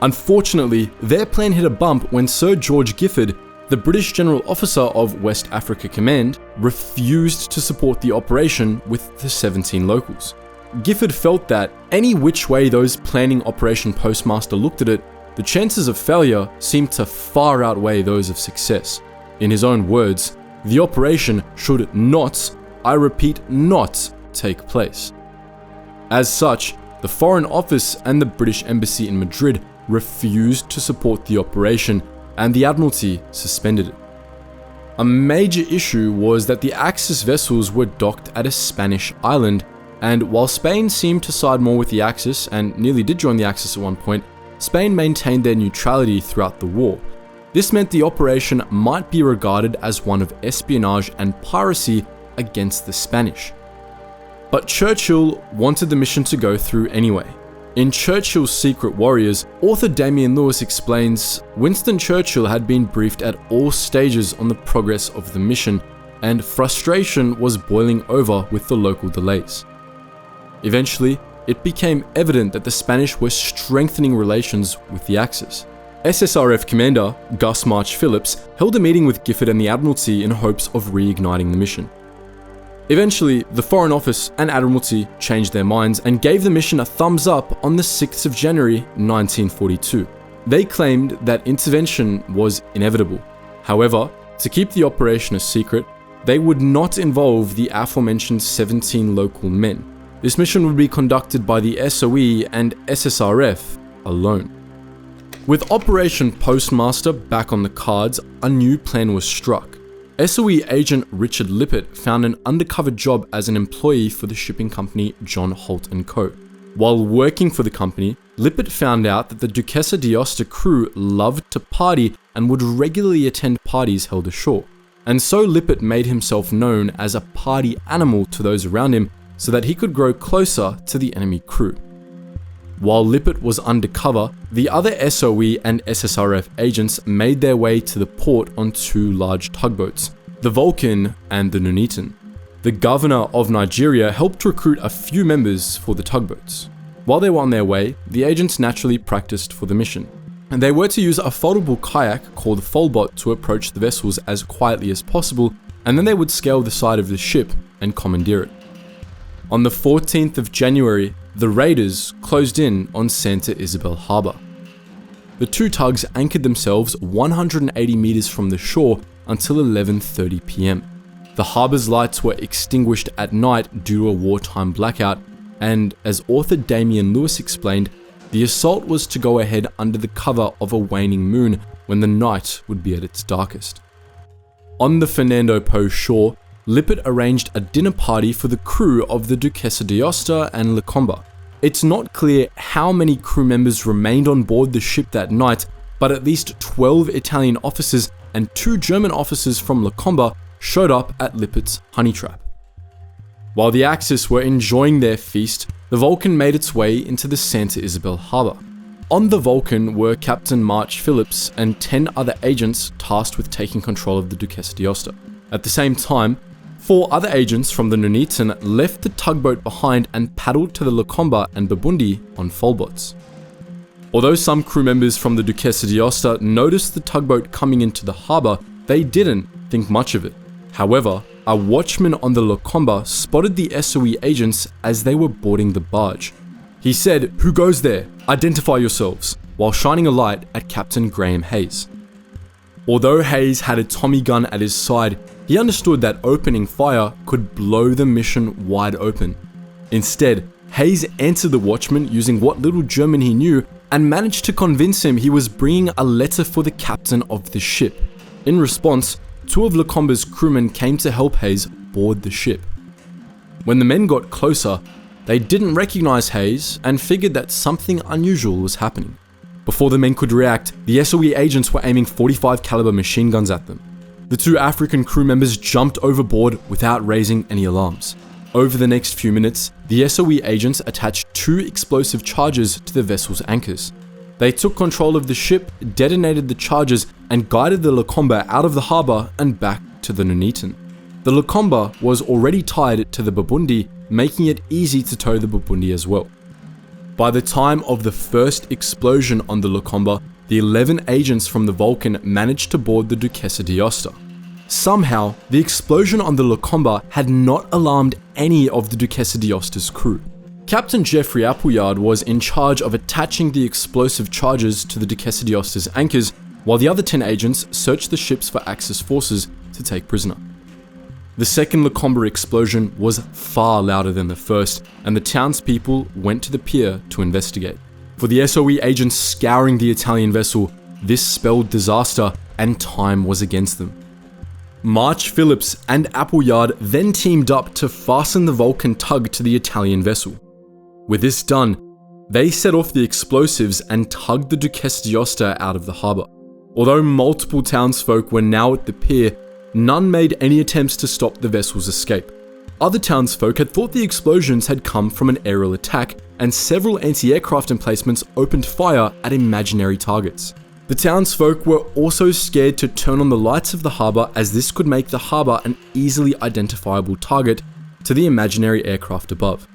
Unfortunately, their plan hit a bump when Sir George Gifford, the British General Officer of West Africa Command, refused to support the operation with the 17 locals. Gifford felt that any which way those planning Operation Postmaster looked at it, the chances of failure seemed to far outweigh those of success. In his own words, the operation should not, I repeat, not take place. As such, the Foreign Office and the British Embassy in Madrid refused to support the operation, and the Admiralty suspended it. A major issue was that the Axis vessels were docked at a Spanish island, and while Spain seemed to side more with the Axis and nearly did join the Axis at one point, Spain maintained their neutrality throughout the war. This meant the operation might be regarded as one of espionage and piracy against the Spanish. But Churchill wanted the mission to go through anyway. In Churchill's Secret Warriors, author Damian Lewis explains, Winston Churchill had been briefed at all stages on the progress of the mission, and frustration was boiling over with the local delays. Eventually, it became evident that the Spanish were strengthening relations with the Axis. SSRF commander Gus March Phillips held a meeting with Gifford and the Admiralty in hopes of reigniting the mission. Eventually, the Foreign Office and Admiralty changed their minds and gave the mission a thumbs up on the 6th of January 1942. They claimed that intervention was inevitable. However, to keep the operation a secret, they would not involve the aforementioned 17 local men. This mission would be conducted by the SOE and SSRF alone. With Operation Postmaster back on the cards, a new plan was struck. SOE agent Richard Lippert found an undercover job as an employee for the shipping company John Holt & Co. While working for the company, Lippert found out that the Duchessa d'Aosta crew loved to party and would regularly attend parties held ashore. And so Lippert made himself known as a party animal to those around him so that he could grow closer to the enemy crew. While Lippert was undercover, the other SOE and SSRF agents made their way to the port on 2 large tugboats, the Vulcan and the Nuneaton. The governor of Nigeria helped recruit a few members for the tugboats. While they were on their way, the agents naturally practiced for the mission. And they were to use a foldable kayak called Folbot to approach the vessels as quietly as possible, and then they would scale the side of the ship and commandeer it. On the 14th of January, the raiders closed in on Santa Isabel Harbor. The 2 tugs anchored themselves 180 meters from the shore until 11:30 p.m. The harbor's lights were extinguished at night due to a wartime blackout, and as author Damian Lewis explained, the assault was to go ahead under the cover of a waning moon when the night would be at its darkest. On the Fernando Po shore, Lippert arranged a dinner party for the crew of the Duchessa d'Aosta and Lacomba. It's not clear how many crew members remained on board the ship that night, but at least 12 Italian officers and 2 German officers from Lacomba showed up at Lippert's honey trap. While the Axis were enjoying their feast, the Vulcan made its way into the Santa Isabel Harbor. On the Vulcan were Captain March Phillips and 10 other agents tasked with taking control of the Duquesa d'Aosta. At the same time, 4 other agents from the Nuneaton left the tugboat behind and paddled to the Lacombe and Babundi on folbots. Although some crew members from the Duquesa d'Aosta noticed the tugboat coming into the harbour, they didn't think much of it. However, a watchman on the Lacombe spotted the SOE agents as they were boarding the barge. He said, "Who goes there? Identify yourselves," while shining a light at Captain Graham Hayes. Although Hayes had a Tommy gun at his side, he understood that opening fire could blow the mission wide open. Instead, Hayes answered the watchman using what little German he knew and managed to convince him he was bringing a letter for the captain of the ship. In response, 2 of Lacombe's crewmen came to help Hayes board the ship. When the men got closer, they didn't recognize Hayes and figured that something unusual was happening. Before the men could react, the SOE agents were aiming .45 caliber machine guns at them. The 2 African crew members jumped overboard without raising any alarms. Over the next few minutes, the SOE agents attached 2 explosive charges to the vessel's anchors. They took control of the ship, detonated the charges, and guided the Lacombe out of the harbour and back to the Nuneaton. The Lacombe was already tied to the Babundi, making it easy to tow the Babundi as well. By the time of the first explosion on the Lacombe, the 11 agents from the Vulcan managed to board the Duquesa d'Aosta. Somehow, the explosion on the Lacombe had not alarmed any of the Duquesa d'Aosta's crew. Captain Geoffrey Appleyard was in charge of attaching the explosive charges to the Duquesa d'Aosta's anchors, while the other 10 agents searched the ships for Axis forces to take prisoner. The second Lacombe explosion was far louder than the first, and the townspeople went to the pier to investigate. For the SOE agents scouring the Italian vessel, this spelled disaster, and time was against them. March Phillips and Appleyard then teamed up to fasten the Vulcan tug to the Italian vessel. With this done, they set off the explosives and tugged the Duquesa d'Aosta out of the harbour. Although multiple townsfolk were now at the pier, none made any attempts to stop the vessel's escape. Other townsfolk had thought the explosions had come from an aerial attack, and several anti-aircraft emplacements opened fire at imaginary targets. The townsfolk were also scared to turn on the lights of the harbour, as this could make the harbour an easily identifiable target to the imaginary aircraft above.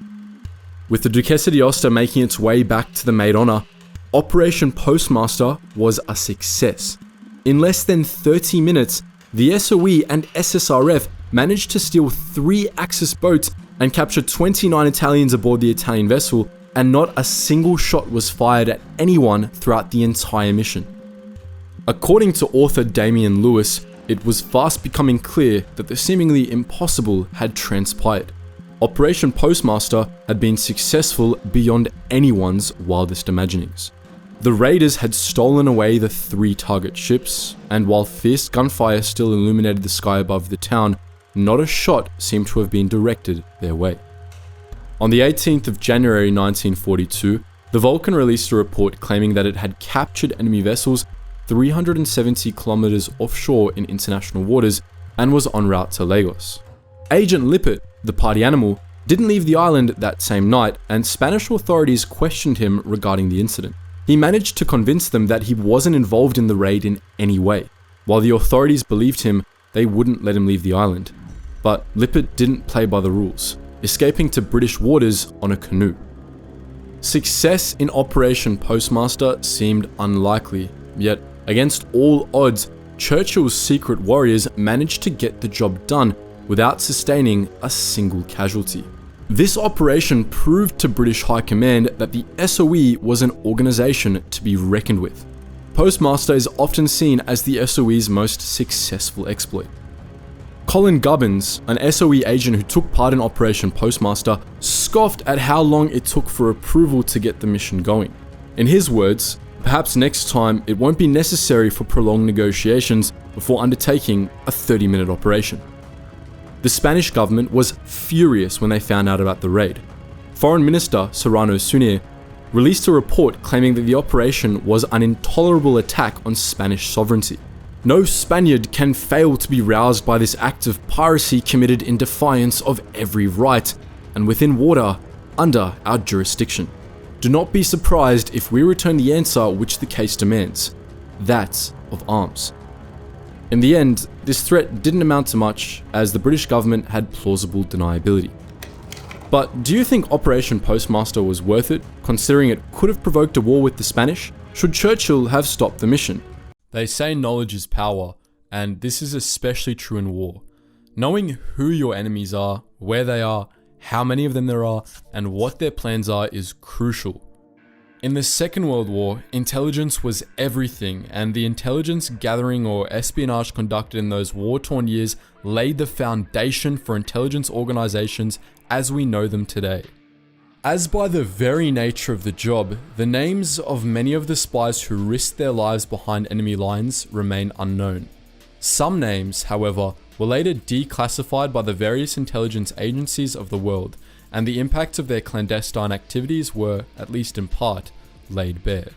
With the Duquesa d'Aosta making its way back to the Maid Honour, Operation Postmaster was a success. In less than 30 minutes, the SOE and SSRF managed to steal 3 Axis boats and capture 29 Italians aboard the Italian vessel, and not a single shot was fired at anyone throughout the entire mission. According to author Damian Lewis, it was fast becoming clear that the seemingly impossible had transpired. Operation Postmaster had been successful beyond anyone's wildest imaginings. The raiders had stolen away the 3 target ships, and while fierce gunfire still illuminated the sky above the town, not a shot seemed to have been directed their way. On the 18th of January 1942, the Vulcan released a report claiming that it had captured enemy vessels 370 kilometers offshore in international waters and was en route to Lagos. Agent Lippert, the party animal, didn't leave the island that same night, and Spanish authorities questioned him regarding the incident. He managed to convince them that he wasn't involved in the raid in any way. While the authorities believed him, they wouldn't let him leave the island. But Lippert didn't play by the rules, escaping to British waters on a canoe. Success in Operation Postmaster seemed unlikely, yet against all odds, Churchill's secret warriors managed to get the job done without sustaining a single casualty. This operation proved to British High Command that the SOE was an organisation to be reckoned with. Postmaster is often seen as the SOE's most successful exploit. Colin Gubbins, an SOE agent who took part in Operation Postmaster, scoffed at how long it took for approval to get the mission going. In his words, perhaps next time it won't be necessary for prolonged negotiations before undertaking a 30-minute operation. The Spanish government was furious when they found out about the raid. Foreign Minister Serrano Suñer released a report claiming that the operation was an intolerable attack on Spanish sovereignty. No Spaniard can fail to be roused by this act of piracy committed in defiance of every right, and within water, under our jurisdiction. Do not be surprised if we return the answer which the case demands, that of arms. In the end, this threat didn't amount to much, as the British government had plausible deniability. But do you think Operation Postmaster was worth it, considering it could have provoked a war with the Spanish? Should Churchill have stopped the mission? They say knowledge is power, and this is especially true in war. Knowing who your enemies are, where they are, how many of them there are, and what their plans are is crucial. In the Second World War, intelligence was everything, and the intelligence gathering or espionage conducted in those war-torn years laid the foundation for intelligence organizations as we know them today. As by the very nature of the job, the names of many of the spies who risked their lives behind enemy lines remain unknown. Some names, however, were later declassified by the various intelligence agencies of the world, and the impacts of their clandestine activities were, at least in part, laid bare.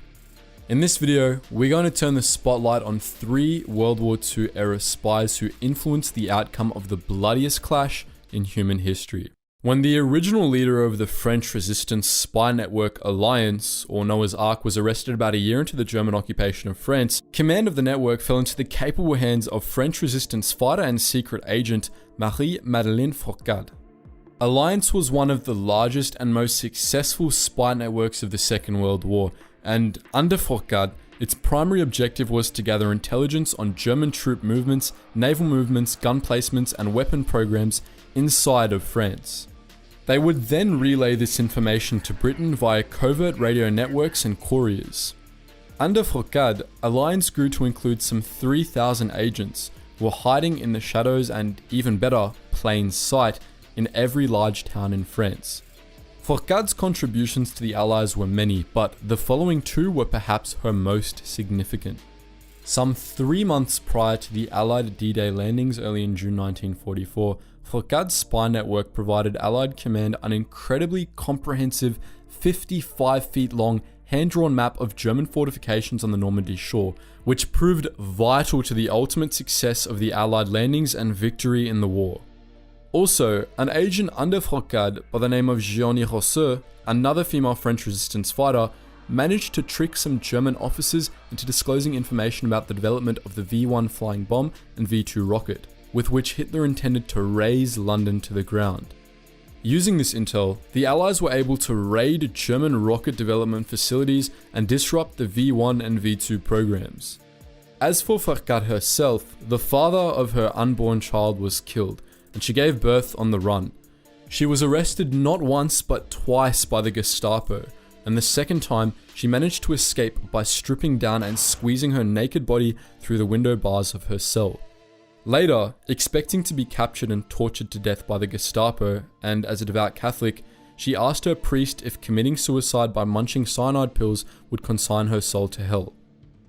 In this video, we're going to turn the spotlight on 3 World War II era spies who influenced the outcome of the bloodiest clash in human history. When the original leader of the French resistance spy network Alliance, or Noah's Ark, was arrested about a year into the German occupation of France, command of the network fell into the capable hands of French resistance fighter and secret agent Marie-Madeleine Fourcade. Alliance was one of the largest and most successful spy networks of the Second World War, and under Fourcade, its primary objective was to gather intelligence on German troop movements, naval movements, gun placements, and weapon programs inside of France. They would then relay this information to Britain via covert radio networks and couriers. Under Fourcade, Alliance grew to include some 3,000 agents who were hiding in the shadows and, even better, plain sight in every large town in France. Fourcade's contributions to the Allies were many, but the following 2 were perhaps her most significant. Some 3 months prior to the Allied D-Day landings early in June 1944, Fourcade's spy network provided Allied command an incredibly comprehensive 55 feet long hand-drawn map of German fortifications on the Normandy shore, which proved vital to the ultimate success of the Allied landings and victory in the war. Also, an agent under Fourcade by the name of Jeannie Rousseau, another female French resistance fighter, managed to trick some German officers into disclosing information about the development of the V-1 flying bomb and V-2 rocket, with which Hitler intended to raze London to the ground. Using this intel, the Allies were able to raid German rocket development facilities and disrupt the V-1 and V-2 programs. As for Fourcade herself, the father of her unborn child was killed, and she gave birth on the run. She was arrested not once but twice by the Gestapo, and the second time she managed to escape by stripping down and squeezing her naked body through the window bars of her cell. Later, expecting to be captured and tortured to death by the Gestapo, and as a devout Catholic, she asked her priest if committing suicide by munching cyanide pills would consign her soul to hell.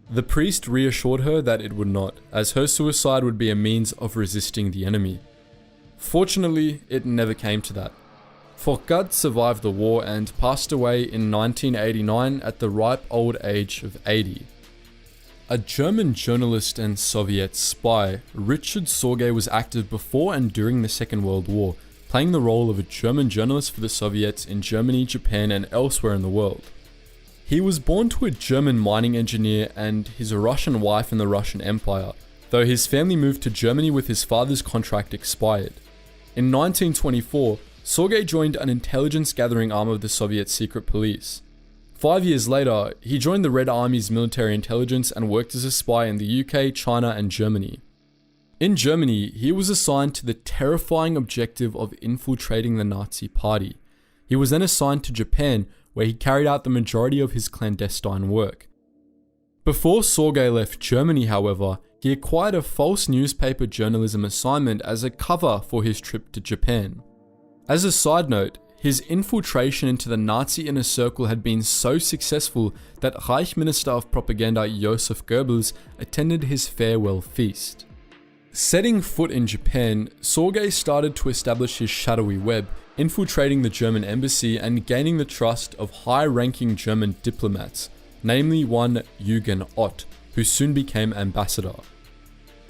The priest reassured her that it would not, as her suicide would be a means of resisting the enemy. Fortunately, it never came to that. Fourcade survived the war and passed away in 1989 at the ripe old age of 80. A German journalist and Soviet spy, Richard Sorge was active before and during the Second World War, playing the role of a German journalist for the Soviets in Germany, Japan, and elsewhere in the world. He was born to a German mining engineer and his Russian wife in the Russian Empire, though his family moved to Germany with his father's contract expired. In 1924, Sorge joined an intelligence gathering arm of the Soviet secret police. 5 years later, he joined the Red Army's military intelligence and worked as a spy in the UK, China, and Germany. In Germany, he was assigned to the terrifying objective of infiltrating the Nazi Party. He was then assigned to Japan, where he carried out the majority of his clandestine work. Before Sorge left Germany, however, he acquired a false newspaper journalism assignment as a cover for his trip to Japan. As a side note, his infiltration into the Nazi inner circle had been so successful that Reich Minister of Propaganda Joseph Goebbels attended his farewell feast. Setting foot in Japan, Sorge started to establish his shadowy web, infiltrating the German embassy and gaining the trust of high-ranking German diplomats, namely one Eugen Ott, who soon became ambassador.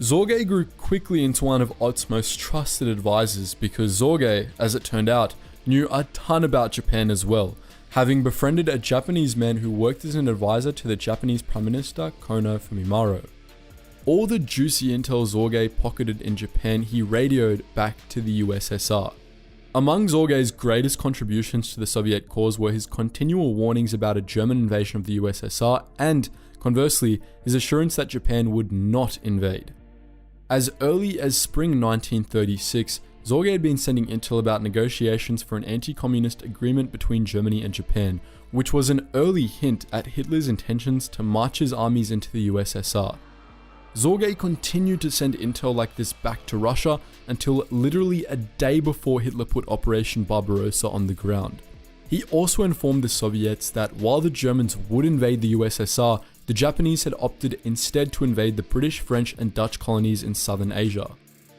Zorge grew quickly into one of Ott's most trusted advisors because Zorge, as it turned out, knew a ton about Japan as well, having befriended a Japanese man who worked as an advisor to the Japanese Prime Minister Kono Fumimaro. All the juicy intel Zorge pocketed in Japan he radioed back to the USSR. Among Zorge's greatest contributions to the Soviet cause were his continual warnings about a German invasion of the USSR and, conversely, his assurance that Japan would not invade. As early as spring 1936, Zorge had been sending intel about negotiations for an anti-communist agreement between Germany and Japan, which was an early hint at Hitler's intentions to march his armies into the USSR. Zorge continued to send intel like this back to Russia until literally a day before Hitler put Operation Barbarossa on the ground. He also informed the Soviets that while the Germans would invade the USSR, the Japanese had opted instead to invade the British, French, and Dutch colonies in southern Asia.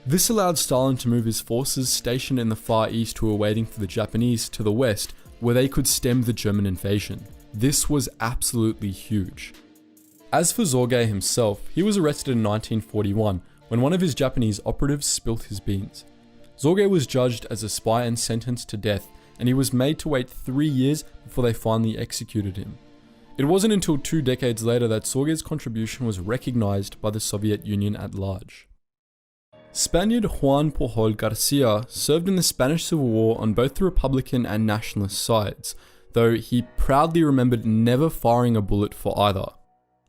This allowed Stalin to move his forces stationed in the Far East who were waiting for the Japanese to the west, where they could stem the German invasion. This was absolutely huge. As for Zorge himself, he was arrested in 1941 when one of his Japanese operatives spilt his beans. Zorge was judged as a spy and sentenced to death, and he was made to wait 3 years before they finally executed him. It wasn't until 2 decades later that Zorge's contribution was recognized by the Soviet Union at large. Spaniard Juan Pujol Garcia served in the Spanish Civil War on both the Republican and Nationalist sides, though he proudly remembered never firing a bullet for either.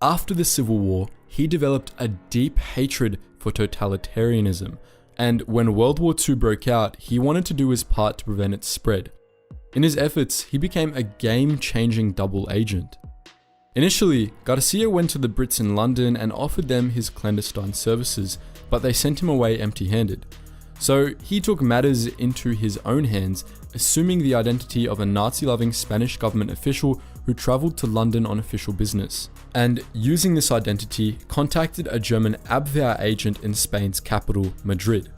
After the Civil War, he developed a deep hatred for totalitarianism, and when World War II broke out, he wanted to do his part to prevent its spread. In his efforts, he became a game-changing double agent. Initially, Garcia went to the Brits in London and offered them his clandestine services, but they sent him away empty-handed. So he took matters into his own hands, assuming the identity of a Nazi-loving Spanish government official who travelled to London on official business, and using this identity, contacted a German Abwehr agent in Spain's capital, Madrid.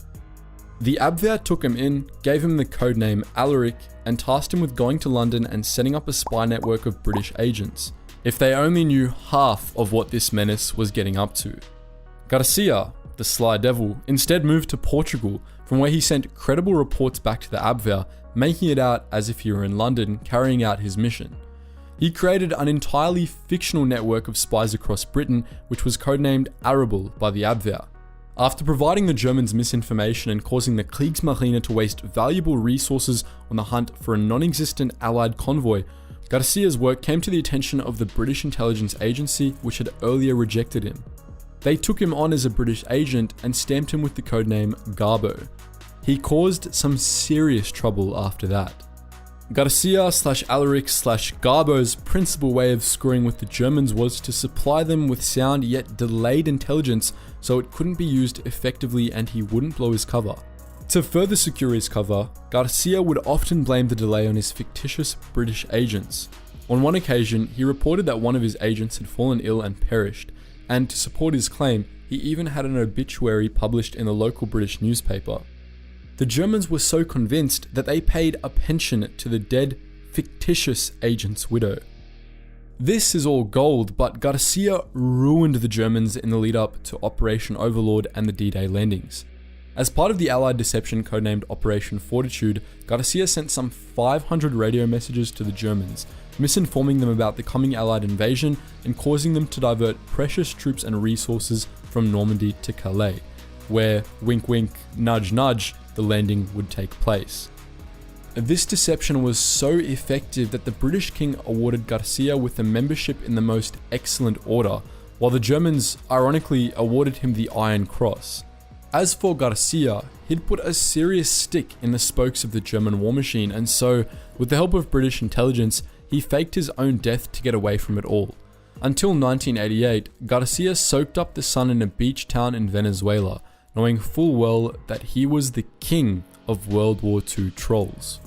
The Abwehr took him in, gave him the codename Alaric, and tasked him with going to London and setting up a spy network of British agents. If they only knew half of what this menace was getting up to. Garcia, the sly devil, instead moved to Portugal, from where he sent credible reports back to the Abwehr, making it out as if he were in London carrying out his mission. He created an entirely fictional network of spies across Britain, which was codenamed Arable by the Abwehr. After providing the Germans misinformation and causing the Kriegsmarine to waste valuable resources on the hunt for a non-existent Allied convoy, Garcia's work came to the attention of the British intelligence agency, which had earlier rejected him. They took him on as a British agent and stamped him with the codename Garbo. He caused some serious trouble after that. Garcia/Alaric/Garbo's principal way of screwing with the Germans was to supply them with sound yet delayed intelligence so it couldn't be used effectively and he wouldn't blow his cover. To further secure his cover, Garcia would often blame the delay on his fictitious British agents. On one occasion, he reported that one of his agents had fallen ill and perished, and to support his claim, he even had an obituary published in the local British newspaper. The Germans were so convinced that they paid a pension to the dead, fictitious agent's widow. This is all gold, but Garcia ruined the Germans in the lead up to Operation Overlord and the D-Day landings. As part of the Allied deception codenamed Operation Fortitude, Garcia sent some 500 radio messages to the Germans, misinforming them about the coming Allied invasion and causing them to divert precious troops and resources from Normandy to Calais, where, wink wink, nudge nudge, the landing would take place. This deception was so effective that the British king awarded Garcia with a membership in the Most Excellent Order, while the Germans ironically awarded him the Iron Cross. As for Garcia, he'd put a serious stick in the spokes of the German war machine, and so, with the help of British intelligence, he faked his own death to get away from it all. Until 1988, Garcia soaked up the sun in a beach town in Venezuela, knowing full well that he was the king of World War II trolls.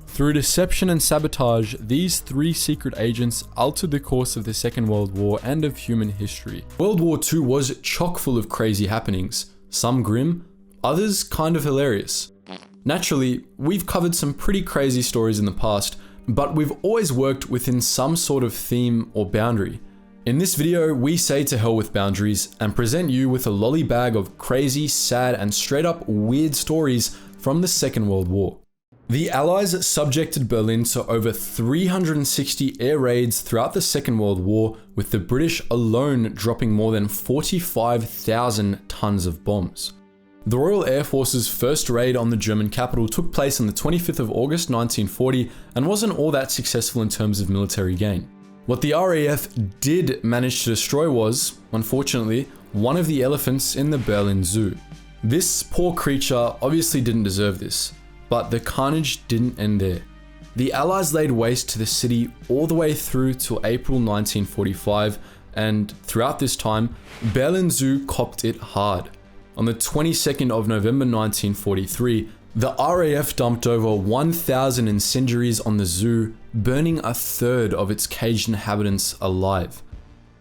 Through deception and sabotage, these 3 secret agents altered the course of the Second World War and of human history. World War II was chock full of crazy happenings, some grim, others kind of hilarious. Naturally, we've covered some pretty crazy stories in the past, but we've always worked within some sort of theme or boundary. In In this video, we say to hell with boundaries and present you with a lolly bag of crazy, sad, and straight up weird stories from the Second World War. The Allies subjected Berlin to over 360 air raids throughout the Second World War, with the British alone dropping more than 45,000 tons of bombs. The Royal Air Force's first raid on the German capital took place on the 25th of August 1940 and wasn't all that successful in terms of military gain. What the RAF did manage to destroy was, unfortunately, one of the elephants in the Berlin Zoo. This poor creature obviously didn't deserve this, but the carnage didn't end there. The Allies laid waste to the city all the way through till April 1945, and throughout this time, Berlin Zoo copped it hard. On the 22nd of November 1943, the RAF dumped over 1,000 incendiaries on the zoo, burning a third of its caged inhabitants alive.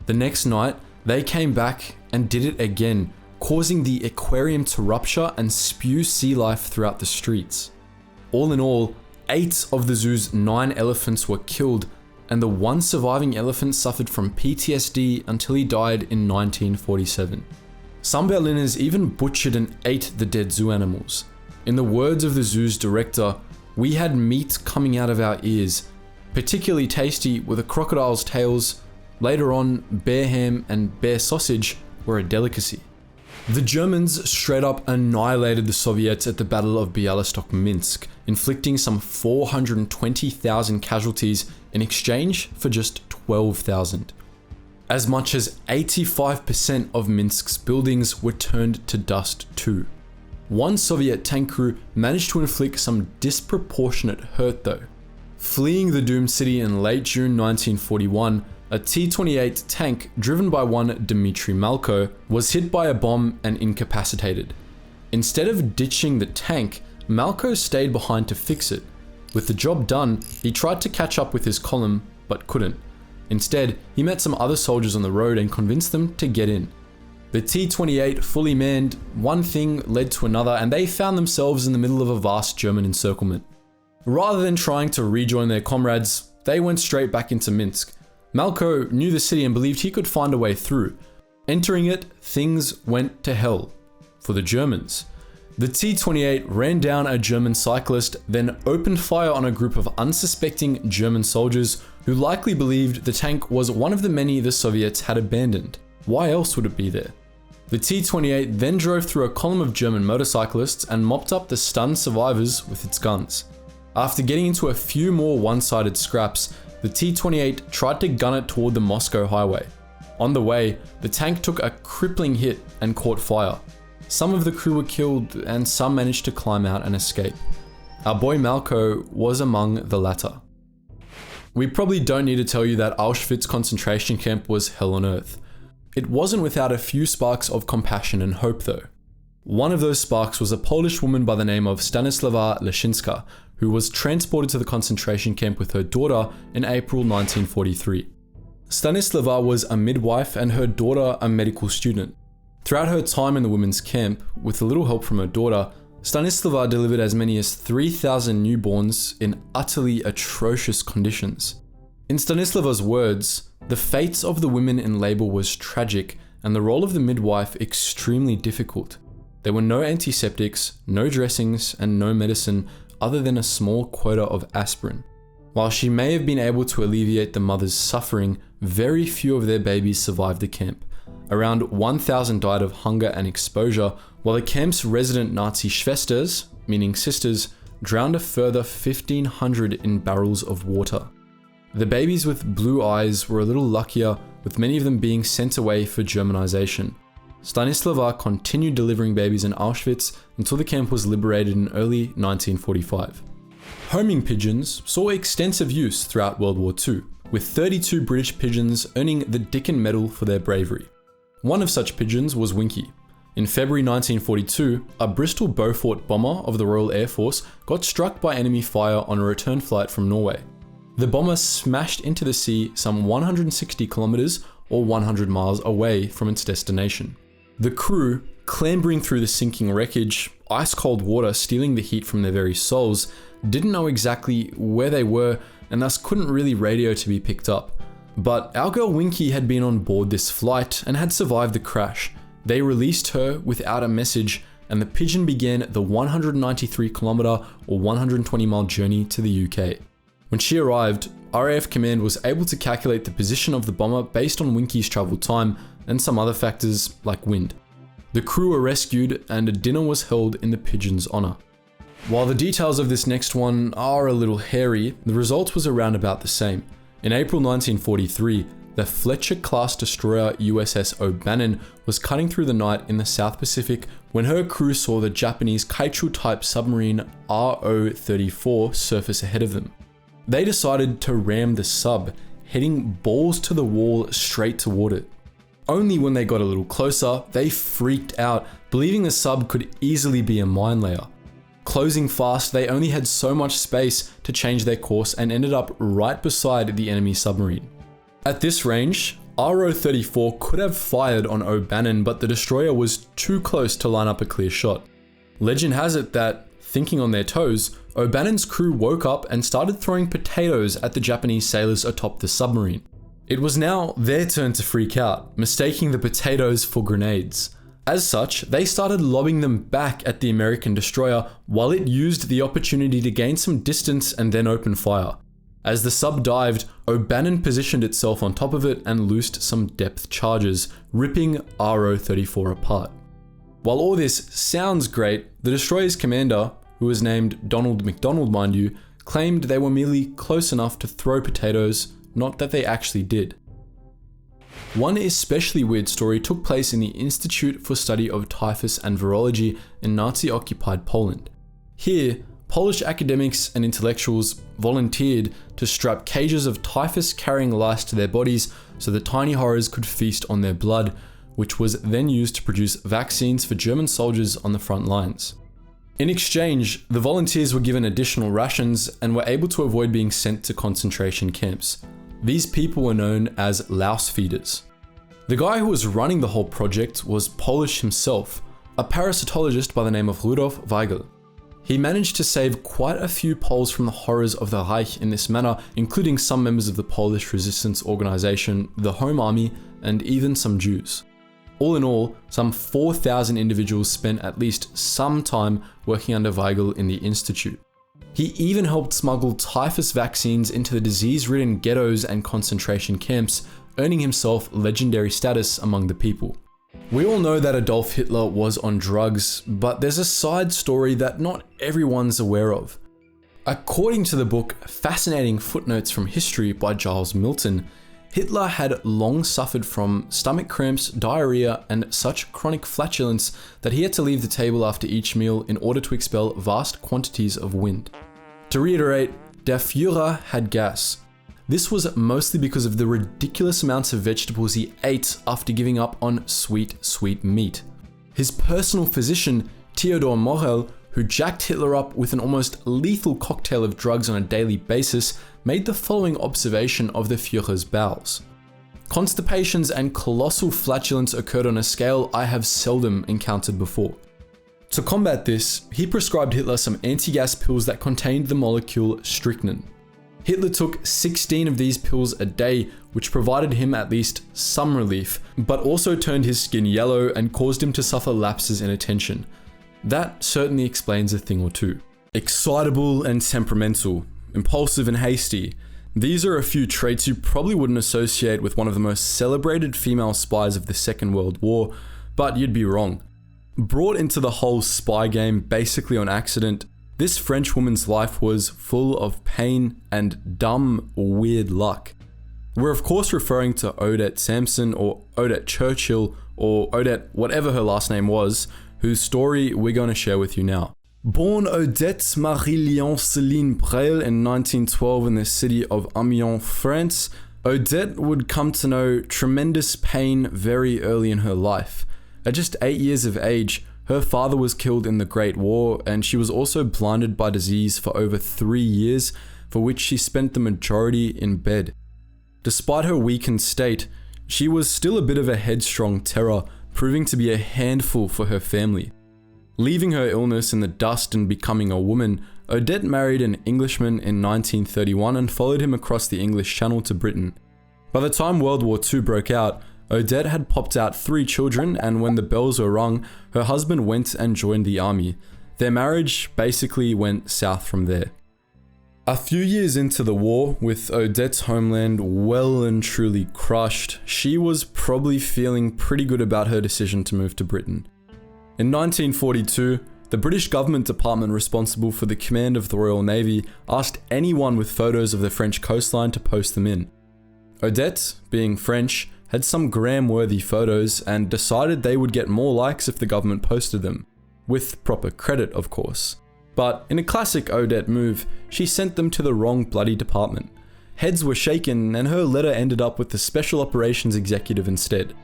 The next night, they came back and did it again, causing the aquarium to rupture and spew sea life throughout the streets. All in all, 8 of the zoo's 9 elephants were killed, and the one surviving elephant suffered from PTSD until he died in 1947. Some Berliners even butchered and ate the dead zoo animals. In the words of the zoo's director, "We had meat coming out of our ears, particularly tasty with a crocodile's tails. Later on, bear ham and bear sausage were a delicacy." The Germans straight up annihilated the Soviets at the Battle of Bialystok-Minsk, inflicting some 420,000 casualties in exchange for just 12,000. As much as 85% of Minsk's buildings were turned to dust too. One Soviet tank crew managed to inflict some disproportionate hurt though. Fleeing the doomed city in late June 1941, a T-28 tank driven by one Dmitry Malko was hit by a bomb and incapacitated. Instead of ditching the tank, Malko stayed behind to fix it. With the job done, he tried to catch up with his column, but couldn't. Instead, he met some other soldiers on the road and convinced them to get in. The T-28 fully manned, one thing led to another, and they found themselves in the middle of a vast German encirclement. Rather than trying to rejoin their comrades, they went straight back into Minsk. Malko knew the city and believed he could find a way through. Entering it, things went to hell for the Germans. The T-28 ran down a German cyclist, then opened fire on a group of unsuspecting German soldiers who likely believed the tank was one of the many the Soviets had abandoned. Why else would it be there? The T-28 then drove through a column of German motorcyclists and mopped up the stunned survivors with its guns. After getting into a few more one-sided scraps, the T-28 tried to gun it toward the Moscow highway. On the way, the tank took a crippling hit and caught fire. Some of the crew were killed and some managed to climb out and escape. Our boy Malko was among the latter. We probably don't need to tell you that Auschwitz concentration camp was hell on earth. It wasn't without a few sparks of compassion and hope though. One of those sparks was a Polish woman by the name of Stanislawa Leszczyńska, who was transported to the concentration camp with her daughter in April 1943. Stanislawa was a midwife and her daughter a medical student. Throughout her time in the women's camp, with a little help from her daughter, Stanislawa delivered as many as 3,000 newborns in utterly atrocious conditions. In Stanislava's words, the fates of the women in labor was tragic and the role of the midwife extremely difficult. There were no antiseptics, no dressings, and no medicine other than a small quota of aspirin. While she may have been able to alleviate the mother's suffering, very few of their babies survived the camp. Around 1,000 died of hunger and exposure, while the camp's resident Nazi Schwesters, meaning sisters, drowned a further 1,500 in barrels of water. The babies with blue eyes were a little luckier, with many of them being sent away for Germanization. Stanislava continued delivering babies in Auschwitz until the camp was liberated in early 1945. Homing pigeons saw extensive use throughout World War II, with 32 British pigeons earning the Dickon Medal for their bravery. One of such pigeons was Winky. In February 1942, a Bristol Beaufort bomber of the Royal Air Force got struck by enemy fire on a return flight from Norway. The bomber smashed into the sea some 160 kilometers or 100 miles away from its destination. The crew, clambering through the sinking wreckage, ice cold water stealing the heat from their very souls, didn't know exactly where they were and thus couldn't really radio to be picked up. But our girl Winky had been on board this flight and had survived the crash. They released her without a message, and the Pigeon began the 193km or 120-mile journey to the UK. When she arrived, RAF Command was able to calculate the position of the bomber based on Winky's travel time and some other factors like wind. The crew were rescued and a dinner was held in the Pigeon's honour. While the details of this next one are a little hairy, the result was around about the same. In April 1943, the Fletcher-class destroyer USS O'Bannon was cutting through the night in the South Pacific when her crew saw the Japanese Kaiju-type submarine RO-34 surface ahead of them. They decided to ram the sub, heading balls to the wall straight toward it. Only when they got a little closer, they freaked out, believing the sub could easily be a mine layer. Closing fast, they only had so much space to change their course and ended up right beside the enemy submarine. At this range, RO-34 could have fired on O'Bannon, but the destroyer was too close to line up a clear shot. Legend has it that, thinking on their toes, O'Bannon's crew woke up and started throwing potatoes at the Japanese sailors atop the submarine. It was now their turn to freak out, mistaking the potatoes for grenades. As such, they started lobbing them back at the American destroyer while it used the opportunity to gain some distance and then open fire. As the sub dived, O'Bannon positioned itself on top of it and loosed some depth charges, ripping RO-34 apart. While all this sounds great, the destroyer's commander, who was named Donald MacDonald mind you, claimed they were merely close enough to throw potatoes, not that they actually did. One especially weird story took place in the Institute for Study of Typhus and Virology in Nazi-occupied Poland. Here, Polish academics and intellectuals volunteered to strap cages of typhus-carrying lice to their bodies so the tiny horrors could feast on their blood, which was then used to produce vaccines for German soldiers on the front lines. In exchange, the volunteers were given additional rations and were able to avoid being sent to concentration camps. These people were known as louse feeders. The guy who was running the whole project was Polish himself, a parasitologist by the name of Rudolf Weigel. He managed to save quite a few Poles from the horrors of the Reich in this manner, including some members of the Polish resistance organization, the Home Army, and even some Jews. All in all, some 4,000 individuals spent at least some time working under Weigel in the Institute. He even helped smuggle typhus vaccines into the disease-ridden ghettos and concentration camps, earning himself legendary status among the people. We all know that Adolf Hitler was on drugs, but there's a side story that not everyone's aware of. According to the book Fascinating Footnotes from History by Giles Milton, Hitler had long suffered from stomach cramps, diarrhea, and such chronic flatulence that he had to leave the table after each meal in order to expel vast quantities of wind. To reiterate, der Führer had gas. This was mostly because of the ridiculous amounts of vegetables he ate after giving up on sweet meat. His personal physician, Theodor Morel, who jacked Hitler up with an almost lethal cocktail of drugs on a daily basis, made the following observation of the Führer's bowels. Constipations and colossal flatulence occurred on a scale I have seldom encountered before. To combat this, he prescribed Hitler some anti-gas pills that contained the molecule strychnine. Hitler took 16 of these pills a day, which provided him at least some relief, but also turned his skin yellow and caused him to suffer lapses in attention. That certainly explains a thing or two. Excitable and temperamental, impulsive and hasty. These are a few traits you probably wouldn't associate with one of the most celebrated female spies of the Second World War, but you'd be wrong. Brought into the whole spy game basically on accident, this French woman's life was full of pain and dumb, weird luck. We're of course referring to Odette Sansom or Odette Churchill or Odette whatever her last name was, whose story we're going to share with you now. Born Odette Marie-Léon Céline Breil in 1912 in the city of Amiens, France, Odette would come to know tremendous pain very early in her life. At just 8 years of age, her father was killed in the Great War, and she was also blinded by disease for over 3 years, for which she spent the majority in bed. Despite her weakened state, she was still a bit of a headstrong terror, proving to be a handful for her family. Leaving her illness in the dust and becoming a woman, Odette married an Englishman in 1931 and followed him across the English Channel to Britain. By the time World War II broke out, Odette had popped out 3 children, and when the bells were rung, her husband went and joined the army. Their marriage basically went south from there. A few years into the war, with Odette's homeland well and truly crushed, she was probably feeling pretty good about her decision to move to Britain. In 1942, the British government department responsible for the command of the Royal Navy asked anyone with photos of the French coastline to post them in. Odette, being French, had some gram-worthy photos and decided they would get more likes if the government posted them. With proper credit, of course. But in a classic Odette move, she sent them to the wrong bloody department. Heads were shaken and her letter ended up with the Special Operations Executive instead.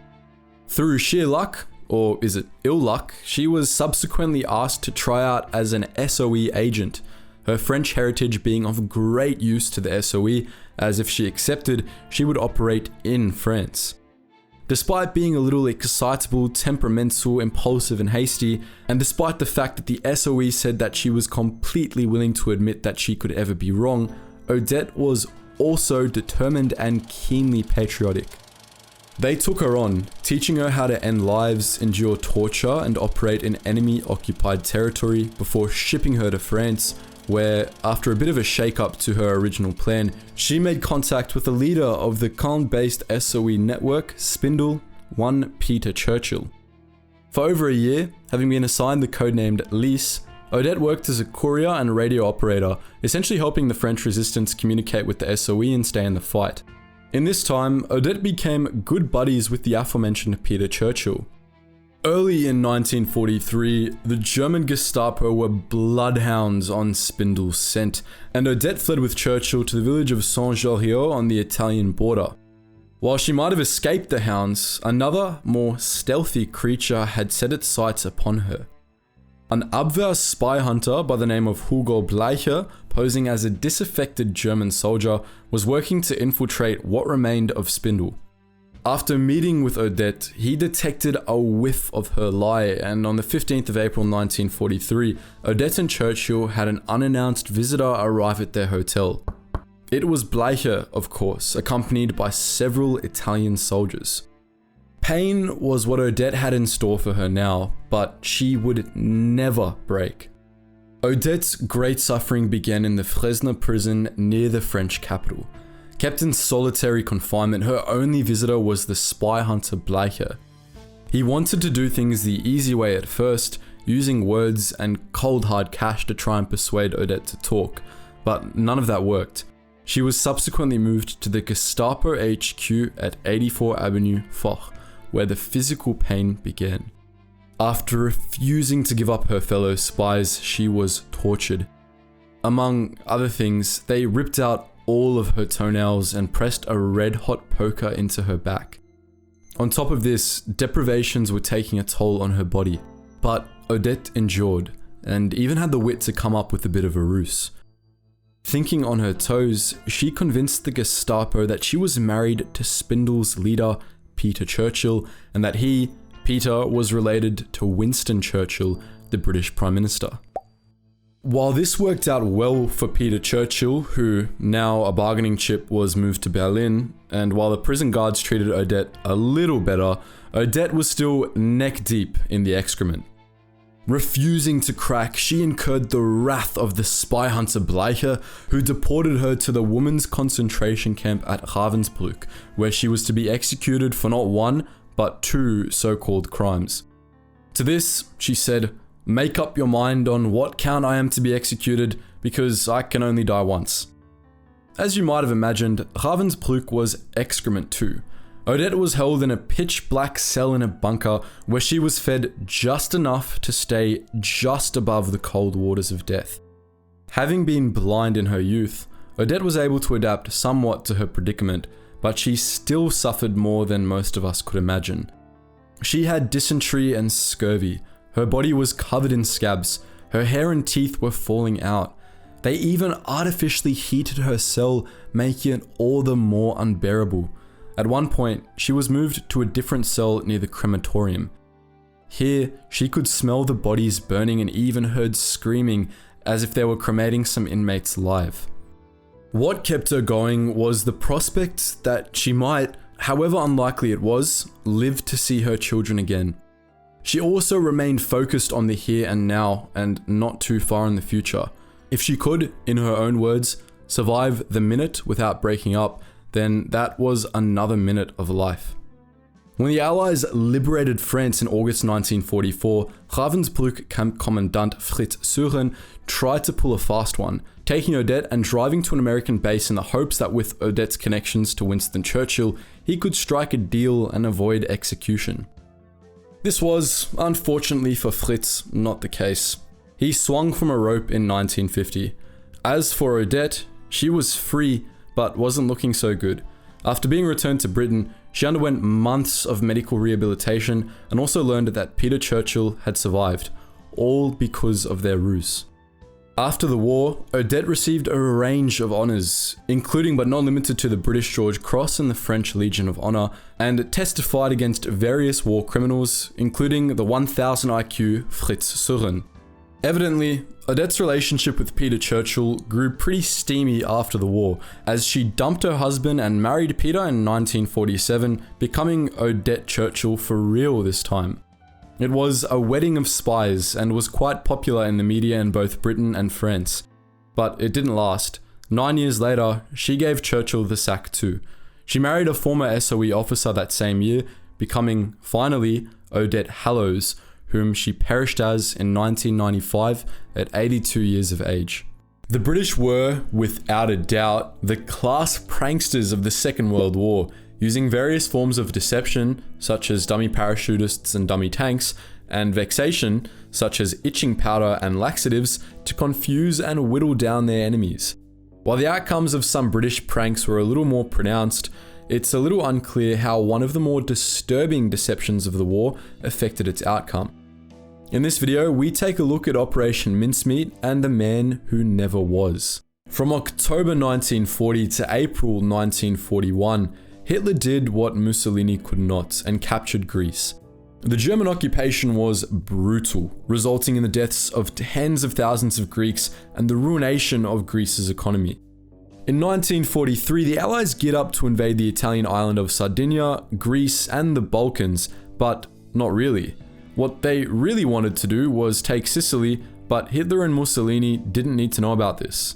Through sheer luck, or is it ill luck, she was subsequently asked to try out as an SOE agent, her French heritage being of great use to the SOE, as if she accepted, she would operate in France. Despite being a little excitable, temperamental, impulsive and hasty, and despite the fact that the SOE said that she was completely willing to admit that she could ever be wrong, Odette was also determined and keenly patriotic. They took her on, teaching her how to end lives, endure torture, and operate in enemy-occupied territory before shipping her to France, where, after a bit of a shake-up to her original plan, she made contact with the leader of the Caen-based SOE network, Spindle, one Peter Churchill. For over a year, having been assigned the codenamed Lys, Odette worked as a courier and radio operator, essentially helping the French resistance communicate with the SOE and stay in the fight. In this time, Odette became good buddies with the aforementioned Peter Churchill. Early in 1943, the German Gestapo were bloodhounds on Spindle's scent, and Odette fled with Churchill to the village of Saint-Gilles on the Italian border. While she might have escaped the hounds, another, more stealthy creature had set its sights upon her. An Abwehr spy hunter by the name of Hugo Bleicher, posing as a disaffected German soldier, was working to infiltrate what remained of Spindle. After meeting with Odette, he detected a whiff of her lie, and on the 15th of April 1943, Odette and Churchill had an unannounced visitor arrive at their hotel. It was Bleicher, of course, accompanied by several Italian soldiers. Pain was what Odette had in store for her now, but she would never break. Odette's great suffering began in the Fresnes prison near the French capital. Kept in solitary confinement, her only visitor was the spy hunter Bleicher. He wanted to do things the easy way at first, using words and cold hard cash to try and persuade Odette to talk, but none of that worked. She was subsequently moved to the Gestapo HQ at 84 Avenue Foch, where the physical pain began. After refusing to give up her fellow spies, she was tortured. Among other things, they ripped out all of her toenails and pressed a red-hot poker into her back. On top of this, deprivations were taking a toll on her body, but Odette endured, and even had the wit to come up with a bit of a ruse. Thinking on her toes, she convinced the Gestapo that she was married to Spindle's leader, Peter Churchill, and that he, Peter, was related to Winston Churchill, the British Prime Minister. While this worked out well for Peter Churchill, who, now a bargaining chip, was moved to Berlin, and while the prison guards treated Odette a little better, Odette was still neck deep in the excrement. Refusing to crack, she incurred the wrath of the spy hunter Bleicher, who deported her to the women's concentration camp at Ravensbrück, where she was to be executed for not one, but 2 so-called crimes. To this, she said, "Make up your mind on what count I am to be executed, because I can only die once." As you might have imagined, Ravensbrück was excrement too. Odette was held in a pitch black cell in a bunker where she was fed just enough to stay just above the cold waters of death. Having been blind in her youth, Odette was able to adapt somewhat to her predicament, but she still suffered more than most of us could imagine. She had dysentery and scurvy. Her body was covered in scabs, her hair and teeth were falling out. They even artificially heated her cell, making it all the more unbearable. At one point, she was moved to a different cell near the crematorium. Here, she could smell the bodies burning and even heard screaming as if they were cremating some inmates alive. What kept her going was the prospect that she might, however unlikely it was, live to see her children again. She also remained focused on the here and now and not too far in the future. If she could, in her own words, survive the minute without breaking up, then that was another minute of life. When the Allies liberated France in August 1944, Ravensbrück Camp Commandant Fritz Sören tried to pull a fast one, taking Odette and driving to an American base in the hopes that with Odette's connections to Winston Churchill, he could strike a deal and avoid execution. This was, unfortunately for Fritz, not the case. He swung from a rope in 1950. As for Odette, she was free, but wasn't looking so good. After being returned to Britain, she underwent months of medical rehabilitation and also learned that Peter Churchill had survived, all because of their ruse. After the war, Odette received a range of honours, including but not limited to the British George Cross and the French Legion of Honour, and testified against various war criminals, including the 1000 IQ Fritz Sören. Evidently, Odette's relationship with Peter Churchill grew pretty steamy after the war, as she dumped her husband and married Peter in 1947, becoming Odette Churchill for real this time. It was a wedding of spies and was quite popular in the media in both Britain and France. But it didn't last. 9 years later, she gave Churchill the sack too. She married a former SOE officer that same year, becoming, finally, Odette Hallows, whom she perished as in 1995 at 82 years of age. The British were, without a doubt, the class pranksters of the Second World War, using various forms of deception, such as dummy parachutists and dummy tanks, and vexation, such as itching powder and laxatives, to confuse and whittle down their enemies. While the outcomes of some British pranks were a little more pronounced, it's a little unclear how one of the more disturbing deceptions of the war affected its outcome. In this video, we take a look at Operation Mincemeat and the man who never was. From October 1940 to April 1941, Hitler did what Mussolini could not and captured Greece. The German occupation was brutal, resulting in the deaths of tens of thousands of Greeks and the ruination of Greece's economy. In 1943, the Allies geared up to invade the Italian island of Sardinia, Greece, and the Balkans, but not really. What they really wanted to do was take Sicily, but Hitler and Mussolini didn't need to know about this.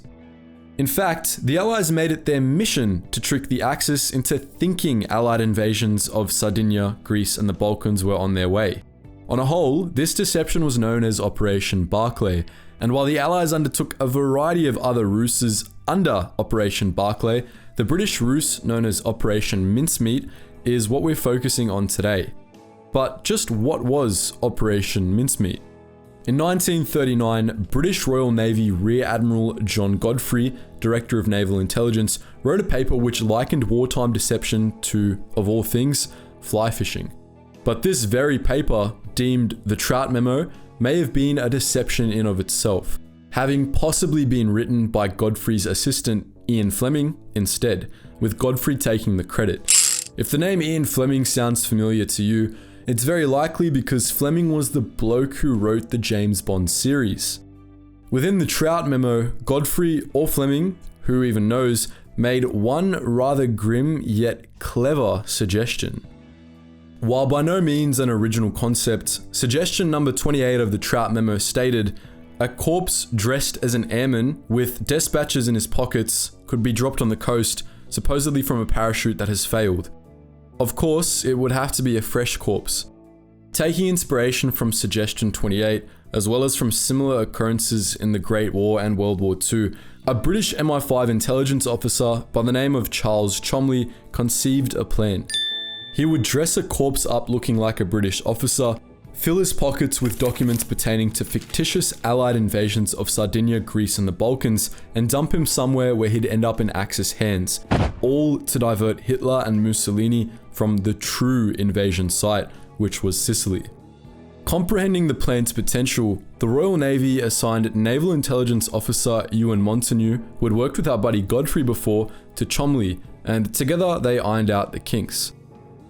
In fact, the Allies made it their mission to trick the Axis into thinking Allied invasions of Sardinia, Greece, and the Balkans were on their way. On a whole, this deception was known as Operation Barclay, and while the Allies undertook a variety of other ruses under Operation Barclay, the British ruse known as Operation Mincemeat is what we're focusing on today. But just what was Operation Mincemeat? In 1939, British Royal Navy Rear Admiral John Godfrey, Director of Naval Intelligence, wrote a paper which likened wartime deception to, of all things, fly fishing. But this very paper, deemed the Trout Memo, may have been a deception in of itself, having possibly been written by Godfrey's assistant Ian Fleming instead, with Godfrey taking the credit. If the name Ian Fleming sounds familiar to you, it's very likely because Fleming was the bloke who wrote the James Bond series. Within the Trout Memo, Godfrey or Fleming, who even knows, made one rather grim yet clever suggestion. While by no means an original concept, suggestion number 28 of the Trout Memo stated, a corpse dressed as an airman with dispatches in his pockets could be dropped on the coast, supposedly from a parachute that has failed. Of course, it would have to be a fresh corpse. Taking inspiration from suggestion 28, as well as from similar occurrences in the Great War and World War II, a British MI5 intelligence officer by the name of Charles Cholmondeley conceived a plan. He would dress a corpse up looking like a British officer, fill his pockets with documents pertaining to fictitious Allied invasions of Sardinia, Greece, and the Balkans, and dump him somewhere where he'd end up in Axis hands, all to divert Hitler and Mussolini from the true invasion site, which was Sicily. Comprehending the plan's potential, the Royal Navy assigned Naval Intelligence Officer Ewan Montagu, who had worked with our buddy Godfrey before, to Cholmondeley, and together they ironed out the kinks.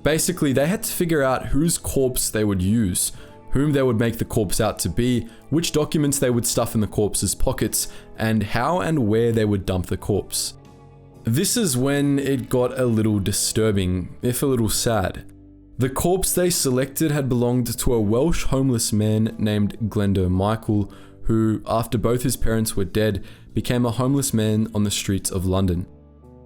Basically, they had to figure out whose corpse they would use, whom they would make the corpse out to be, which documents they would stuff in the corpse's pockets, and how and where they would dump the corpse. This is when it got a little disturbing, if a little sad. The corpse they selected had belonged to a Welsh homeless man named Glendo Michael, who, after both his parents were dead, became a homeless man on the streets of London.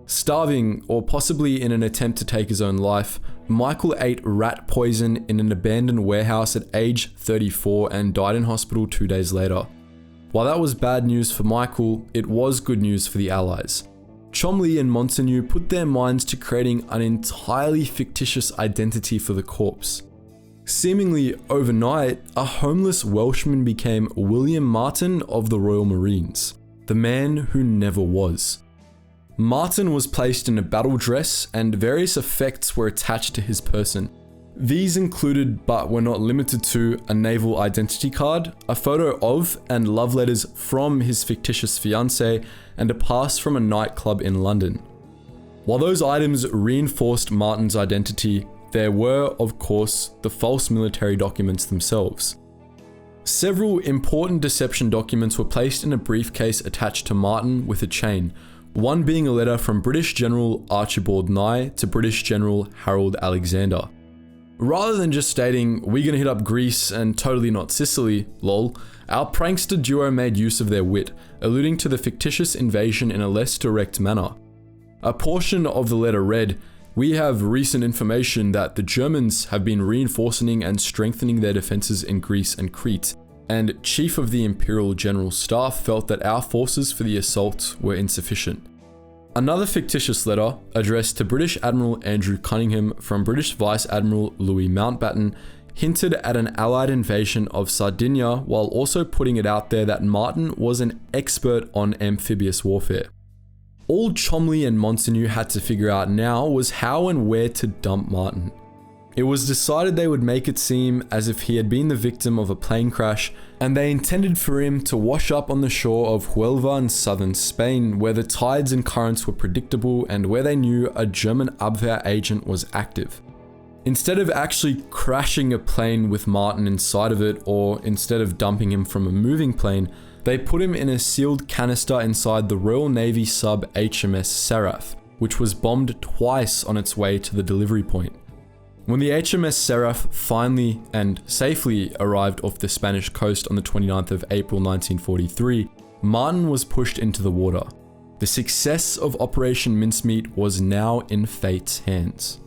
Starving, or possibly in an attempt to take his own life, Michael ate rat poison in an abandoned warehouse at age 34 and died in hospital 2 days later. While that was bad news for Michael, it was good news for the Allies. Cholmondeley and Montagu put their minds to creating an entirely fictitious identity for the corpse. Seemingly overnight, a homeless Welshman became William Martin of the Royal Marines, the man who never was. Martin was placed in a battle dress and various effects were attached to his person. These included, but were not limited to, a naval identity card, a photo of and love letters from his fictitious fiancée, and a pass from a nightclub in London. While those items reinforced Martin's identity, there were, of course, the false military documents themselves. Several important deception documents were placed in a briefcase attached to Martin with a chain, one being a letter from British General Archibald Nye to British General Harold Alexander. Rather than just stating, "We're gonna hit up Greece and totally not Sicily, lol," our prankster duo made use of their wit, alluding to the fictitious invasion in a less direct manner. A portion of the letter read, "We have recent information that the Germans have been reinforcing and strengthening their defenses in Greece and Crete, and Chief of the Imperial General Staff felt that our forces for the assault were insufficient." Another fictitious letter, addressed to British Admiral Andrew Cunningham from British Vice Admiral Louis Mountbatten, hinted at an Allied invasion of Sardinia while also putting it out there that Martin was an expert on amphibious warfare. All Cholmondeley and Montagu had to figure out now was how and where to dump Martin. It was decided they would make it seem as if he had been the victim of a plane crash, and they intended for him to wash up on the shore of Huelva in southern Spain, where the tides and currents were predictable and where they knew a German Abwehr agent was active. Instead of actually crashing a plane with Martin inside of it, or instead of dumping him from a moving plane, they put him in a sealed canister inside the Royal Navy sub HMS Seraph, which was bombed twice on its way to the delivery point. When the HMS Seraph finally and safely arrived off the Spanish coast on the 29th of April 1943, Martin was pushed into the water. The success of Operation Mincemeat was now in fate's hands.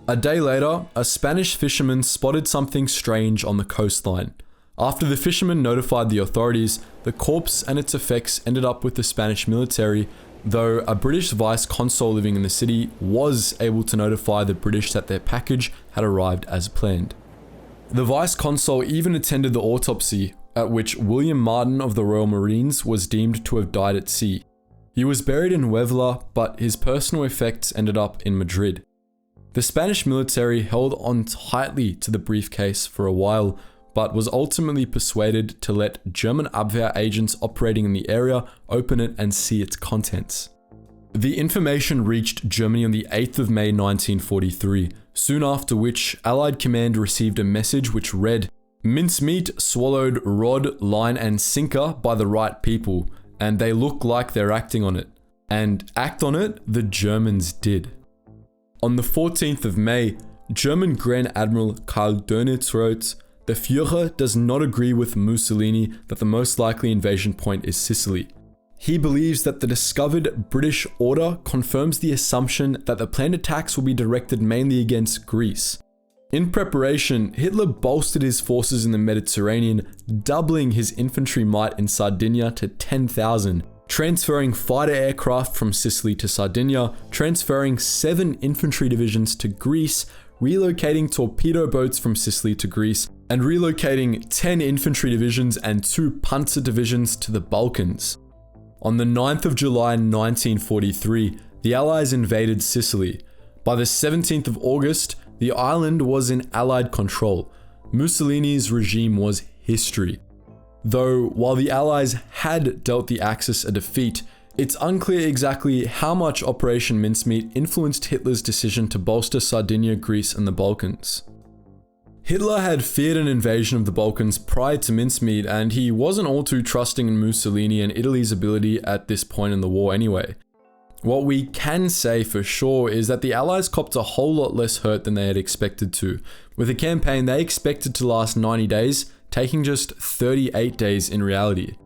A day later, a Spanish fisherman spotted something strange on the coastline. After the fisherman notified the authorities, the corpse and its effects ended up with the Spanish military, though a British vice consul living in the city was able to notify the British that their package had arrived as planned. The vice consul even attended the autopsy, at which William Martin of the Royal Marines was deemed to have died at sea. He was buried in Huelva, but his personal effects ended up in Madrid. The Spanish military held on tightly to the briefcase for a while, but was ultimately persuaded to let German Abwehr agents operating in the area open it and see its contents. The information reached Germany on the 8th of May 1943, soon after which Allied command received a message which read, "Mincemeat swallowed rod, line and sinker by the right people, and they look like they're acting on it." And act on it, the Germans did. On the 14th of May, German Grand Admiral Karl Dönitz wrote, "The Führer does not agree with Mussolini that the most likely invasion point is Sicily. He believes that the discovered British order confirms the assumption that the planned attacks will be directed mainly against Greece. In preparation, Hitler bolstered his forces in the Mediterranean, doubling his infantry might in Sardinia to 10,000, transferring fighter aircraft from Sicily to Sardinia, transferring 7 infantry divisions to Greece, relocating torpedo boats from Sicily to Greece, and relocating 10 infantry divisions and 2 panzer divisions to the Balkans. On the 9th of July 1943, the Allies invaded Sicily. By the 17th of August, the island was in Allied control. Mussolini's regime was history. Though, while the Allies had dealt the Axis a defeat, it's unclear exactly how much Operation Mincemeat influenced Hitler's decision to bolster Sardinia, Greece, and the Balkans. Hitler had feared an invasion of the Balkans prior to Mincemeat, and he wasn't all too trusting in Mussolini and Italy's ability at this point in the war anyway. What we can say for sure is that the Allies copped a whole lot less hurt than they had expected to, with a campaign they expected to last 90 days, taking just 38 days in reality.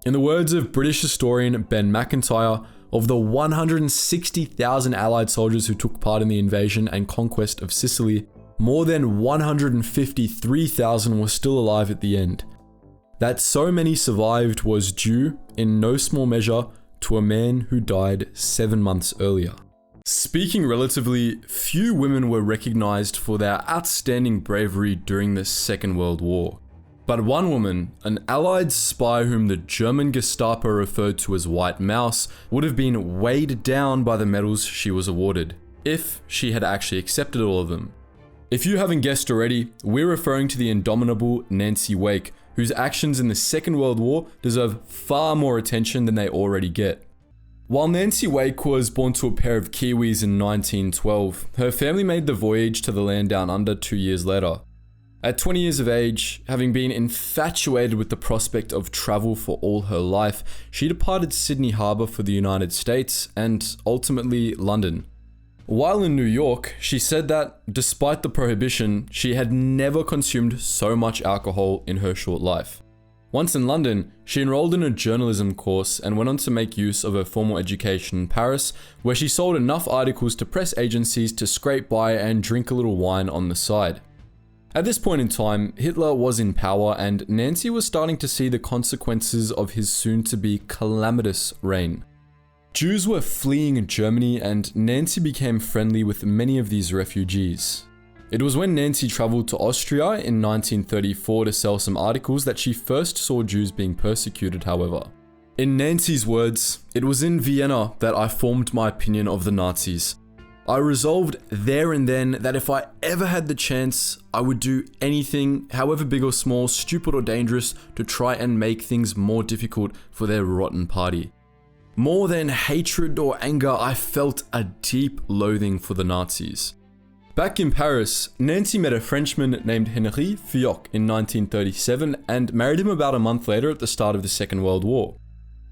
In the words of British historian Ben McIntyre, of the 160,000 Allied soldiers who took part in the invasion and conquest of Sicily, more than 153,000 were still alive at the end. That so many survived was due, in no small measure, to a man who died 7 months earlier. Speaking relatively, few women were recognized for their outstanding bravery during the Second World War. But one woman, an Allied spy whom the German Gestapo referred to as White Mouse, would have been weighed down by the medals she was awarded, if she had actually accepted all of them. If you haven't guessed already, we're referring to the indomitable Nancy Wake, whose actions in the Second World War deserve far more attention than they already get. While Nancy Wake was born to a pair of Kiwis in 1912, her family made the voyage to the land down under 2 years later. At 20 years of age, having been infatuated with the prospect of travel for all her life, she departed Sydney Harbour for the United States and ultimately London. While in New York, she said that, despite the prohibition, she had never consumed so much alcohol in her short life. Once in London, she enrolled in a journalism course and went on to make use of her formal education in Paris, where she sold enough articles to press agencies to scrape by and drink a little wine on the side. At this point in time, Hitler was in power and Nancy was starting to see the consequences of his soon-to-be calamitous reign. Jews were fleeing Germany and Nancy became friendly with many of these refugees. It was when Nancy travelled to Austria in 1934 to sell some articles that she first saw Jews being persecuted, however. In Nancy's words, "It was in Vienna that I formed my opinion of the Nazis. I resolved there and then that if I ever had the chance, I would do anything, however big or small, stupid or dangerous, to try and make things more difficult for their rotten party. More than hatred or anger, I felt a deep loathing for the Nazis." Back in Paris, Nancy met a Frenchman named Henri Fioc in 1937 and married him about a month later at the start of the Second World War.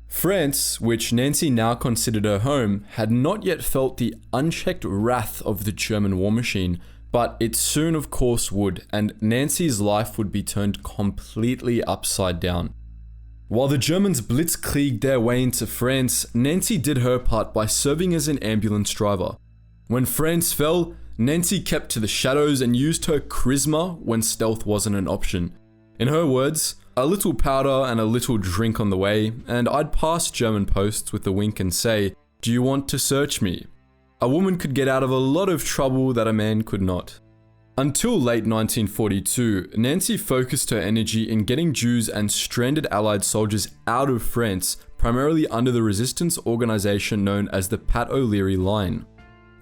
France, which Nancy now considered her home, had not yet felt the unchecked wrath of the German war machine, but it soon of course would, and Nancy's life would be turned completely upside down. While the Germans blitzkrieged their way into France, Nancy did her part by serving as an ambulance driver. When France fell, Nancy kept to the shadows and used her charisma when stealth wasn't an option. In her words, "A little powder and a little drink on the way, and I'd pass German posts with a wink and say, 'Do you want to search me?' A woman could get out of a lot of trouble that a man could not." Until late 1942, Nancy focused her energy in getting Jews and stranded Allied soldiers out of France, primarily under the resistance organization known as the Pat O'Leary Line.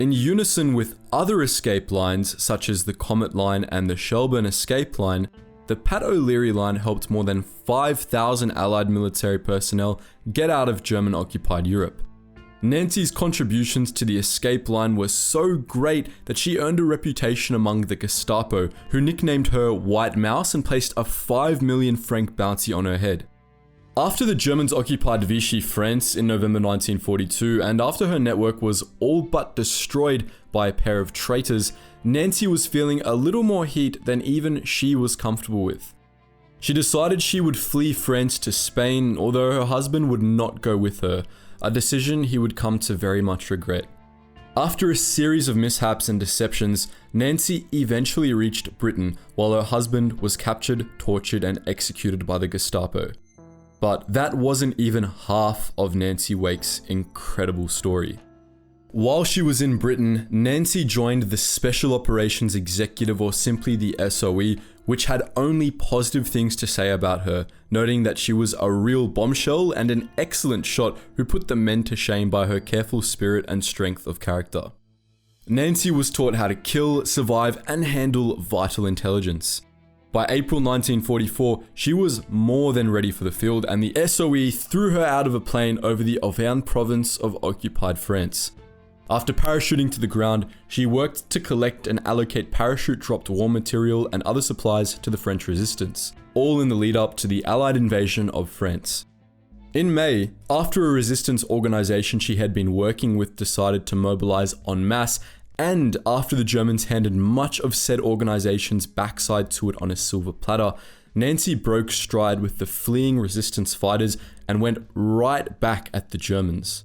In unison with other escape lines, such as the Comet Line and the Shelburne Escape Line, the Pat O'Leary Line helped more than 5,000 Allied military personnel get out of German-occupied Europe. Nancy's contributions to the escape line were so great that she earned a reputation among the Gestapo, who nicknamed her White Mouse and placed a 5 million franc bounty on her head. After the Germans occupied Vichy, France in November 1942, and after her network was all but destroyed by a pair of traitors, Nancy was feeling a little more heat than even she was comfortable with. She decided she would flee France to Spain, although her husband would not go with her, a decision he would come to very much regret. After a series of mishaps and deceptions, Nancy eventually reached Britain while her husband was captured, tortured, and executed by the Gestapo. But that wasn't even half of Nancy Wake's incredible story. While she was in Britain, Nancy joined the Special Operations Executive, or simply the SOE, which had only positive things to say about her, noting that she was a real bombshell and an excellent shot who put the men to shame by her careful spirit and strength of character. Nancy was taught how to kill, survive, and handle vital intelligence. By April 1944, she was more than ready for the field, and the SOE threw her out of a plane over the Auvergne province of occupied France. After parachuting to the ground, she worked to collect and allocate parachute-dropped war material and other supplies to the French resistance, all in the lead-up to the Allied invasion of France. In May, after a resistance organization she had been working with decided to mobilize en masse, and after the Germans handed much of said organization's backside to it on a silver platter, Nancy broke stride with the fleeing resistance fighters and went right back at the Germans.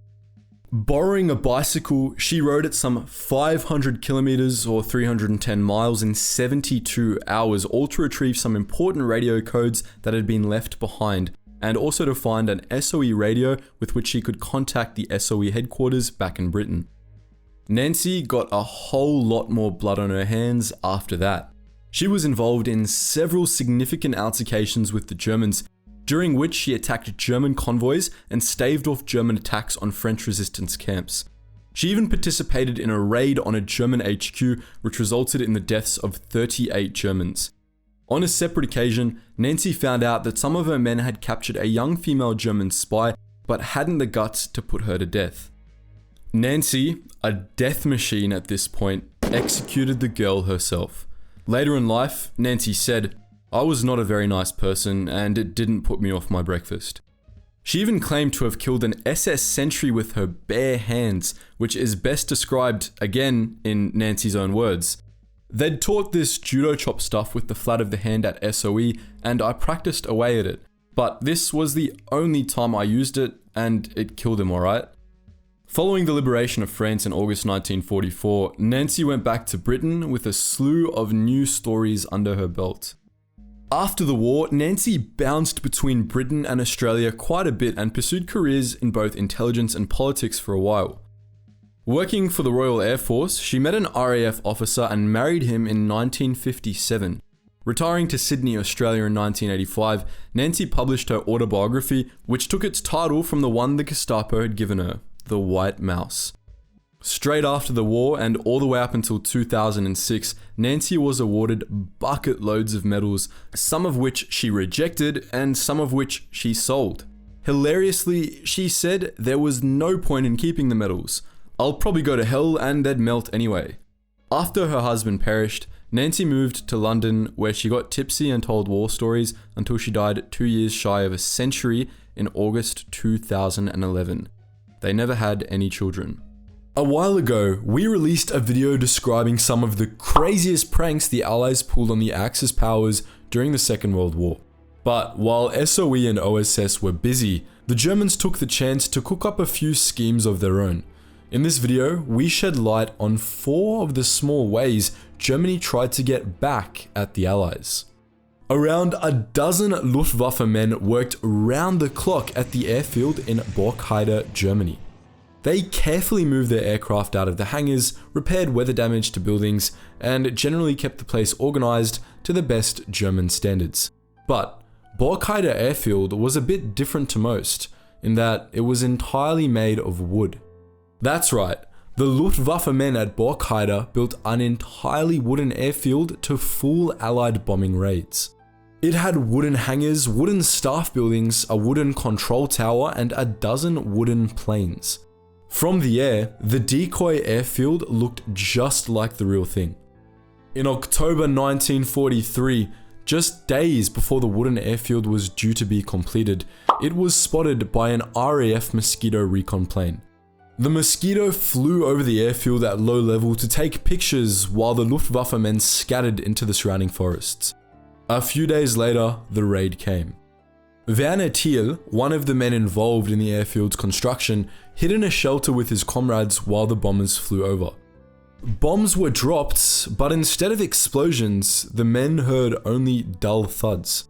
Borrowing a bicycle, she rode it some 500 kilometers or 310 miles in 72 hours, all to retrieve some important radio codes that had been left behind, and also to find an SOE radio with which she could contact the SOE headquarters back in Britain. Nancy got a whole lot more blood on her hands after that. She was involved in several significant altercations with the Germans, during which she attacked German convoys and staved off German attacks on French resistance camps. She even participated in a raid on a German HQ, which resulted in the deaths of 38 Germans. On a separate occasion, Nancy found out that some of her men had captured a young female German spy, but hadn't the guts to put her to death. Nancy, a death machine at this point, executed the girl herself. Later in life, Nancy said, "I was not a very nice person, and it didn't put me off my breakfast." She even claimed to have killed an SS sentry with her bare hands, which is best described, again, in Nancy's own words. "They'd taught this judo chop stuff with the flat of the hand at SOE, and I practiced away at it. But this was the only time I used it, and it killed him alright." Following the liberation of France in August 1944, Nancy went back to Britain with a slew of new stories under her belt. After the war, Nancy bounced between Britain and Australia quite a bit and pursued careers in both intelligence and politics for a while. Working for the Royal Air Force, she met an RAF officer and married him in 1957. Retiring to Sydney, Australia in 1985, Nancy published her autobiography, which took its title from the one the Gestapo had given her, The White Mouse. Straight after the war and all the way up until 2006, Nancy was awarded bucket loads of medals, some of which she rejected and some of which she sold. Hilariously, she said there was no point in keeping the medals. "I'll probably go to hell and they'd melt anyway." After her husband perished, Nancy moved to London, where she got tipsy and told war stories until she died 2 years shy of a century in August 2011. They never had any children. A while ago, we released a video describing some of the craziest pranks the Allies pulled on the Axis powers during the Second World War. But while SOE and OSS were busy, the Germans took the chance to cook up a few schemes of their own. In this video, we shed light on 4 of the small ways Germany tried to get back at the Allies. Around a dozen Luftwaffe men worked round the clock at the airfield in Borkheide, Germany. They carefully moved their aircraft out of the hangars, repaired weather damage to buildings, and generally kept the place organized to the best German standards. But Borkheide airfield was a bit different to most, in that it was entirely made of wood. That's right, the Luftwaffe men at Borkheide built an entirely wooden airfield to fool Allied bombing raids. It had wooden hangars, wooden staff buildings, a wooden control tower, and a dozen wooden planes. From the air, the decoy airfield looked just like the real thing. In October 1943, just days before the wooden airfield was due to be completed, it was spotted by an RAF Mosquito recon plane. The Mosquito flew over the airfield at low level to take pictures while the Luftwaffe men scattered into the surrounding forests. A few days later, the raid came. Werner Thiel, one of the men involved in the airfield's construction, hid in a shelter with his comrades while the bombers flew over. Bombs were dropped, but instead of explosions, the men heard only dull thuds.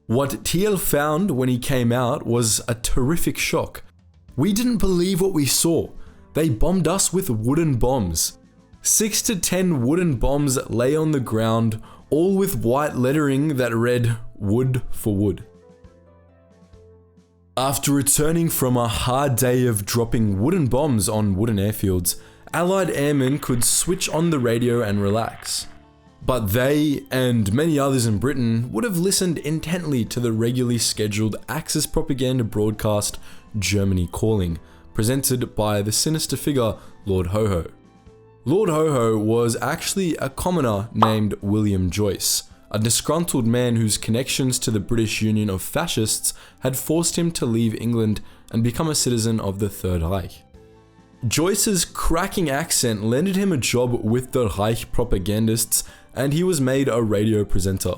What Thiel found when he came out was a terrific shock. "We didn't believe what we saw. They bombed us with wooden bombs. 6 to 10 wooden bombs lay on the ground, all with white lettering that read, 'Wood for Wood.'" After returning from a hard day of dropping wooden bombs on wooden airfields, Allied airmen could switch on the radio and relax. But they, and many others in Britain, would have listened intently to the regularly scheduled Axis propaganda broadcast, Germany Calling, presented by the sinister figure Lord Ho-Ho. Lord Ho-Ho was actually a commoner named William Joyce, a disgruntled man whose connections to the British Union of Fascists had forced him to leave England and become a citizen of the Third Reich. Joyce's cracking accent landed him a job with the Reich propagandists, and he was made a radio presenter.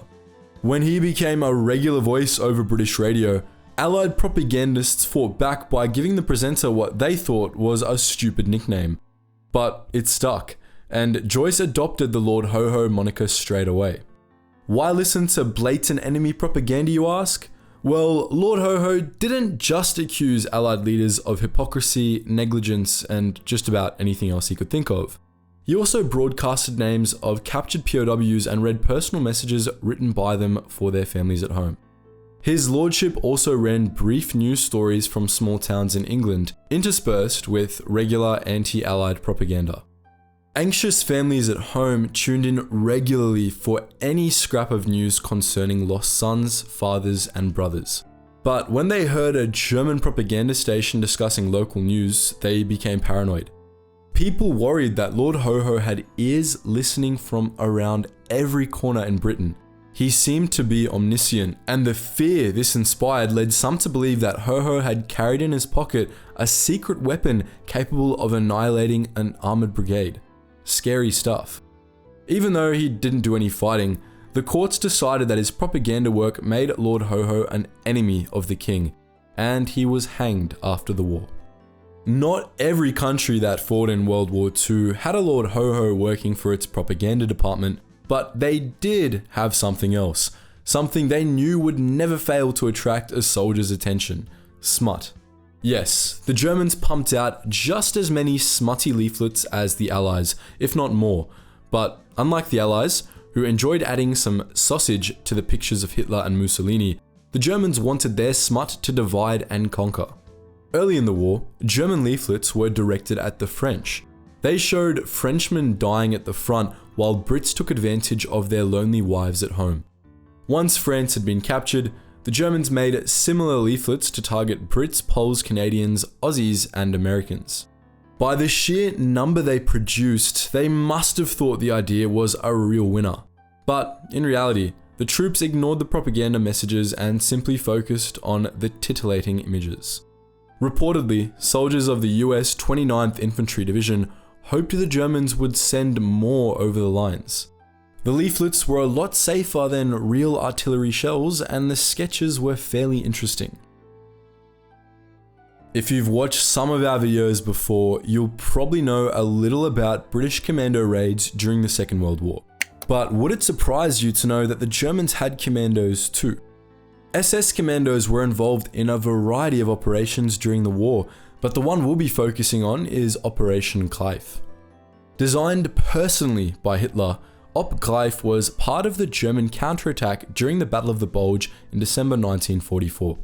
When he became a regular voice over British radio, Allied propagandists fought back by giving the presenter what they thought was a stupid nickname. But it stuck, and Joyce adopted the Lord Ho-Ho moniker straight away. Why listen to blatant enemy propaganda, you ask? Well, Lord Ho-Ho didn't just accuse Allied leaders of hypocrisy, negligence, and just about anything else he could think of. He also broadcasted names of captured POWs and read personal messages written by them for their families at home. His lordship also ran brief news stories from small towns in England, interspersed with regular anti-Allied propaganda. Anxious families at home tuned in regularly for any scrap of news concerning lost sons, fathers, and brothers. But when they heard a German propaganda station discussing local news, they became paranoid. People worried that Lord Ho-Ho had ears listening from around every corner in Britain. He seemed to be omniscient, and the fear this inspired led some to believe that Ho-Ho had carried in his pocket a secret weapon capable of annihilating an armoured brigade. Scary stuff. Even though he didn't do any fighting, the courts decided that his propaganda work made Lord Ho-Ho an enemy of the king, and he was hanged after the war. Not every country that fought in World War II had a Lord Ho-Ho working for its propaganda department, but they did have something else, something they knew would never fail to attract a soldier's attention: smut. Yes, the Germans pumped out just as many smutty leaflets as the Allies, if not more, but unlike the Allies, who enjoyed adding some sausage to the pictures of Hitler and Mussolini, the Germans wanted their smut to divide and conquer. Early in the war, German leaflets were directed at the French. They showed Frenchmen dying at the front while Brits took advantage of their lonely wives at home. Once France had been captured, the Germans made similar leaflets to target Brits, Poles, Canadians, Aussies, and Americans. By the sheer number they produced, they must have thought the idea was a real winner. But in reality, the troops ignored the propaganda messages and simply focused on the titillating images. Reportedly, soldiers of the US 29th Infantry Division hoped the Germans would send more over the lines. The leaflets were a lot safer than real artillery shells, and the sketches were fairly interesting. If you've watched some of our videos before, you'll probably know a little about British commando raids during the Second World War. But would it surprise you to know that the Germans had commandos too? SS commandos were involved in a variety of operations during the war, but the one we'll be focusing on is Operation Greif. Designed personally by Hitler, Op Greif was part of the German counterattack during the Battle of the Bulge in December 1944.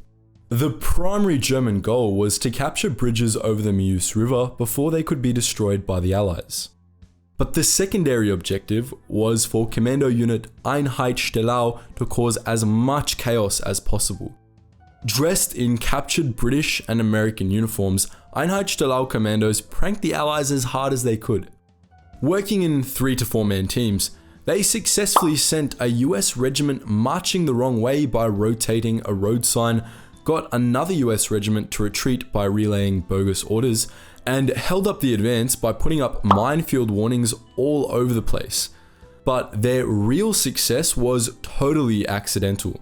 The primary German goal was to capture bridges over the Meuse River before they could be destroyed by the Allies. But the secondary objective was for Commando Unit Einheit Stellau to cause as much chaos as possible. Dressed in captured British and American uniforms, Einheit Stellau commandos pranked the Allies as hard as they could. Working in 3 to 4 man teams, they successfully sent a US regiment marching the wrong way by rotating a road sign, got another US regiment to retreat by relaying bogus orders, and held up the advance by putting up minefield warnings all over the place. But their real success was totally accidental.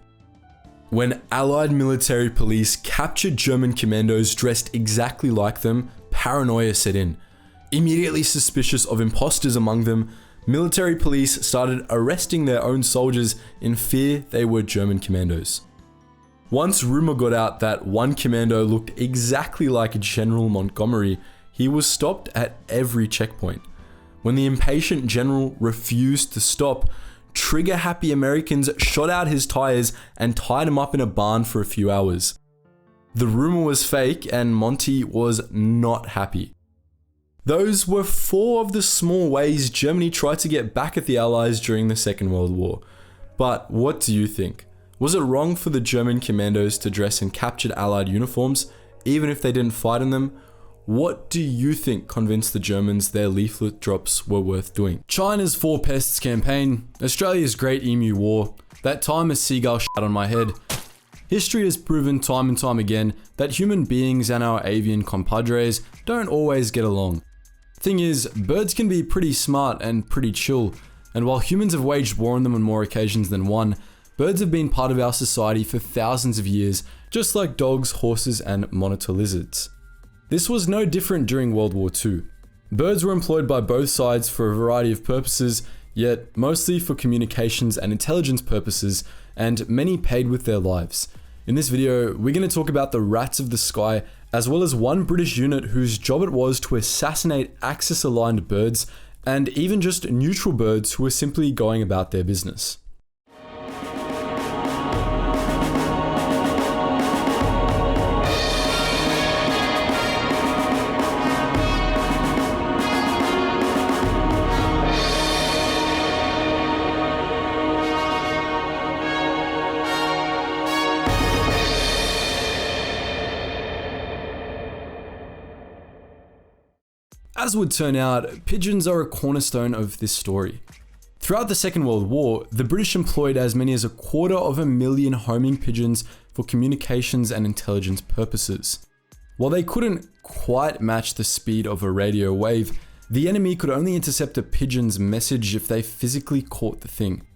When Allied military police captured German commandos dressed exactly like them, paranoia set in. Immediately suspicious of imposters among them, military police started arresting their own soldiers in fear they were German commandos. Once rumor got out that one commando looked exactly like General Montgomery, he was stopped at every checkpoint. When the impatient general refused to stop, trigger-happy Americans shot out his tires and tied him up in a barn for a few hours. The rumor was fake, and Monty was not happy. Those were 4 of the small ways Germany tried to get back at the Allies during the Second World War. But what do you think? Was it wrong for the German commandos to dress in captured Allied uniforms, even if they didn't fight in them? What do you think convinced the Germans their leaflet drops were worth doing? China's Four Pests campaign, Australia's Great Emu War, That time a seagull shat on my head. History has proven time and time again that human beings and our avian compadres don't always get along. Thing is, birds can be pretty smart and pretty chill, and while humans have waged war on them on more occasions than one, birds have been part of our society for thousands of years, just like dogs, horses, and monitor lizards. This was no different during World War II. Birds were employed by both sides for a variety of purposes, yet mostly for communications and intelligence purposes, and many paid with their lives. In this video, we're going to talk about the rats of the sky, as well as one British unit whose job it was to assassinate Axis-aligned birds, and even just neutral birds who were simply going about their business. As would turn out, pigeons are a cornerstone of this story. Throughout the Second World War, the British employed as many as 250,000 homing pigeons for communications and intelligence purposes. While they couldn't quite match the speed of a radio wave, the enemy could only intercept a pigeon's message if they physically caught the thing.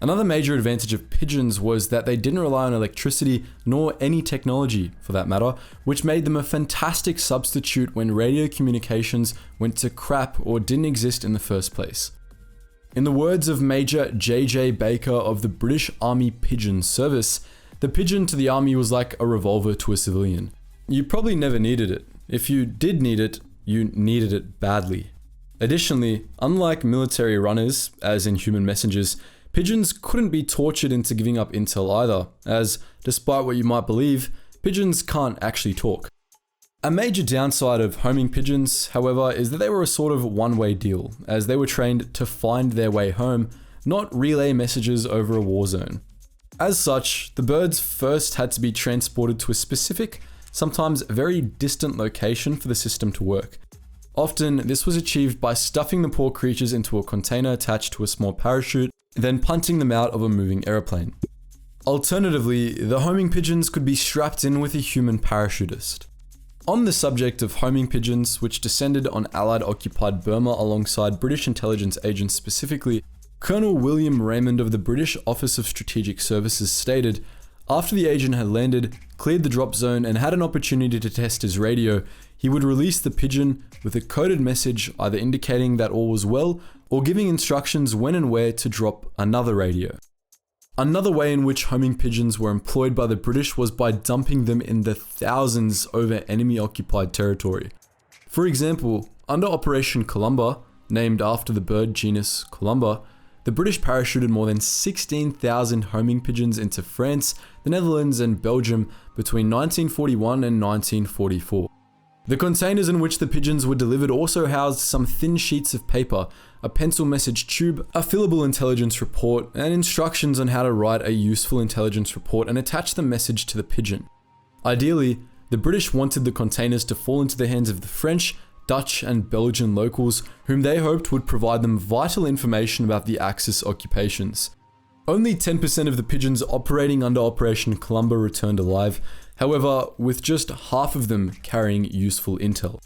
Another major advantage of pigeons was that they didn't rely on electricity nor any technology for that matter, which made them a fantastic substitute when radio communications went to crap or didn't exist in the first place. In the words of Major J.J. Baker of the British Army Pigeon Service, the pigeon to the army was like a revolver to a civilian. You probably never needed it. If you did need it, you needed it badly. Additionally, unlike military runners, as in human messengers, pigeons couldn't be tortured into giving up intel either, as, despite what you might believe, pigeons can't actually talk. A major downside of homing pigeons, however, is that they were a sort of one-way deal, as they were trained to find their way home, not relay messages over a war zone. As such, the birds first had to be transported to a specific, sometimes very distant location for the system to work. Often, this was achieved by stuffing the poor creatures into a container attached to a small parachute, then punting them out of a moving aeroplane. Alternatively, the homing pigeons could be strapped in with a human parachutist. On the subject of homing pigeons, which descended on Allied-occupied Burma alongside British intelligence agents specifically, Colonel William Raymond of the British Office of Strategic Services stated, after the agent had landed, cleared the drop zone, and had an opportunity to test his radio, he would release the pigeon with a coded message either indicating that all was well or giving instructions when and where to drop another radio. Another way in which homing pigeons were employed by the British was by dumping them in the thousands over enemy-occupied territory. For example, under Operation Columba, named after the bird genus Columba, the British parachuted more than 16,000 homing pigeons into France, the Netherlands, and Belgium between 1941 and 1944. The containers in which the pigeons were delivered also housed some thin sheets of paper, a pencil message tube, a fillable intelligence report, and instructions on how to write a useful intelligence report and attach the message to the pigeon. Ideally, the British wanted the containers to fall into the hands of the French, Dutch, and Belgian locals, whom they hoped would provide them vital information about the Axis occupations. Only 10% of the pigeons operating under Operation Columba returned alive, however, with just half of them carrying useful intel.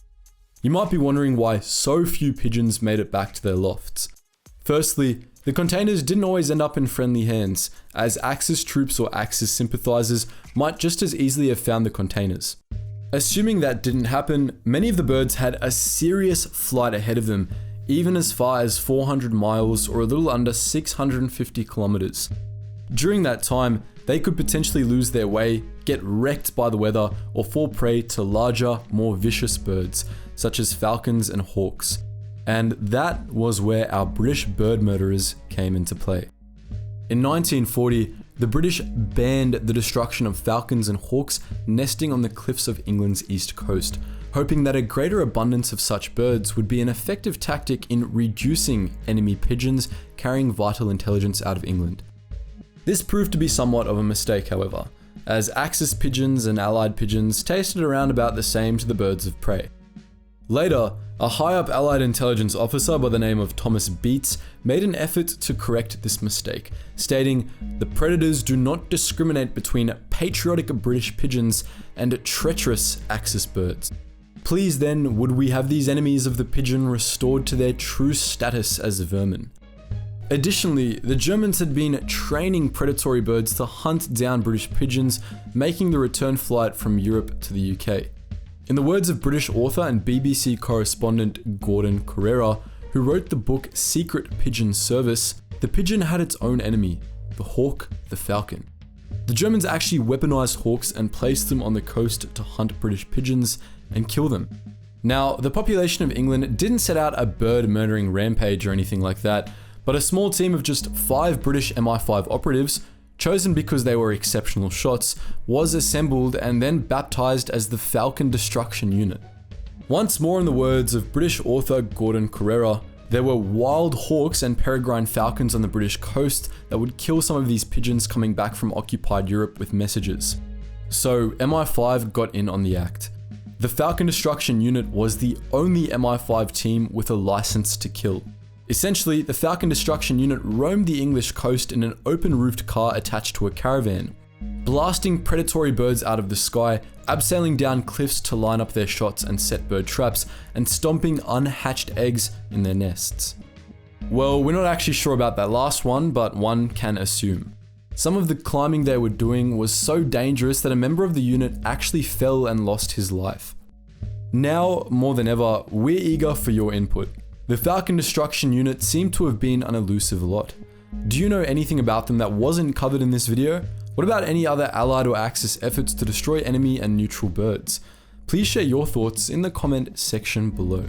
You might be wondering why so few pigeons made it back to their lofts. Firstly, the containers didn't always end up in friendly hands, as Axis troops or Axis sympathizers might just as easily have found the containers. Assuming that didn't happen, many of the birds had a serious flight ahead of them, even as far as 400 miles or a little under 650 kilometers. During that time, they could potentially lose their way, get wrecked by the weather, or fall prey to larger, more vicious birds, such as falcons and hawks. And that was where our British bird murderers came into play. In 1940, the British banned the destruction of falcons and hawks nesting on the cliffs of England's east coast, hoping that a greater abundance of such birds would be an effective tactic in reducing enemy pigeons carrying vital intelligence out of England. This proved to be somewhat of a mistake, however, as Axis pigeons and Allied pigeons tasted around about the same to the birds of prey. Later, a high-up Allied intelligence officer by the name of Thomas Beets made an effort to correct this mistake, stating, "The predators do not discriminate between patriotic British pigeons and treacherous Axis birds." Please then, would we have these enemies of the pigeon restored to their true status as vermin? Additionally, the Germans had been training predatory birds to hunt down British pigeons, making the return flight from Europe to the UK. In the words of British author and BBC correspondent Gordon Correra, who wrote the book Secret Pigeon Service, the pigeon had its own enemy, the hawk, the falcon. The Germans actually weaponized hawks and placed them on the coast to hunt British pigeons and kill them. Now, the population of England didn't set out a bird murdering rampage or anything like that, but a small team of just 5 British MI5 operatives, chosen because they were exceptional shots, was assembled and then baptized as the Falcon Destruction Unit. Once more in the words of British author Gordon Correra, there were wild hawks and peregrine falcons on the British coast that would kill some of these pigeons coming back from occupied Europe with messages. So MI5 got in on the act. The Falcon Destruction Unit was the only MI5 team with a license to kill. Essentially, the Falcon Destruction Unit roamed the English coast in an open-roofed car attached to a caravan, blasting predatory birds out of the sky, abseiling down cliffs to line up their shots and set bird traps, and stomping unhatched eggs in their nests. Well, we're not actually sure about that last one, but one can assume. Some of the climbing they were doing was so dangerous that a member of the unit actually fell and lost his life. Now, more than ever, we're eager for your input. The Falcon Destruction Unit seemed to have been an elusive lot. Do you know anything about them that wasn't covered in this video? What about any other Allied or Axis efforts to destroy enemy and neutral birds? Please share your thoughts in the comment section below.